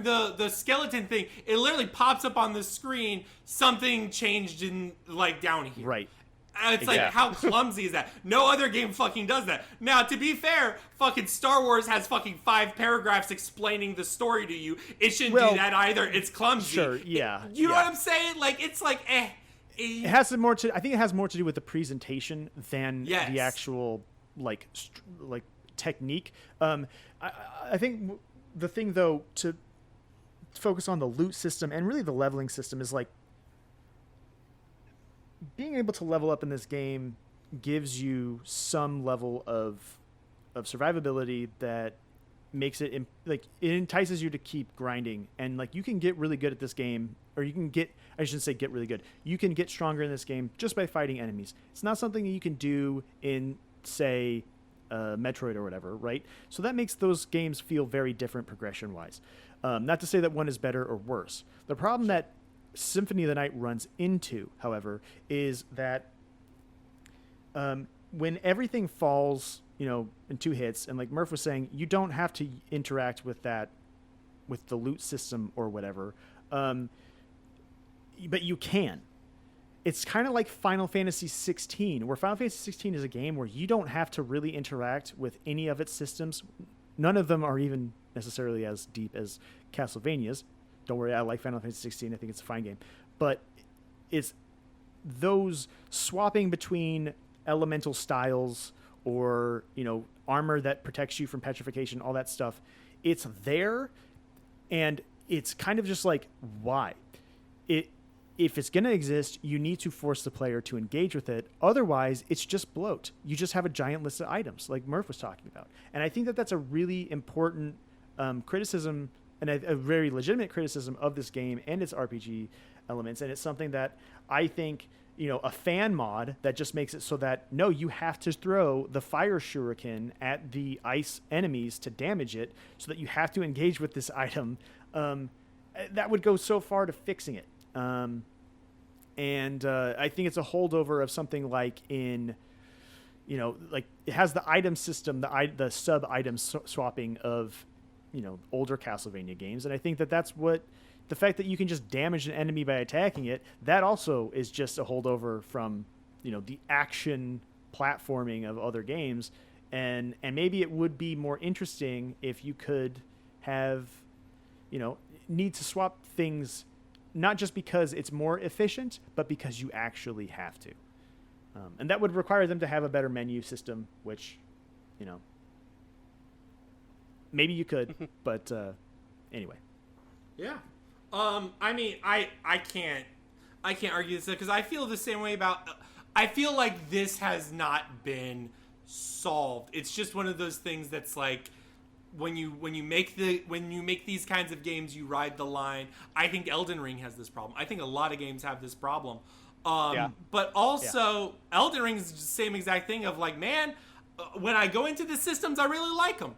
the skeleton thing, it literally pops up on the screen. Something changed in like down here. Right. It's like, how clumsy is that? No other game fucking does that. Now, to be fair, fucking Star Wars has fucking 5 paragraphs explaining the story to you. It shouldn't do that either. It's clumsy. Sure. Yeah. You know what I'm saying? Like, it's like, It has more to. I think it has more to do with the presentation than the actual like technique. I think the thing, though, to focus on the loot system and really the leveling system is like being able to level up in this game gives you some level of survivability that makes it like it entices you to keep grinding, and like you can get really good at this game, or you can get, I shouldn't say get really good, you can get stronger in this game just by fighting enemies. It's not something that you can do in, say, Metroid or whatever, right? So that makes those games feel very different progression wise. Not to say that one is better or worse. The problem that Symphony of the Night runs into, however, is that when everything falls, in 2 hits, and like Murph was saying, you don't have to interact with that, with the loot system or whatever, but you can. It's kind of like Final Fantasy 16, where Final Fantasy 16 is a game where you don't have to really interact with any of its systems. None of them are even necessarily as deep as Castlevania's. Don't worry, I like Final Fantasy 16. I think it's a fine game. But it's those swapping between elemental styles or, armor that protects you from petrification, all that stuff. It's there, and it's kind of just like, why? If it's going to exist, you need to force the player to engage with it. Otherwise, it's just bloat. You just have a giant list of items, like Murph was talking about. And I think that that's a really important criticism, and a very legitimate criticism of this game and its RPG elements. And it's something that I think, a fan mod that just makes it so that, no, you have to throw the fire shuriken at the ice enemies to damage it, so that you have to engage with this item. That would go so far to fixing it. And I think it's a holdover of something like in, like it has the item system, the sub item swapping of, older Castlevania games. And I think that that's what the fact that you can just damage an enemy by attacking it, that also is just a holdover from, the action platforming of other games. And maybe it would be more interesting if you could have, need to swap things, not just because it's more efficient, but because you actually have to. And that would require them to have a better menu system, which, maybe you could, but anyway. Yeah. I mean, I can't argue this because I feel the same way about. I feel like this has not been solved. It's just one of those things that's like when you make these kinds of games, you ride the line. I think Elden Ring has this problem. I think a lot of games have this problem. But also Elden Ring is the same exact thing of like, man, when I go into the systems, I really like them.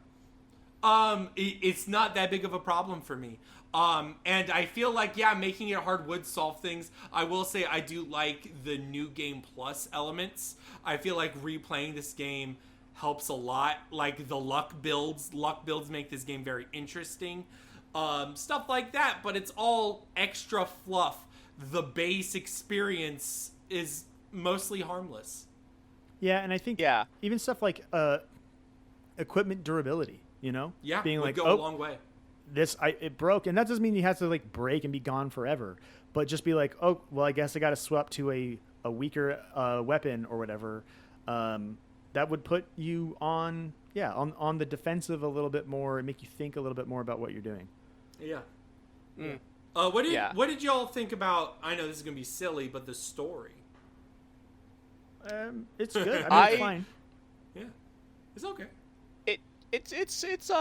It's not that big of a problem for me. And I feel like, making it hard would solve things. I will say I do like the New Game Plus elements. I feel like replaying this game helps a lot. Like the luck builds make this game very interesting. Stuff like that, but it's all extra fluff. The base experience is mostly harmless. Yeah, and I think even stuff like equipment durability, you know? Yeah, being would like, go a long way. It broke, and that doesn't mean you have to like break and be gone forever, but just be like, oh, well, I guess I got to swap to a weaker weapon or whatever. That would put you on the defensive a little bit more and make you think a little bit more about what you're doing. Yeah. What did y'all think about? I know this is gonna be silly, but the story. It's good. I mean, it's fine. Yeah, it's okay. It's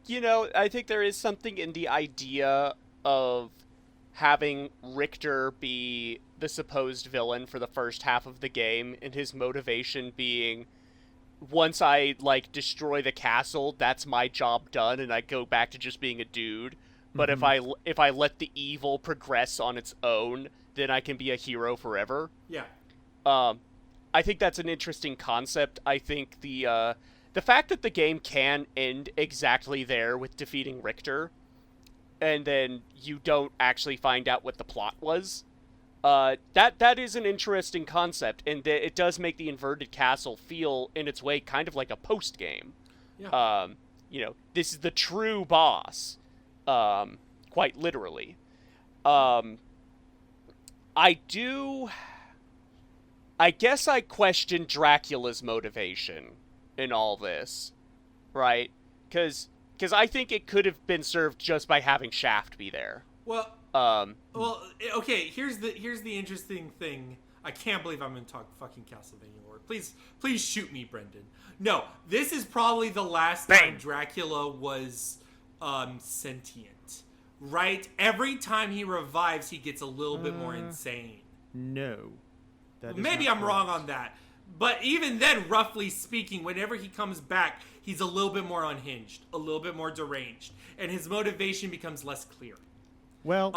you know, I think there is something in the idea of having Richter be the supposed villain for the first half of the game, and his motivation being, once I like destroy the castle, that's my job done, and I go back to just being a dude. But if I let the evil progress on its own, then I can be a hero forever. Yeah. I think that's an interesting concept. I think the fact that the game can end exactly there with defeating Richter, and then you don't actually find out what the plot was, that is an interesting concept, and it does make the inverted castle feel, in its way, kind of like a post-game. Yeah. You know, this is the true boss, quite literally. I guess I question Dracula's motivation in all this, right? Because I think it could have been served just by having Shaft be there. Well, okay. Here's the interesting thing. I can't believe I'm gonna talk fucking Castlevania lore. Please shoot me, Brendan. No, this is probably the last time Dracula was sentient. Right? Every time he revives, he gets a little bit more insane. No. Maybe I'm wrong on that. But even then, roughly speaking, whenever he comes back, he's a little bit more unhinged, a little bit more deranged, and his motivation becomes less clear. Well,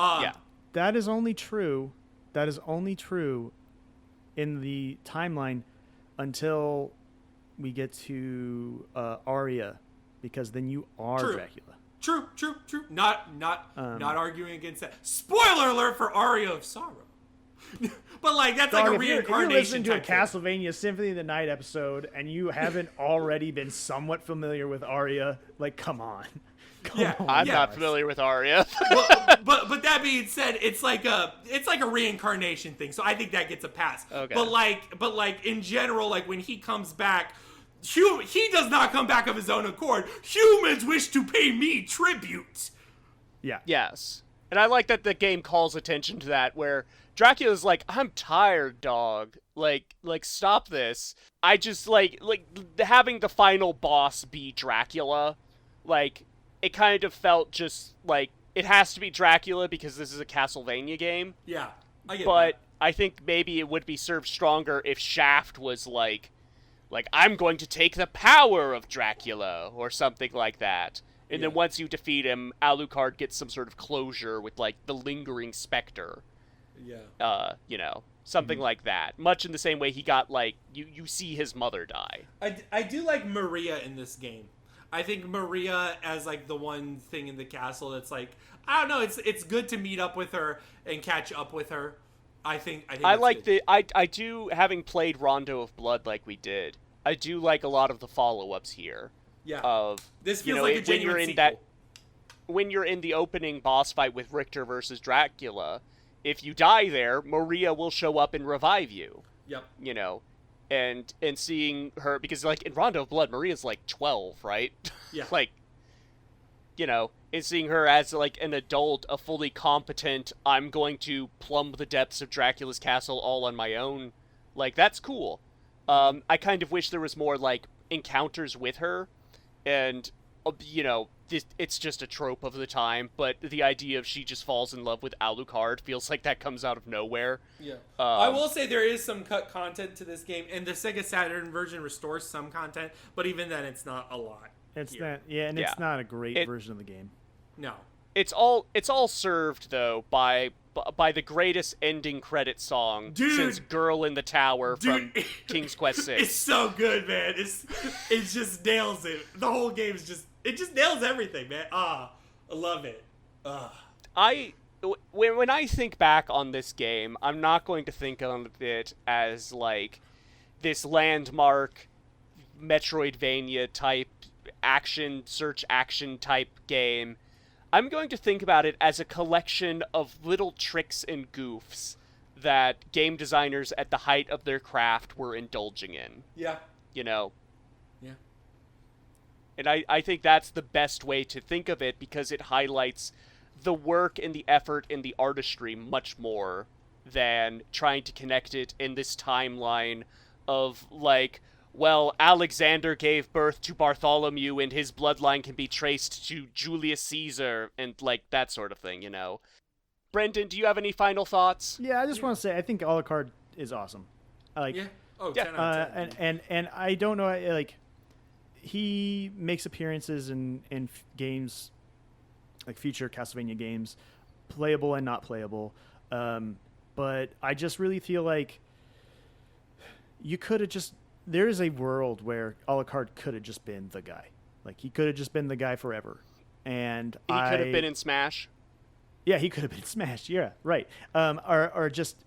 that is only true. That is only true in the timeline until we get to Arya, because then you are Dracula. True. Not arguing against that. Spoiler alert for Aria of Sorrow. But like that's like a reincarnation. If you're listening to a Castlevania Symphony of the Night episode and you haven't already been somewhat familiar with Arya, like come on. I'm not familiar with Arya. but that being said, it's like a reincarnation thing. So I think that gets a pass. Okay. But like in general, like when he comes back, he does not come back of his own accord. Humans wish to pay me tribute. Yeah. Yes. And I like that the game calls attention to that, where Dracula's like, I'm tired, dog. Like stop this. I just like having the final boss be Dracula, like it kind of felt just like it has to be Dracula because this is a Castlevania game. Yeah, I get but that. I think maybe it would be served stronger if Shaft was like I'm going to take the power of Dracula or something like that. And then once you defeat him, Alucard gets some sort of closure with like the lingering specter. Yeah. You know, something like that. Much in the same way he got like you see his mother die. I do like Maria in this game. I think Maria as like the one thing in the castle that's like, I don't know, it's good to meet up with her and catch up with her. I think I like good. I do, having played Rondo of Blood like we did, I do like a lot of the follow-ups here. Yeah. This feels like a genuine sequel. When you're in the opening boss fight with Richter versus Dracula, if you die there, Maria will show up and revive you. Yep. You know, and seeing her, because like in Rondo of Blood, Maria's like 12, right? Yeah. Like is seeing her as like an adult, a fully competent, I'm going to plumb the depths of Dracula's castle all on my own. Like, that's cool. I kind of wish there was more like encounters with her, and it's just a trope of the time, but the idea of she just falls in love with Alucard feels like that comes out of nowhere. Yeah. I will say there is some cut content to this game, and the Sega Saturn version restores some content, but even then it's not a lot. It's not a great version of the game. No. It's all served though by the greatest ending credit song since "Girl in the Tower" from King's Quest VI. It's so good, man. It just nails it. The whole game's just nails everything, man. I love it. When I think back on this game, I'm not going to think of it as like this landmark Metroidvania type search action type game. I'm going to think about it as a collection of little tricks and goofs that game designers at the height of their craft were indulging in. Yeah. Yeah. And I think that's the best way to think of it, because it highlights the work and the effort and the artistry much more than trying to connect it in this timeline of like, well, Alexander gave birth to Bartholomew and his bloodline can be traced to Julius Caesar and like that sort of thing, Brendan, do you have any final thoughts? Yeah, I just want to say I think Alucard is awesome. Yeah. Oh, 10 out of 10. And I don't know, like, he makes appearances in games, like future Castlevania games, playable and not playable. But I just really feel like you could have just... There is a world where Alucard could have just been the guy. Like, he could have just been the guy forever. And he could have been in Smash. Yeah, he could have been in Smash. Yeah, right. Or just,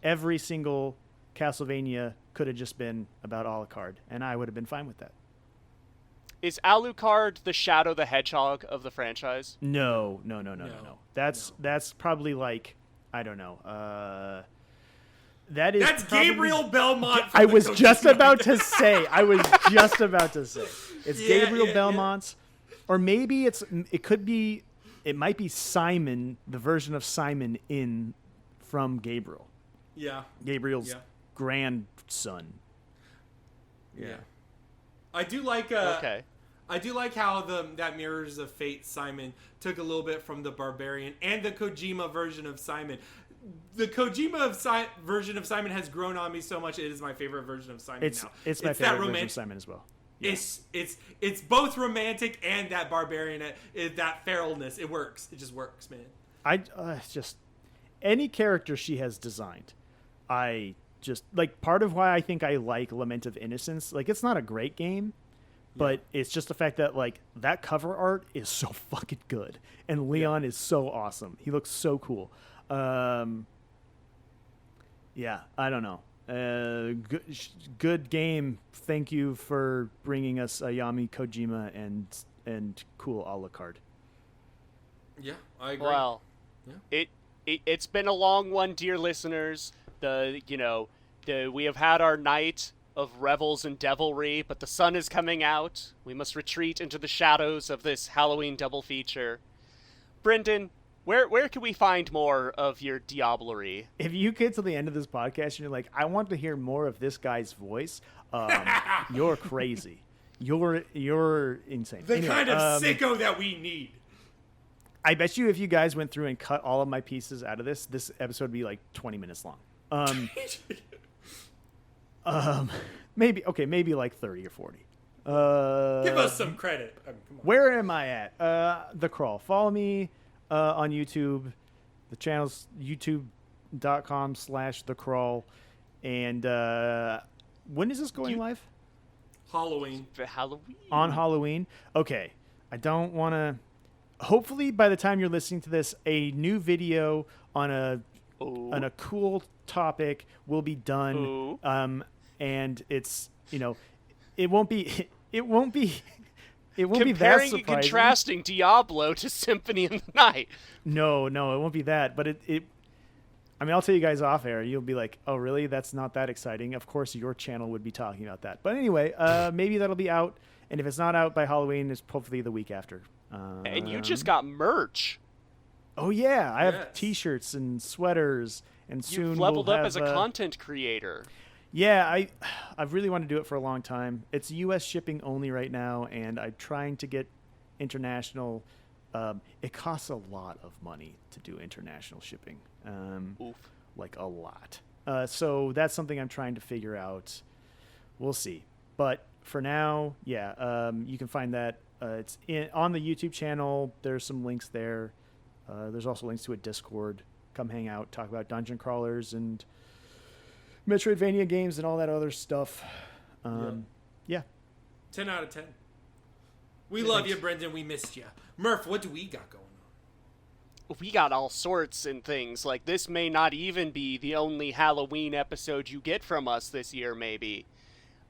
every single Castlevania could have just been about Alucard, and I would have been fine with that. Is Alucard the Shadow the Hedgehog of the franchise? No. That's probably like, I don't know. That's Gabriel Belmont. I was just about to say. It's Gabriel Belmont's, or maybe it might be Simon, the version of Simon from Gabriel. Yeah. Gabriel's grandson. Yeah. I do like okay. I do like how that Mirrors of Fate Simon took a little bit from the Barbarian and the Kojima version of Simon. The Kojima version of Simon has grown on me so much. It is my favorite version of Simon now. It's my favorite version of Simon as well. Yeah. It's both romantic and that barbarian, that feralness. It works. It just works, man. It's just any character she has designed. I just like, part of why I think I like Lament of Innocence. Like, it's not a great game, but it's just the fact that like that cover art is so fucking good, and Leon is so awesome. He looks so cool. I don't know. Good game. Thank you for bringing us Ayami Kojima and cool Alucard. Yeah, I agree. Well, it's been a long one, dear listeners. We have had our night of revels and devilry, but the sun is coming out. We must retreat into the shadows of this Halloween double feature. Brendan, Where can we find more of your Diablery? If you get to the end of this podcast and you're like, I want to hear more of this guy's voice, you're crazy. You're insane. The kind of sicko that we need. I bet you if you guys went through and cut all of my pieces out of this episode would be like 20 minutes long. Maybe like 30 or 40. Give us some credit. I mean, come on. Where am I at? The Crawl. Follow me on YouTube. The channel's youtube.com/The Crawl. And when is this going live? Halloween. For Halloween. On Halloween? Okay. I don't want to... Hopefully, by the time you're listening to this, a new video on a cool topic will be done. And it's, it won't be that Comparing surprising. and contrasting Diablo to Symphony in the Night. No, it won't be that. But I'll tell you guys off air. You'll be like, oh, really? That's not that exciting. Of course, your channel would be talking about that. But anyway, maybe that'll be out. And if it's not out by Halloween, it's hopefully the week after. And you just got merch. Oh yeah, I have Yes. T-shirts and sweaters, and soon You've leveled we'll up have, as a content creator. Yeah, I've really wanted to do it for a long time. It's U.S. shipping only right now, and I'm trying to get international. It costs a lot of money to do international shipping, Oof. like a lot. So that's something I'm trying to figure out. We'll see. But for now, yeah, you can find that. It's on the YouTube channel. There's some links there. There's also links to a Discord. Come hang out, talk about dungeon crawlers and Metroidvania games and all that other stuff. Yeah. 10 out of 10. We love you, Brendan. We missed you. Murph, what do we got going on? We got all sorts and things. Like, this may not even be the only Halloween episode you get from us this year, maybe.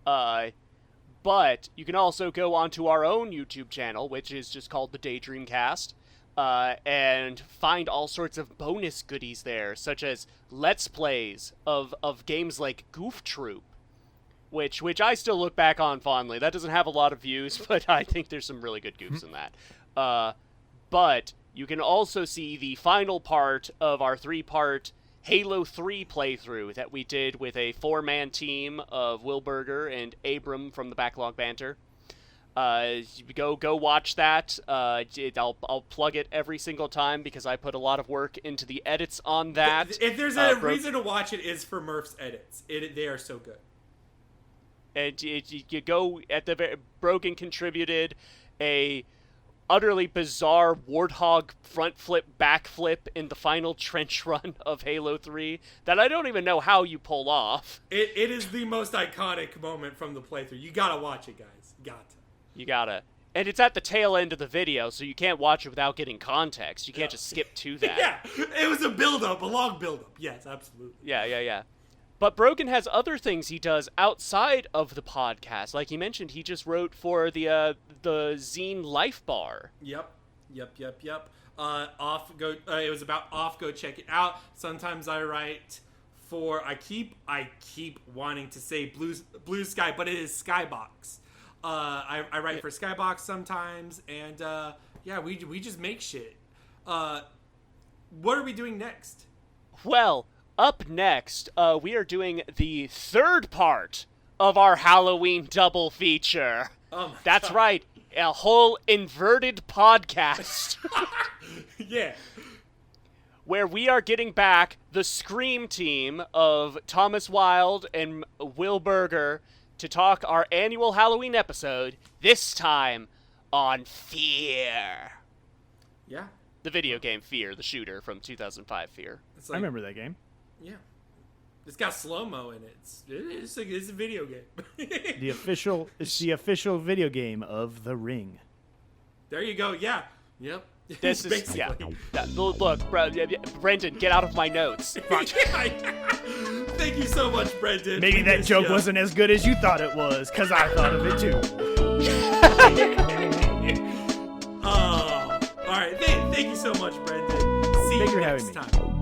But you can also go onto our own YouTube channel, which is just called the Daydreamcast, and find all sorts of bonus goodies there, such as Let's Plays of games like Goof Troop, which I still look back on fondly. That doesn't have a lot of views, but I think there's some really good goofs in that. But you can also see the final part of our 3-part Halo 3 playthrough that we did with a 4-man team of Will Berger and Abram from the Backlog Banter. Go watch that. I'll plug it every single time because I put a lot of work into the edits on that. If there's a reason to watch it, is for Murph's edits. They are so good. And you go at the Brogan contributed a utterly bizarre warthog front flip back flip in the final trench run of Halo 3 that I don't even know how you pull off. It is the most iconic moment from the playthrough. You gotta watch it, guys. You gotta. And it's at the tail end of the video, so you can't watch it without getting context. You can't just skip to that. Yeah, it was a build-up, a long build-up. Yes, absolutely. Yeah. But Brogan has other things he does outside of the podcast. Like he mentioned, he just wrote for the zine Life Bar. Yep. It was about off. Go check it out. Sometimes I write for. I keep wanting to say Blue Sky, but it is Skybox. I write for Skybox sometimes, and we just make shit. What are we doing next? Well, up next, we are doing the 3rd part of our Halloween double feature. That's God. right, a whole inverted podcast. Yeah. Where we are getting back the Scream team of Thomas Wilde and Will Berger to talk our annual Halloween episode, this time on Fear. Yeah. The video game Fear, the shooter from 2005 Fear. I remember that game. Yeah. It's got slow-mo in it. It's a video game. It's the official video game of The Ring. There you go. Yeah. Yep. This is basically. Look, Brendan, get out of my notes. Thank you so much, Brendan. Maybe that joke wasn't as good as you thought it was, because I thought of it too. All right. Thank you so much, Brendan. See Thank you you for next having me. time.